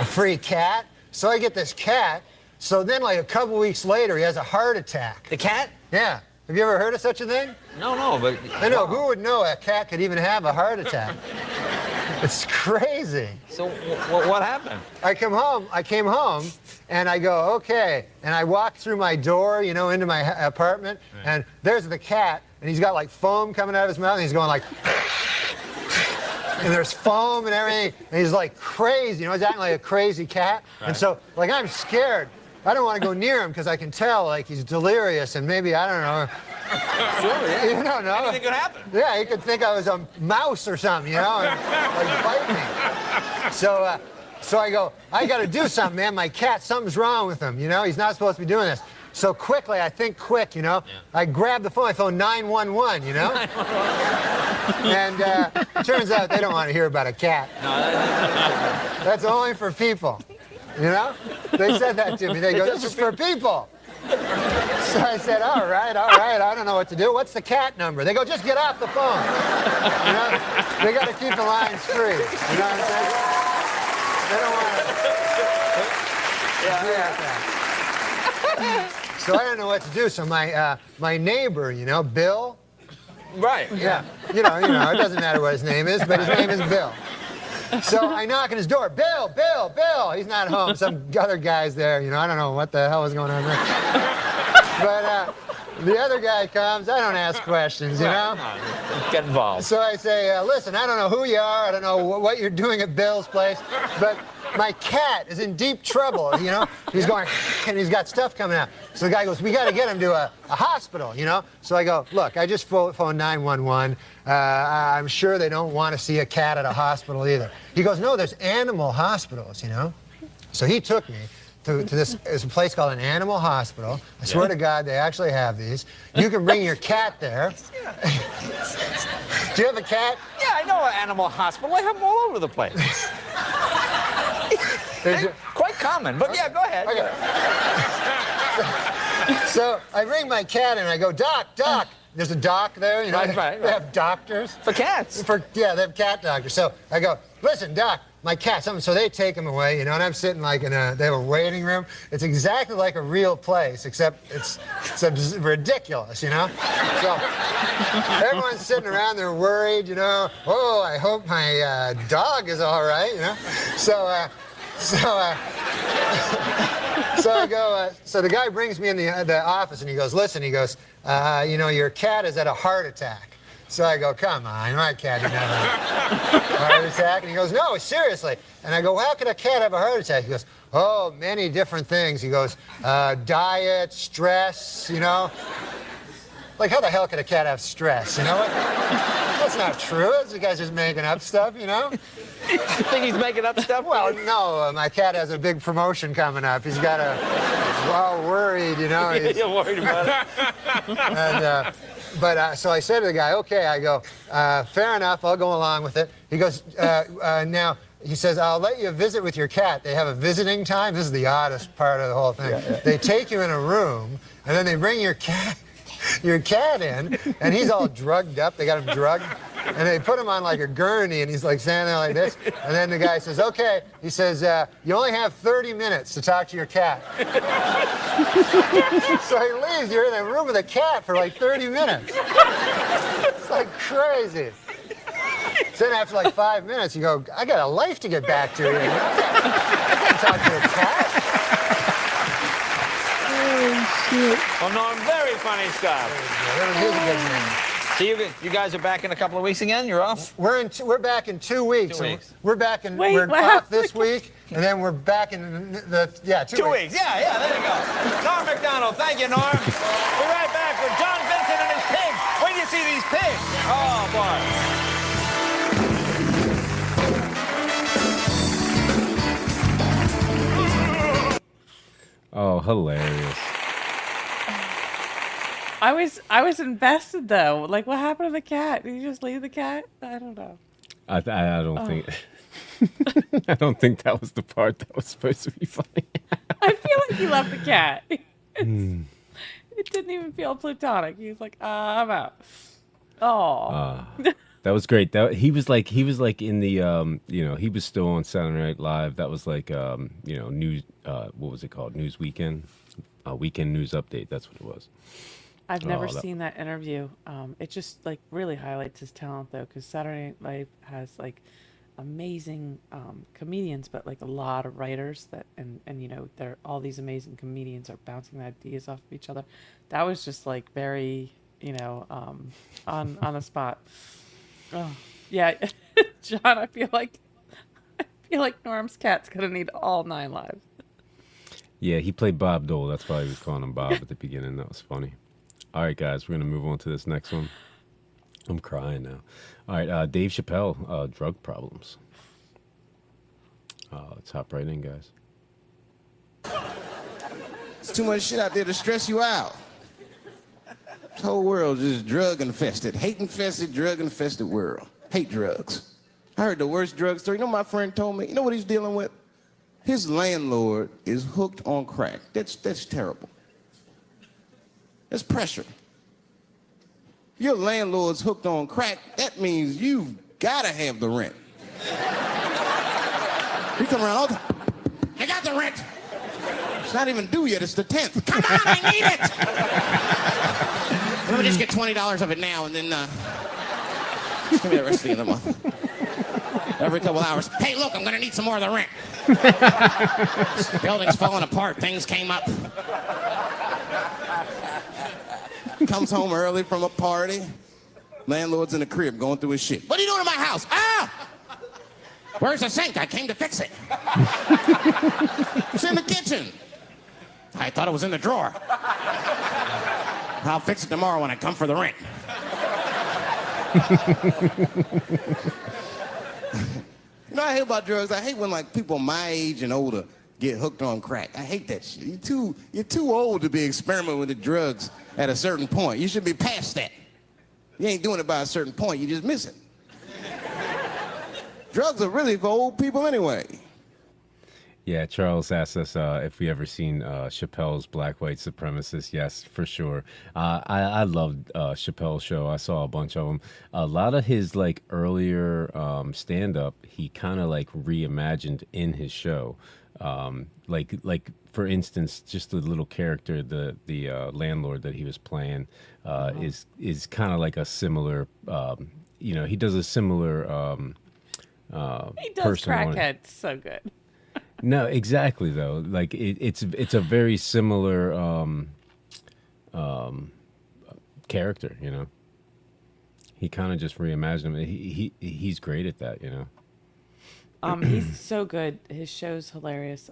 A free cat. So I get this cat. So then, like a couple weeks later, he has a heart attack. The cat? Yeah. Have you ever heard of such a thing? No, but... I know. Who would know a cat could even have a heart attack? It's crazy. So what happened? I came home, and I go, okay. And I walk through my door, you know, into my apartment, and there's the cat, and he's got, like, foam coming out of his mouth, and he's going, like... And there's foam and everything, and he's, like, crazy. You know, he's acting like a crazy cat. Right. And so, like, I'm scared. I don't want to go near him because I can tell, like, he's delirious and maybe, I don't know. Sure, yeah. You don't know. Anything could happen. Yeah, he could think I was a mouse or something, you know, and, like, bite me. So I go, I got to do something, man. My cat, something's wrong with him, you know? He's not supposed to be doing this. So quickly, I think quick, you know? Yeah. I grab the phone, I phone 911, you know? And it turns out they don't want to hear about a cat. No, that's only for people. You know? They said that to me. They go, "This is for people." So I said, all right, I don't know what to do. What's the cat number? They go, "Just get off the phone." You know? They got to keep the lines free. You know what I'm saying? They don't want to. Yeah. So I don't know what to do. So my neighbor, you know, Bill. Right. Yeah. You know, it doesn't matter what his name is, but his name is Bill. So I knock on his door. "Bill, Bill, Bill." He's not home. Some other guy's there. You know, I don't know what the hell is going on there. But the other guy comes. I don't ask questions, you know? Get involved. So I say, "Listen, I don't know who you are. I don't know what you're doing at Bill's place, but my cat is in deep trouble, you know? He's going, and he's got stuff coming out. So the guy goes, we got to get him to a hospital, you know? So I go, look, I just phoned 911. I'm sure they don't want to see a cat at a hospital either. He goes, no, there's animal hospitals, you know? So he took me to this, it's a place called an animal hospital. I swear to God, they actually have these. You can bring your cat there. Do you have a cat? Yeah, I know an animal hospital. I have them all over the place. Quite common, but yeah, go ahead. Okay. So I bring my cat in and I go, Doc. There's a doc there, you know. Right. They have doctors. For cats. Yeah, they have cat doctors. So I go, listen, Doc, my cat, so they take him away, you know, and I'm sitting like they have a waiting room. It's exactly like a real place, except it's ridiculous, you know? So everyone's sitting around, they're worried, you know. Oh, I hope my dog is all right, you know? So I go, so the guy brings me in the office and he goes, listen, you know, your cat has had a heart attack. So I go, come on, my cat didn't have a heart attack. And he goes, no, seriously. And I go, well, how could a cat have a heart attack? He goes, oh, many different things. He goes, diet, stress, you know. Like, how the hell could a cat have stress, you know? That's not true. The guy's just making up stuff, you know? You think he's making up stuff? Well, no, my cat has a big promotion coming up. He's got all worried, you know. You're worried about it. And, so I said to the guy, okay, I go, fair enough, I'll go along with it. He goes, now, he says, I'll let you visit with your cat. They have a visiting time. This is the oddest part of the whole thing. Yeah. They take you in a room, and then they bring your cat in, and he's all drugged up. They got him drugged. And they put him on like a gurney, and he's like standing there like this. And then the guy says, okay. He says, you only have 30 minutes to talk to your cat. So he leaves. You're in a room with a cat for like 30 minutes. It's like crazy. So then after like 5 minutes, you go, I got a life to get back to. I can't talk to a cat. Oh, shit. Well, Norm, very funny stuff. So you guys are back in a couple of weeks again? You're off? We're back in 2 weeks. 2 weeks. We're back in. We're off this week, and then we're back in 2 weeks. 2 weeks. Yeah, there you go. Norm Macdonald, thank you, Norm. We're right back with John Vincent and his pigs. Wait till you see these pigs. Oh, boy. Oh, hilarious. I was invested though. Like, what happened to the cat? Did you just leave the cat? I don't know. I don't think. I don't think that was the part that was supposed to be funny. I feel like he left the cat. It didn't even feel platonic. He was like, I'm out. Oh. That was great. He was like in the you know, he was still on Saturday Night Live. That was like you know, news what was it called? News Weekend. Weekend News Update. That's what it was. I've never seen that interview. It just like really highlights his talent though, because Saturday Night Live has like amazing comedians, but like a lot of writers that and you know, they're all these amazing comedians are bouncing ideas off of each other. That was just like very, you know, on the spot. Oh yeah, John. I feel like Norm's cat's gonna need all 9 lives. Yeah, he played Bob Dole. That's why he was calling him Bob at the beginning. That was funny. All right, guys, we're going to move on to this next one. I'm crying now. All right, Dave Chappelle, drug problems. Let's hop right in, guys. There's too much shit out there to stress you out. This whole world is drug-infested, hate-infested, drug-infested world. Hate drugs. I heard the worst drug story. You know, my friend told me, you know what he's dealing with? His landlord is hooked on crack. That's terrible. That's pressure. Your landlord's hooked on crack, that means you've got to have the rent. You come around all the I got the rent. It's not even due yet, it's the 10th. Come on, I need it! Let me just get $20 of it now and then just give me the rest of the month. Every couple hours, hey look, I'm gonna need some more of the rent. This building's falling apart, things came up. Comes home early from a party. Landlord's in the crib going through his shit. What are you doing in my house? Ah! Where's the sink? I came to fix it. It's in the kitchen. I thought it was in the drawer. I'll fix it tomorrow when I come for the rent. You know what I hate about drugs? I hate when like people my age and older get hooked on crack. I hate that shit. You're too old to be experimenting with the drugs at a certain point. You should be past that. You ain't doing it by a certain point, you just miss it. Drugs are really for old people anyway. Yeah, Charles asked us if we ever seen Chappelle's Black White Supremacist. Yes, for sure. I loved Chappelle's show. I saw a bunch of them. A lot of his like earlier stand-up, he kind of like reimagined in his show. Like for instance, just the little character, the landlord that he was playing is kind of like a similar. He does a similar. He does crackhead so good. No, exactly though. Like it's a very similar character, you know. He kind of just reimagined him. He's great at that, you know. He's so good. His show's hilarious.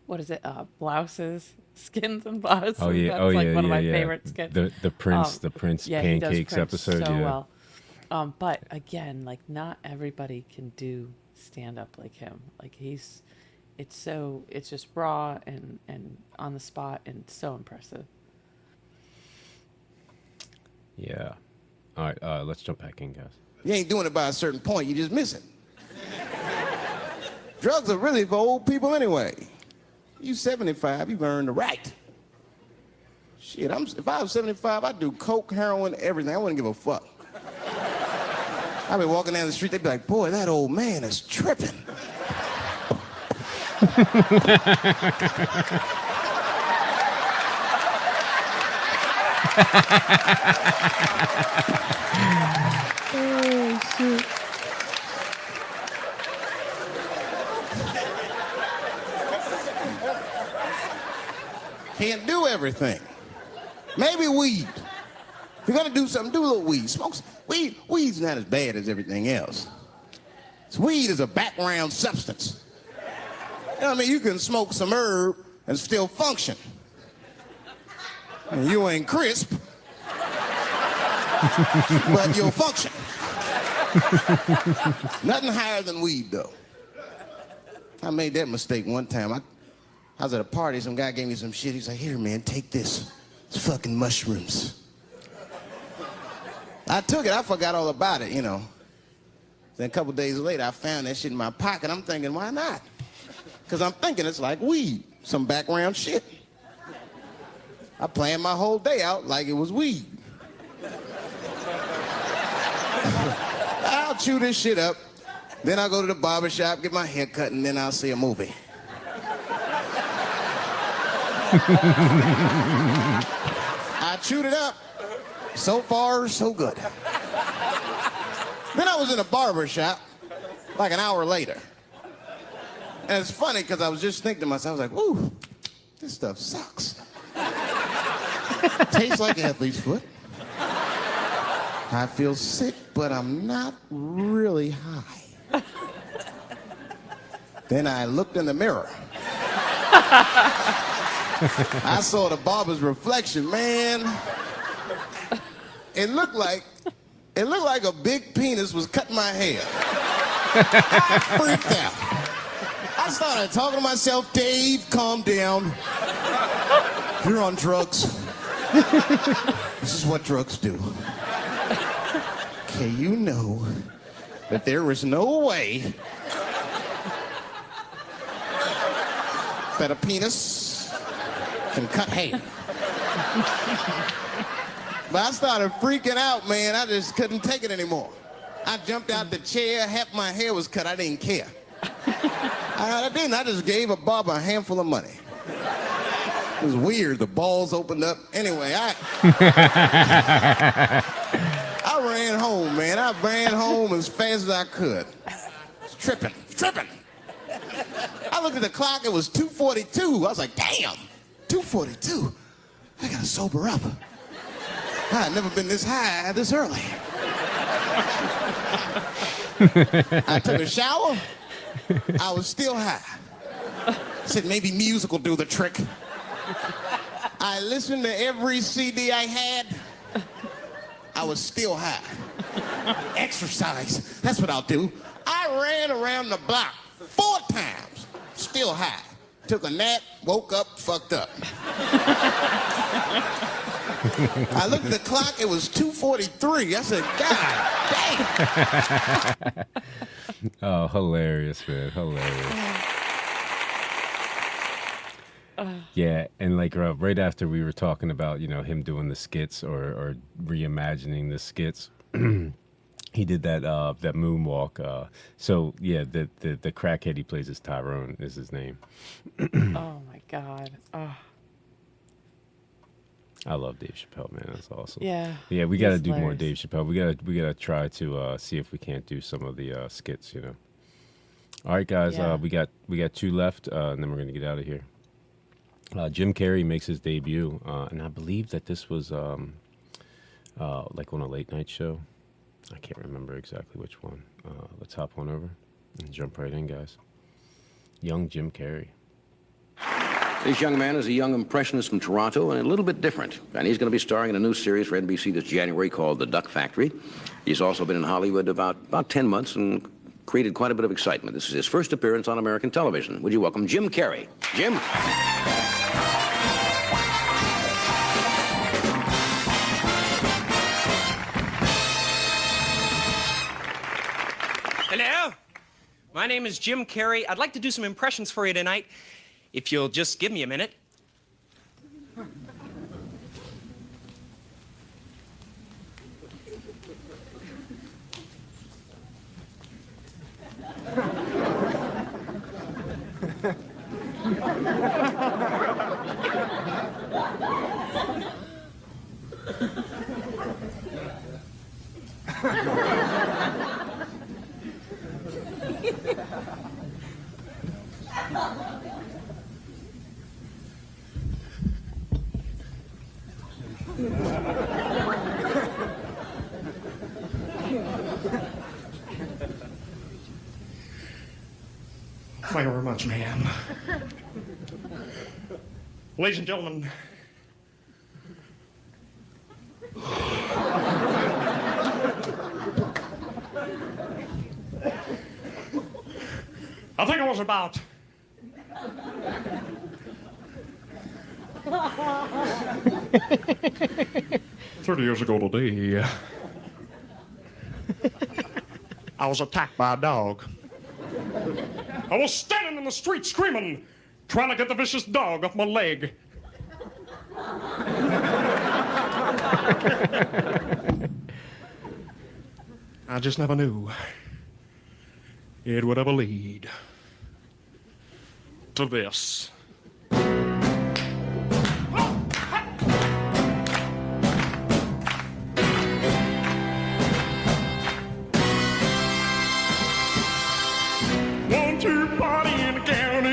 What is it? Blouses, skins and blouses. Oh yeah, That's one of my yeah. favorite skits. The Prince yeah, pancakes he does Prince episode. so Yeah. well. But again, like not everybody can do stand up like him. Like it's just raw and on the spot and so impressive. Yeah. All right, let's jump back in, guys. You ain't doing it by a certain point, you just miss it. Drugs are really for old people anyway. You 75, you've earned the right. Shit, if I was 75, I'd do coke, heroin, everything. I wouldn't give a fuck. I'd be walking down the street, they'd be like, boy, that old man is tripping. Oh, shit. Can't do everything. Maybe weed. If you're gonna do something, do a little weed. Smoke some. Weed's not as bad as everything else. Weed is a background substance. You know what I mean? You can smoke some herb and still function. And you ain't crisp, but you'll function. Nothing higher than weed, though. I made that mistake one time. I was at a party, some guy gave me some shit. He's like, here, man, take this. It's fucking mushrooms. I took it, I forgot all about it, you know. Then a couple days later, I found that shit in my pocket. I'm thinking, why not? Because I'm thinking it's like weed, some background shit. I planned my whole day out like it was weed. I'll chew this shit up, then I'll go to the barber shop, get my hair cut, and then I'll see a movie. I chewed it up. So far, so good. Then I was in a barber shop like an hour later. And it's funny because I was just thinking to myself, I was like, ooh, this stuff sucks. Tastes like athlete's foot. I feel sick, but I'm not really high. Then I looked in the mirror. I saw the barber's reflection, man. It looked like a big penis was cutting my hair. I freaked out. I started talking to myself, Dave, calm down. You're on drugs. This is what drugs do. Okay, you know that there is no way that a penis can cut hair. But I started freaking out, man. I just couldn't take it anymore. I jumped out the chair, half my hair was cut, I didn't care. I didn't, I just gave a barber a handful of money. It was weird, the balls opened up. Anyway, I ran home, man. I ran home as fast as I could. It's tripping. I looked at the clock, it was 2:42. I was like, damn, 2:42? I gotta sober up. I had never been this high this early. I took a shower. I was still high. Said maybe music will do the trick. I listened to every CD I had. I was still high. Exercise. That's what I'll do. I ran around the block 4 times. Still high. Took a nap, woke up, fucked up. I looked at the clock, it was 2:43. I said, God damn. Oh, hilarious, man. Hilarious. Yeah, and like right after we were talking about, him doing the skits or reimagining the skits, he did that moonwalk. So yeah, the crackhead he plays is Tyrone is his name. Oh my God. Oh. I love Dave Chappelle, man. That's awesome. Yeah. Yeah, we got to he's do more hilarious. Dave Chappelle. We gotta try to see if we can't do some of the skits. All right, guys. Yeah. We got 2 left, and then we're gonna get out of here. Jim Carrey makes his debut, and I believe that this was like on a late night show. I can't remember exactly which one. Let's hop on over and jump right in, guys. Young Jim Carrey. This young man is a young impressionist from Toronto and a little bit different. And he's going to be starring in a new series for NBC this January called The Duck Factory. He's also been in Hollywood about 10 months and created quite a bit of excitement. This is his first appearance on American television. Would you welcome Jim Carrey? Jim? Hello? My name is Jim Carrey. I'd like to do some impressions for you tonight, if you'll just give me a minute. Thank you very much, ma'am. Ladies and gentlemen, I think I was about 30 years ago today. I was attacked by a dog. I was standing in the street screaming, trying to get the vicious dog off my leg. I just never knew it would ever lead to this.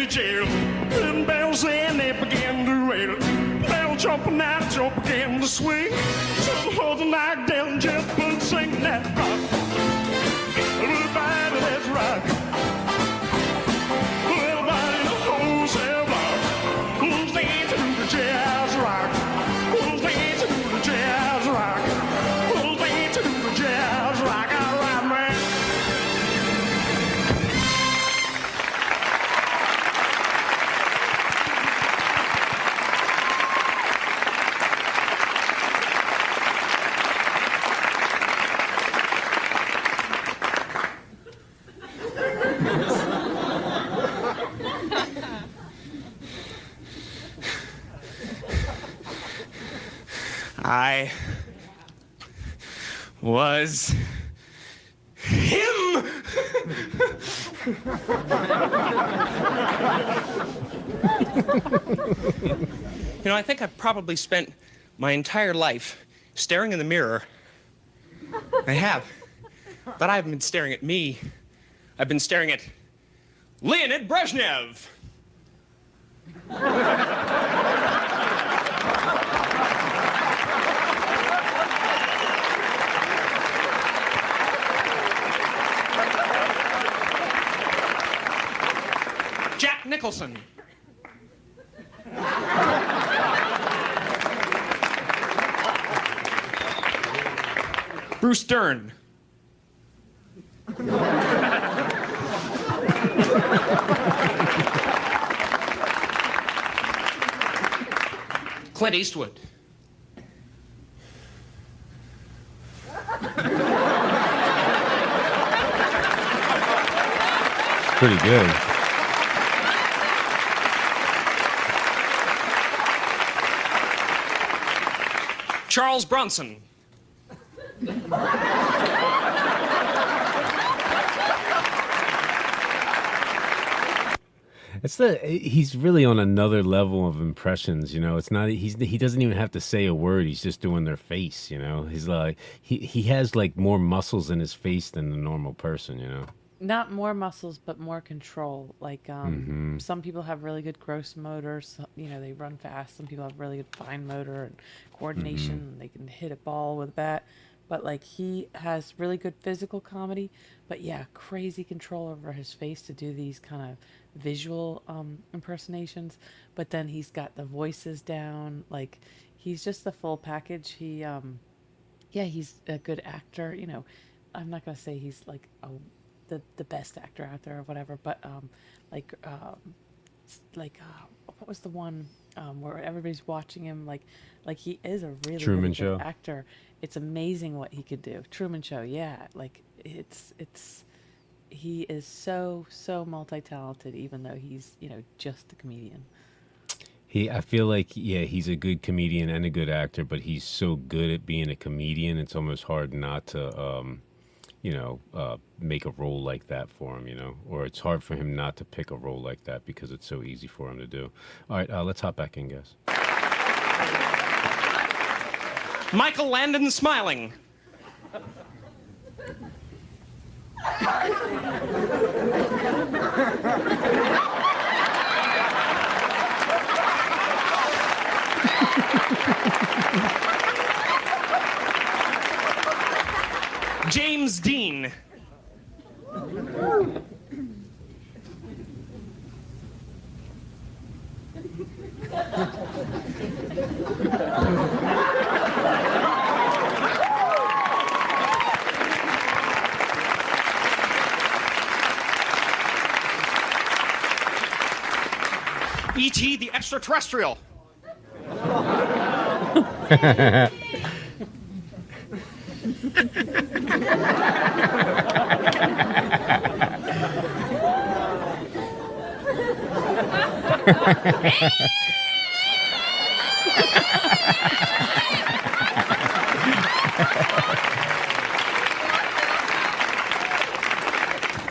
Jail. Them bells and they began to rattle. Bell jumping out, the jump began to swing. Some holding like down, just put sing that rock. Everybody, let's rock. Everybody in the wholesale block. Who's dancing to the jazz rock? Who's dancing to the jazz rock? Who's dancing to the jazz rock? All right, man. I was him. I think I've probably spent my entire life staring in the mirror. I have. But I haven't been staring at me. I've been staring at Leonid Brezhnev. Nicholson. Bruce Dern. Clint Eastwood. Pretty good. Charles Bronson. He's really on another level of impressions, you know. It's not he doesn't even have to say a word. He's just doing their face, you know. He's like he has like more muscles in his face than the normal person, you know. Not more muscles, but more control. Like some people have really good gross motor. You know, they run fast. Some people have really good fine motor and coordination. And they can hit a ball with a bat. But like he has really good physical comedy. But yeah, crazy control over his face to do these kind of visual impersonations. But then he's got the voices down. Like he's just the full package. He's a good actor. You know, I'm not gonna say he's like the best actor out there or whatever, but what was the one where everybody's watching him? Like he is a really, Truman really Show. good actor. It's amazing what he could do. Truman Show, yeah. Like he is so multi-talented, even though he's, you know, just a comedian. I feel like, yeah, he's a good comedian and a good actor, but he's so good at being a comedian, it's almost hard not to, make a role like that for him, you know, or it's hard for him not to pick a role like that because it's so easy for him to do. All right, let's hop back in, guys. Michael Landon Smiling. James Dean. E.T. the Extraterrestrial.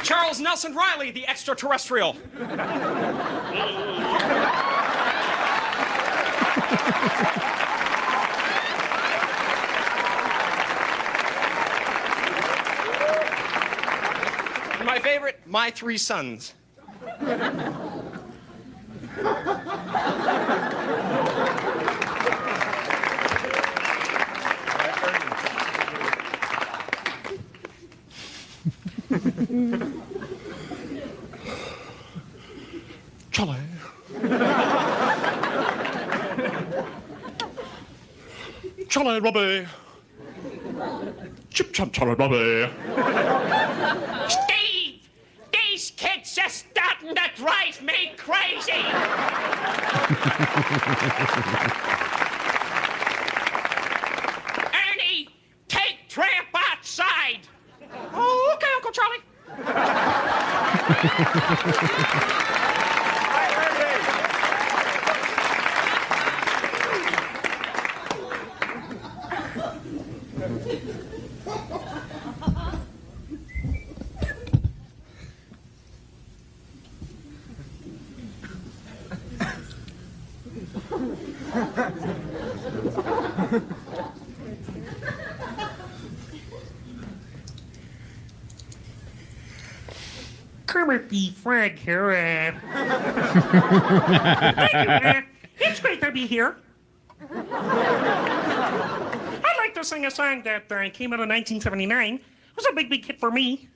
Charles Nelson Riley, the Extraterrestrial. My favorite, My Three Sons. Charlie. Charlie Robbie. Chip chop Charlie Robbie. Steve! These kids are starting to drive me crazy! Ernie, take Tramp outside! Oh, okay, Uncle Charlie. Kermit the Frog here. Thank you. It's great to be here. I'd like to sing a song that came out in 1979. It was a big hit for me.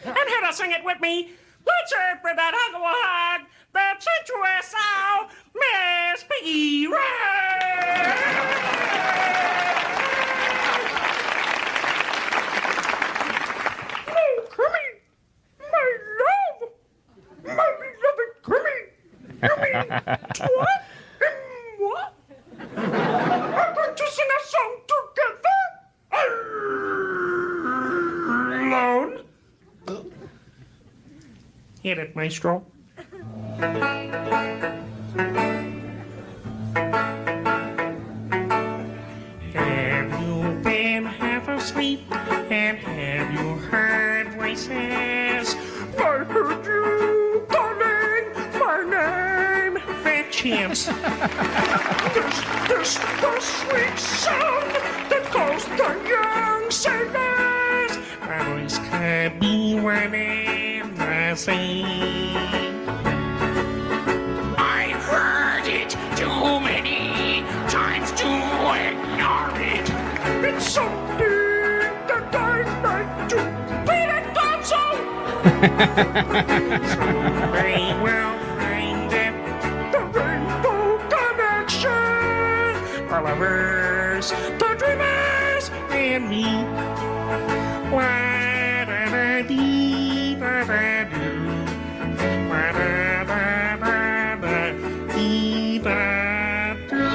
And here to sing it with me, Let's hear it for that hug, that sensuous sound, Miss Piggy Oh, Kermie, my love, my beloved Kermie. You mean what? What? I'm going to sing a song together. Alone. Hit it, maestro. Have you been half asleep and have you heard voices? I heard you calling my name. Fat chance. This the sweet sound that calls the young sailors. My voice could be one in the sea. I heard it too many times to ignore it. It's something that I like to beat a gonzo. So they will find it, the rainbow connection. The lovers, the dreamers, and me. Wa-da-da-dee, da-da-doo. Wa-da-da-da-da-dee, da-doo.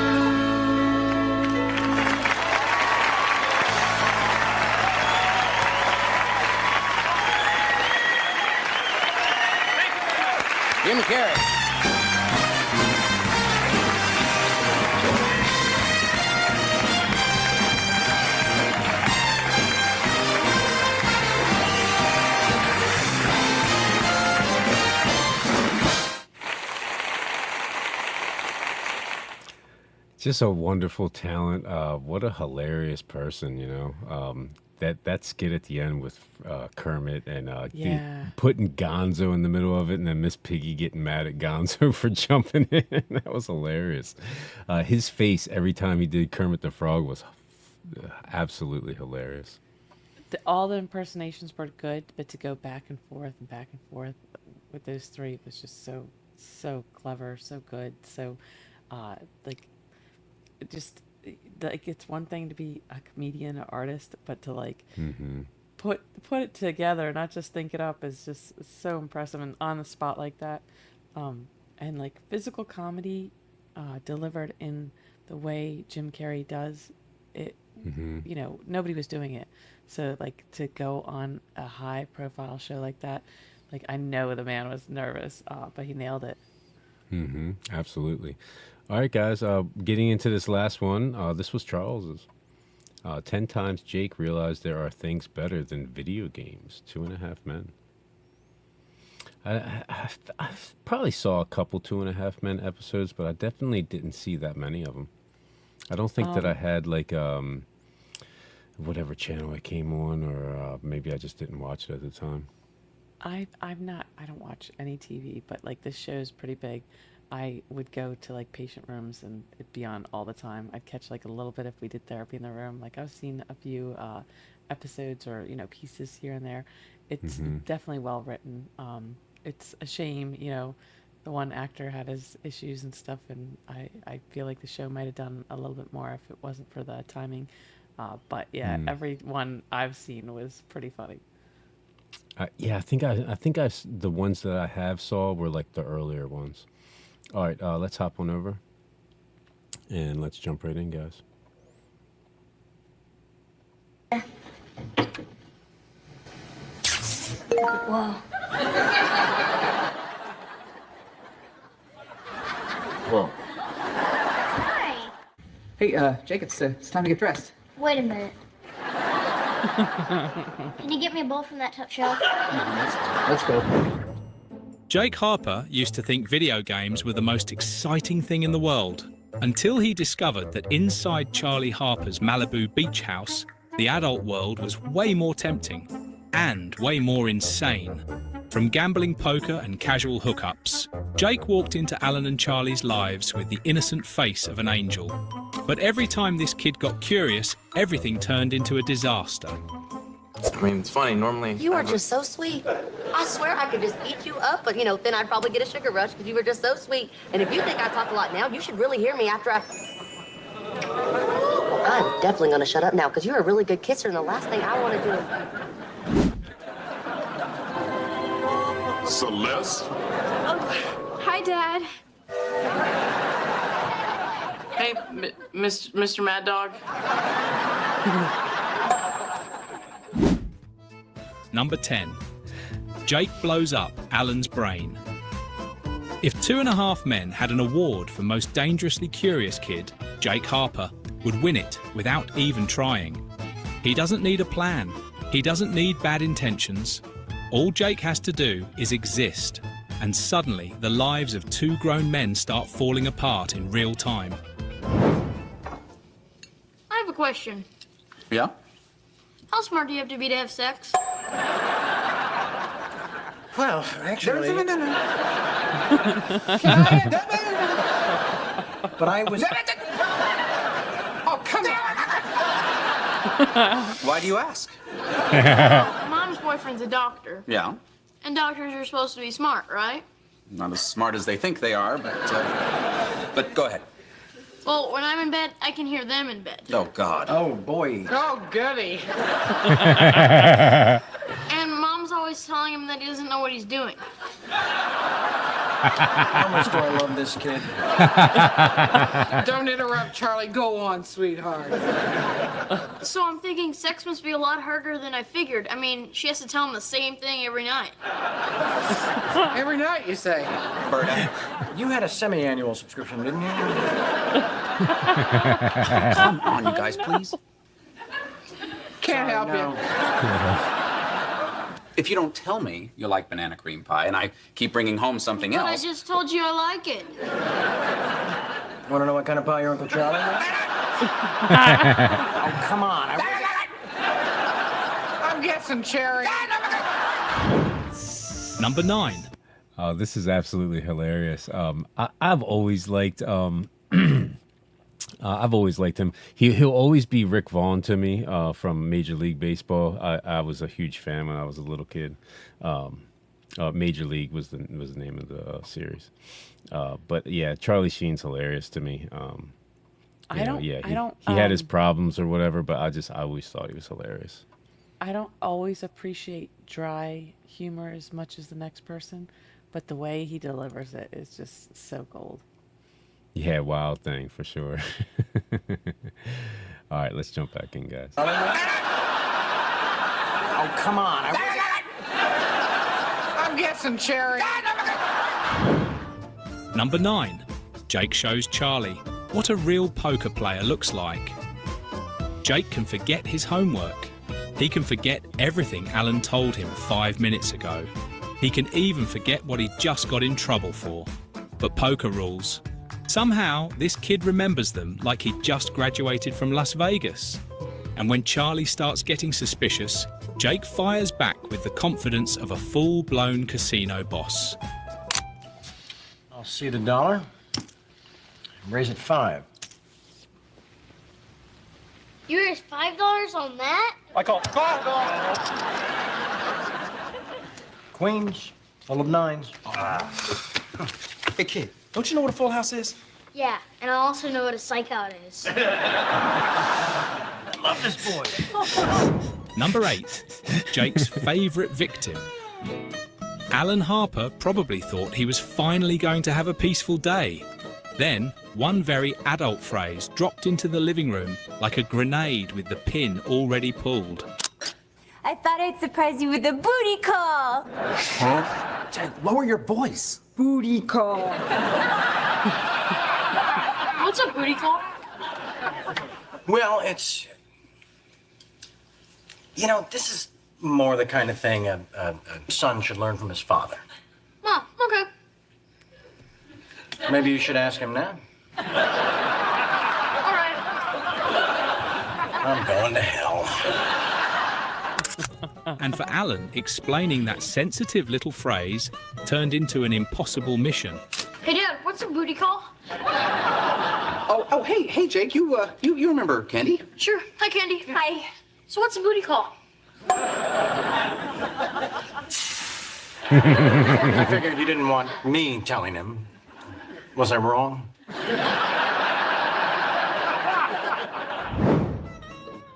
Jim Carrey. Just a wonderful talent. What a hilarious person, you know. That skit at the end with Kermit and Yeah. putting Gonzo in the middle of it, and then Miss Piggy getting mad at Gonzo for jumping in. That was hilarious. His face every time he did Kermit the Frog was absolutely hilarious. All the impersonations were good, but to go back and forth with those three was just so clever, so good, so like just like it's one thing to be a comedian, an artist, but to like put it together, not just think it up, is just so impressive and on the spot like that. And like physical comedy delivered in the way Jim Carrey does it. You know, nobody was doing it. So like to go on a high profile show like that, like I know the man was nervous, but he nailed it. Absolutely. All right, guys. Getting into this last one. This was Charles's. 10 times Jake realized there are things better than video games. 2.5 Men. I probably saw a couple 2.5 Men episodes, but I definitely didn't see that many of them. I don't think that I had like whatever channel it came on, or maybe I just didn't watch it at the time. I don't watch any TV, but like this show is pretty big. I would go to like patient rooms and it'd be on all the time. I'd catch like a little bit if we did therapy in the room. Like I've seen a few episodes or, you know, pieces here and there. It's definitely well written. It's a shame, you know, the one actor had his issues and stuff, and I feel like the show might have done a little bit more if it wasn't for the timing. But yeah, every one I've seen was pretty funny. Yeah, I think the ones that I have saw were like the earlier ones. All right, let's hop on over and let's jump right in, guys. Whoa. Whoa. Hi. Hey, Jake, it's time to get dressed. Wait a minute. Can you get me a bowl from that top shelf? Let's go. Jake Harper used to think video games were the most exciting thing in the world, until he discovered that inside Charlie Harper's Malibu beach house, the adult world was way more tempting and way more insane. From gambling, poker and casual hookups, Jake walked into Alan and Charlie's lives with the innocent face of an angel. But every time this kid got curious, everything turned into a disaster. I mean, it's funny. Normally, You are just so sweet. I swear I could just eat you up, but then I'd probably get a sugar rush because you were just so sweet. And if you think I talk a lot now, you should really hear me after I. I'm definitely gonna shut up now because you're a really good kisser, and the last thing I want to do is. Celeste? Hi, Dad. Hey, Mr. Mad Dog. Number 10. Jake blows up Alan's brain. If 2.5 Men had an award for most dangerously curious kid, Jake Harper would win it without even trying. He doesn't need a plan. He doesn't need bad intentions. All Jake has to do is exist, and suddenly the lives of 2 grown men start falling apart in real time. I have a question. Yeah? How smart do you have to be to have sex? Well, actually. But I was. Oh, come on. Why do you ask? Mom's boyfriend's a doctor, Yeah. and doctors are supposed to be smart, right? Not as smart as they think they are, but go ahead. Well, when I'm in bed, I can hear them in bed. Oh, God. Oh, boy. Oh, goody. And Mom's always telling him that he doesn't know what he's doing. How much do I love this kid? Don't interrupt, Charlie. Go on, sweetheart. So I'm thinking sex must be a lot harder than I figured. I mean, she has to tell him the same thing every night. Every night, you say? Bert, You had a semi-annual subscription, didn't you? come on, you guys, please. Can't help you. If you don't tell me you like banana cream pie and I keep bringing home something But I else... just told you I like it. Want to know what kind of pie your Uncle Charlie likes? Oh, come on. I'm guessing cherry. Number 9. Oh, this is absolutely hilarious. I've always liked I've always liked him. He'll always be Rick Vaughn to me from Major League Baseball. I was a huge fan when I was a little kid. Major League was the name of the series. But yeah, Charlie Sheen's hilarious to me. He had his problems or whatever, but I always thought he was hilarious. I don't always appreciate dry humor as much as the next person, but the way he delivers it is just so gold. Yeah, Wild Thing for sure. All right, let's jump back in, guys. Oh, come on. I'm guessing cherry. Number 9. Jake shows Charlie what a real poker player looks like. Jake can forget his homework. He can forget everything Alan told him 5 minutes ago. He can even forget what he just got in trouble for. But poker rules. Somehow, this kid remembers them like he just graduated from Las Vegas. And when Charlie starts getting suspicious, Jake fires back with the confidence of a full-blown casino boss. I'll see the dollar. Raise it 5. You raised $5 on that? I call $5. Queens, full of 9s. Hey, kid, don't you know what a full house is? Yeah, and I also know what a psych out is. I love this boy. Number 8. Jake's favourite victim. Alan Harper probably thought he was finally going to have a peaceful day. Then, one very adult phrase dropped into the living room like a grenade with the pin already pulled. I thought I'd surprise you with a booty call. Huh? Jake, lower your voice. Booty call. What's a booty call? Well, it's... this is more the kind of thing a son should learn from his father. Oh, okay. Maybe you should ask him now. All right. I'm going to hell. And for Alan, explaining that sensitive little phrase turned into an impossible mission. Hey, Dad, what's a booty call? Hey, Jake, you remember Candy? Sure. Hi, Candy. Hi. So what's a booty call? I figured you didn't want me telling him. Was I wrong?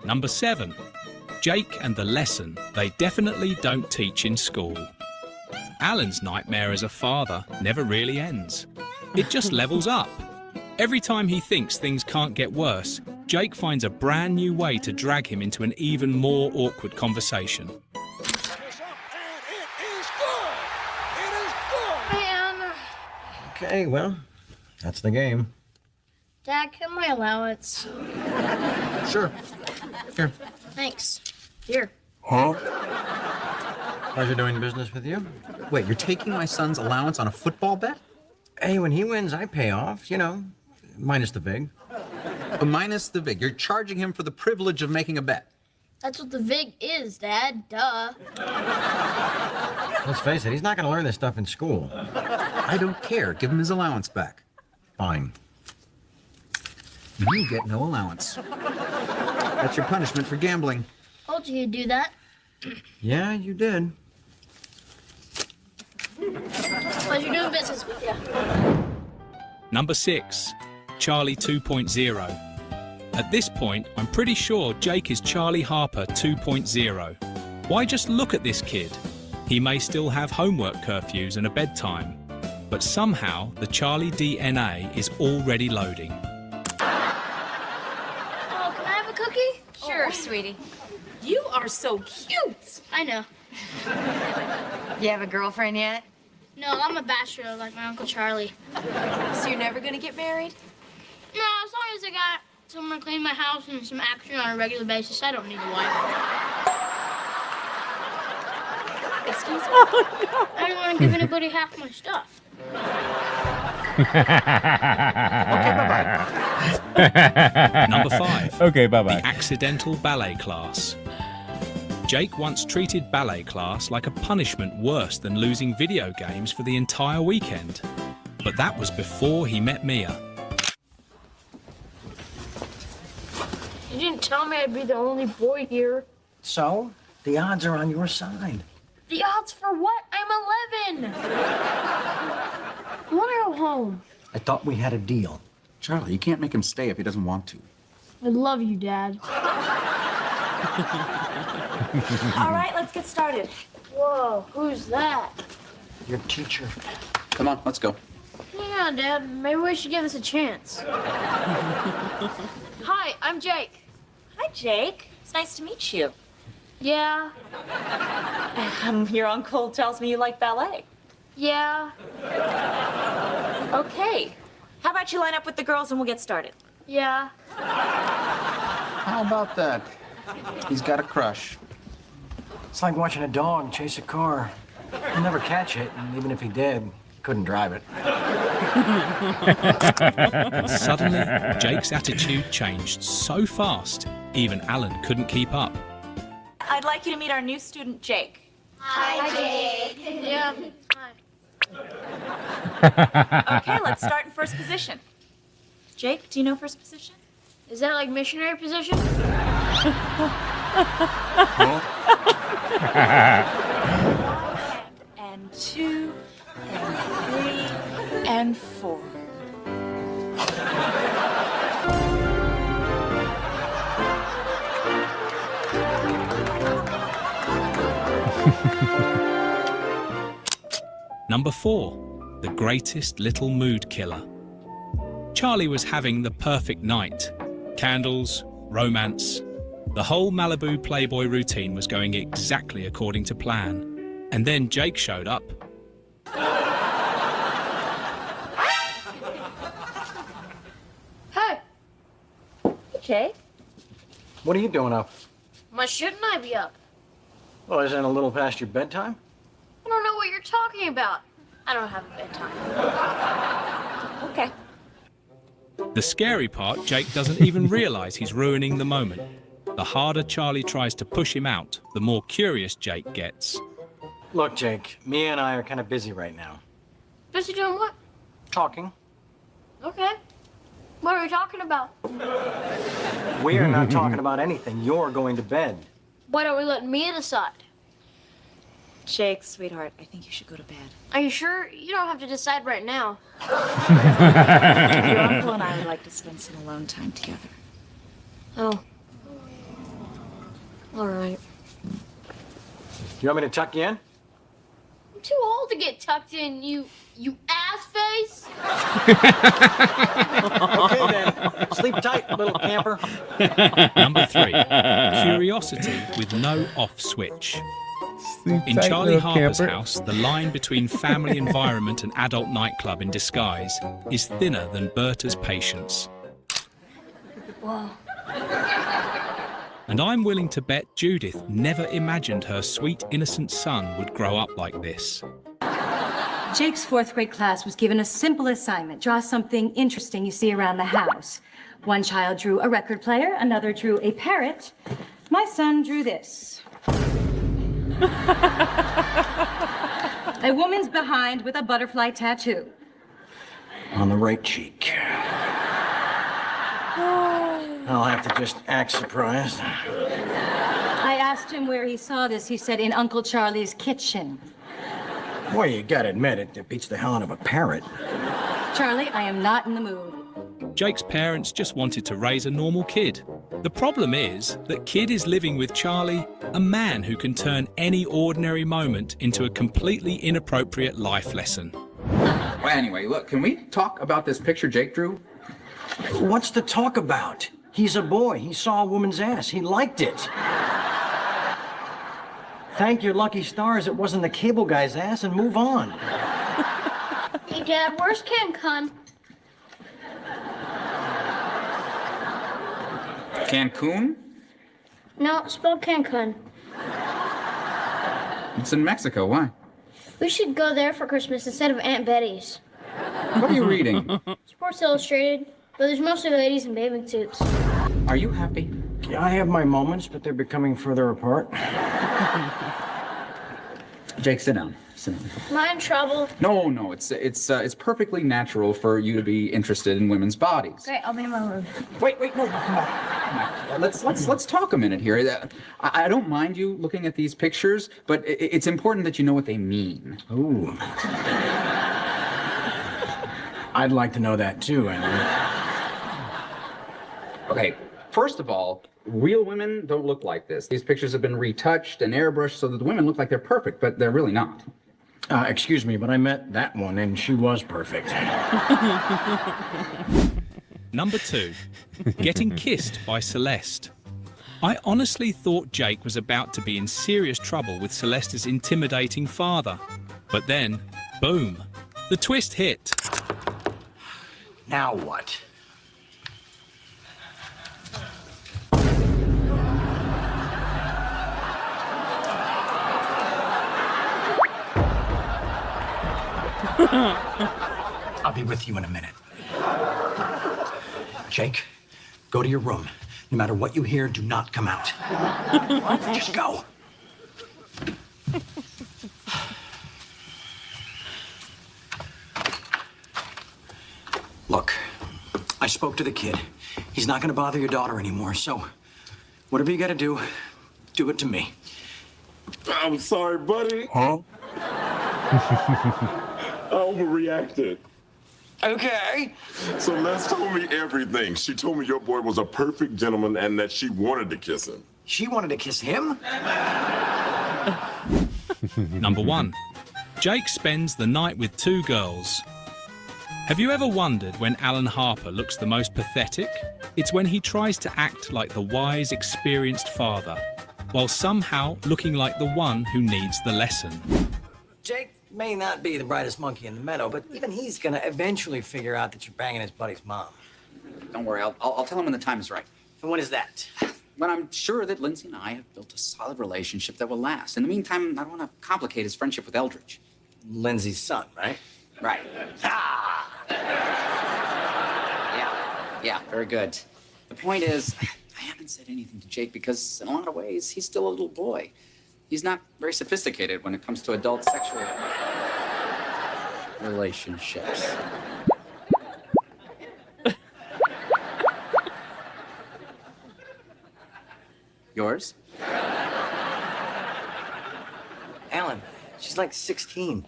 Number 7. Jake and the lesson they definitely don't teach in school. Alan's nightmare as a father never really ends. It just levels up. Every time he thinks things can't get worse, Jake finds a brand new way to drag him into an even more awkward conversation. Man. Okay, well, that's the game. Dad, get my allowance. Sure. Here. Thanks. Here. Huh? Pleasure doing business with you. Wait, you're taking my son's allowance on a football bet? Hey, when he wins, I pay off, you know, minus the vig. Minus the vig. You're charging him for the privilege of making a bet. That's what the VIG is, Dad. Duh. Let's face it, he's not going to learn this stuff in school. I don't care. Give him his allowance back. Fine. You get no allowance. That's your punishment for gambling. Told you you'd do that. Yeah, you did. Pleasure doing business with you. Number 6. Charlie 2.0. At this point, I'm pretty sure Jake is Charlie Harper 2.0. Why just look at this kid? He may still have homework curfews and a bedtime, but somehow the Charlie DNA is already loading. Oh, can I have a cookie? Sure, sweetie. You are so cute. I know. You have a girlfriend yet? No, I'm a bachelor like my Uncle Charlie. So you're never gonna get married? No, as long as I got someone to clean my house and some action on a regular basis, I don't need a wife. Excuse me? I don't want to give anybody half my stuff. Number 5. Okay, bye-bye. The accidental ballet class. Jake once treated ballet class like a punishment worse than losing video games for the entire weekend. But that was before he met Mia. You didn't tell me I'd be the only boy here. So, the odds are on your side. The odds for what? I'm 11. I want to go home. I thought we had a deal. Charlie, you can't make him stay if he doesn't want to. I love you, Dad. All right, let's get started. Whoa, who's that? Your teacher. Come on, let's go. Hang on, Dad. Maybe we should give this a chance. Hi, I'm Jake. Hi, Jake. It's nice to meet you. Yeah. Your uncle tells me you like ballet. Yeah. Okay. How about you line up with the girls and we'll get started? Yeah. How about that? He's got a crush. It's like watching a dog chase a car. He'll never catch it, and even if he did, he couldn't drive it. And suddenly, Jake's attitude changed so fast, even Alan couldn't keep up. I'd like you to meet our new student, Jake. Hi, Jake. Yeah. Hi. Okay, let's start in first position. Jake, do you know first position? Is that like missionary position? And 2, and 3, and 4. Number 4. The greatest little mood killer. Charlie was having the perfect night. Candles, romance. The whole Malibu Playboy routine was going exactly according to plan. And then Jake showed up. Hey. Jake? What are you doing up? Why shouldn't I be up? Well, isn't it a little past your bedtime? I don't know what you're talking about. I don't have a bedtime. Okay. The scary part, Jake doesn't even realize he's ruining the moment. The harder Charlie tries to push him out, the more curious Jake gets. Look, Jake, Mia and I are kind of busy right now. Busy doing what? Talking. Okay. What are we talking about? We are not talking about anything. You're going to bed. Why don't we let Mia decide? Jake, sweetheart, I think you should go to bed. Are you sure? You don't have to decide right now. Your uncle and I would like to spend some alone time together. Oh. All right. You want me to tuck you in? I'm too old to get tucked in, you ass face. Okay, then. Sleep tight, little camper. Number 3, curiosity with no off switch. In tight, Charlie little Harper's camper. house, the line between family environment and adult nightclub in disguise is thinner than Berta's patience. Whoa. And I'm willing to bet Judith never imagined her sweet, innocent son would grow up like this. Jake's 4th grade class was given a simple assignment. Draw something interesting you see around the house. One child drew a record player, another drew a parrot. My son drew this. A woman's behind with a butterfly tattoo. On the right cheek. I'll have to just act surprised. I asked him where he saw this. He said in Uncle Charlie's kitchen. Boy, you gotta admit it beats the hell out of a parrot. Charlie, I am not in the mood. Jake's parents just wanted to raise a normal kid. The problem is that Kid is living with Charlie, a man who can turn any ordinary moment into a completely inappropriate life lesson. Well, anyway, look, can we talk about this picture Jake drew? What's to talk about? He's a boy. He saw a woman's ass. He liked it. Thank your lucky stars it wasn't the cable guy's ass and move on. Hey, Dad, where's CanCon? Cancun? No, spell CanCon. It's in Mexico. Why? We should go there for Christmas instead of Aunt Betty's. What are you reading? Sports Illustrated, but there's mostly ladies in bathing suits. Are you happy? Yeah, I have my moments, but they're becoming further apart. Jake, sit down. Sit down. Am I in trouble? No, it's perfectly natural for you to be interested in women's bodies. Great, I'll be in my room. Wait, no, come on. Let's talk a minute here. I don't mind you looking at these pictures, but it's important that you know what they mean. Ooh. I'd like to know that too, Andy. Okay, first of all, real women don't look like this. These pictures have been retouched and airbrushed so that the women look like they're perfect, but they're really not. Excuse me, but I met that one and she was perfect. Number 2, getting kissed by Celeste. I honestly thought Jake was about to be in serious trouble with Celeste's intimidating father. But then, boom, the twist hit. Now what? I'll be with you in a minute. Jake, go to your room. No matter what you hear, do not come out. What? Just go. Look, I spoke to the kid. He's not going to bother your daughter anymore, so whatever you got to do it to me. I'm sorry, buddy. Huh? I overreacted. Okay. So Les told me everything. She told me your boy was a perfect gentleman and that she wanted to kiss him. She wanted to kiss him? Number 1, Jake spends the night with 2 girls. Have you ever wondered when Alan Harper looks the most pathetic? It's when he tries to act like the wise, experienced father, while somehow looking like the one who needs the lesson. Jake may not be the brightest monkey in the meadow, but even he's gonna eventually figure out that you're banging his buddy's mom. Don't worry, I'll tell him when the time is right. And when is that? When I'm sure that Lindsay and I have built a solid relationship that will last. In the meantime, I don't want to complicate his friendship with Eldridge. Lindsay's son, right? Right. Yeah, very good. The point is, I haven't said anything to Jake because in a lot of ways, he's still a little boy. He's not very sophisticated when it comes to adult sexual relationships. Yours? Alan. She's like 16.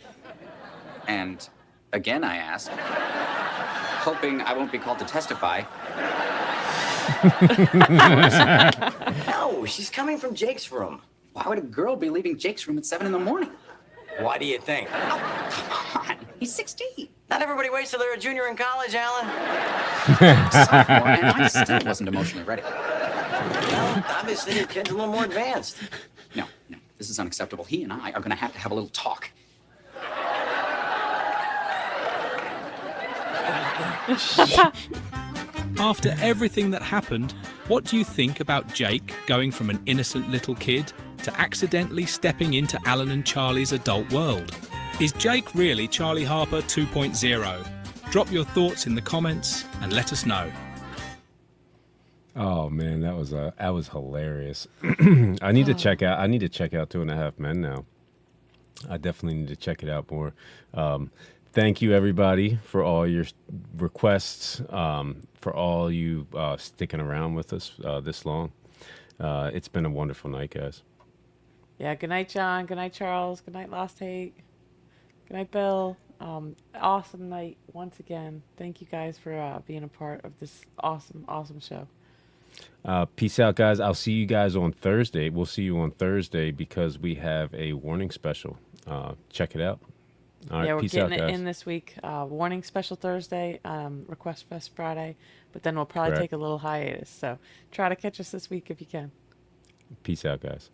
And again, I ask, hoping I won't be called to testify. No, she's coming from Jake's room. Why would a girl be leaving Jake's room at 7 in the morning? Why do you think? Come on, he's 16. Not everybody waits till they're a junior in college, Alan. Sophomore, and I still wasn't emotionally ready. Well, obviously your kid's a little more advanced. No, this is unacceptable. He and I are going to have a little talk. After everything that happened, what do you think about Jake going from an innocent little kid to accidentally stepping into Alan and Charlie's adult world? Is Jake really Charlie Harper 2.0? Drop your thoughts in the comments and let us know. Oh man, that was hilarious. I need to check out 2.5 Men now. I definitely need to check it out more. Thank you everybody for all your requests, for all you sticking around with us this long. It's been a wonderful night, guys. Yeah, good night, John. Good night, Charles. Good night, Lost Hate. Good night, Bill. Awesome night once again. Thank you guys for being a part of this awesome show. Peace out, guys. I'll see you guys on Thursday. We'll see you on Thursday because we have a warning special. Check it out. All right, Yeah, we're peace out, getting it guys. in this week. Warning special Thursday, Request Fest Friday, but then we'll probably Correct. take a little hiatus. So try to catch us this week if you can. Peace out, guys.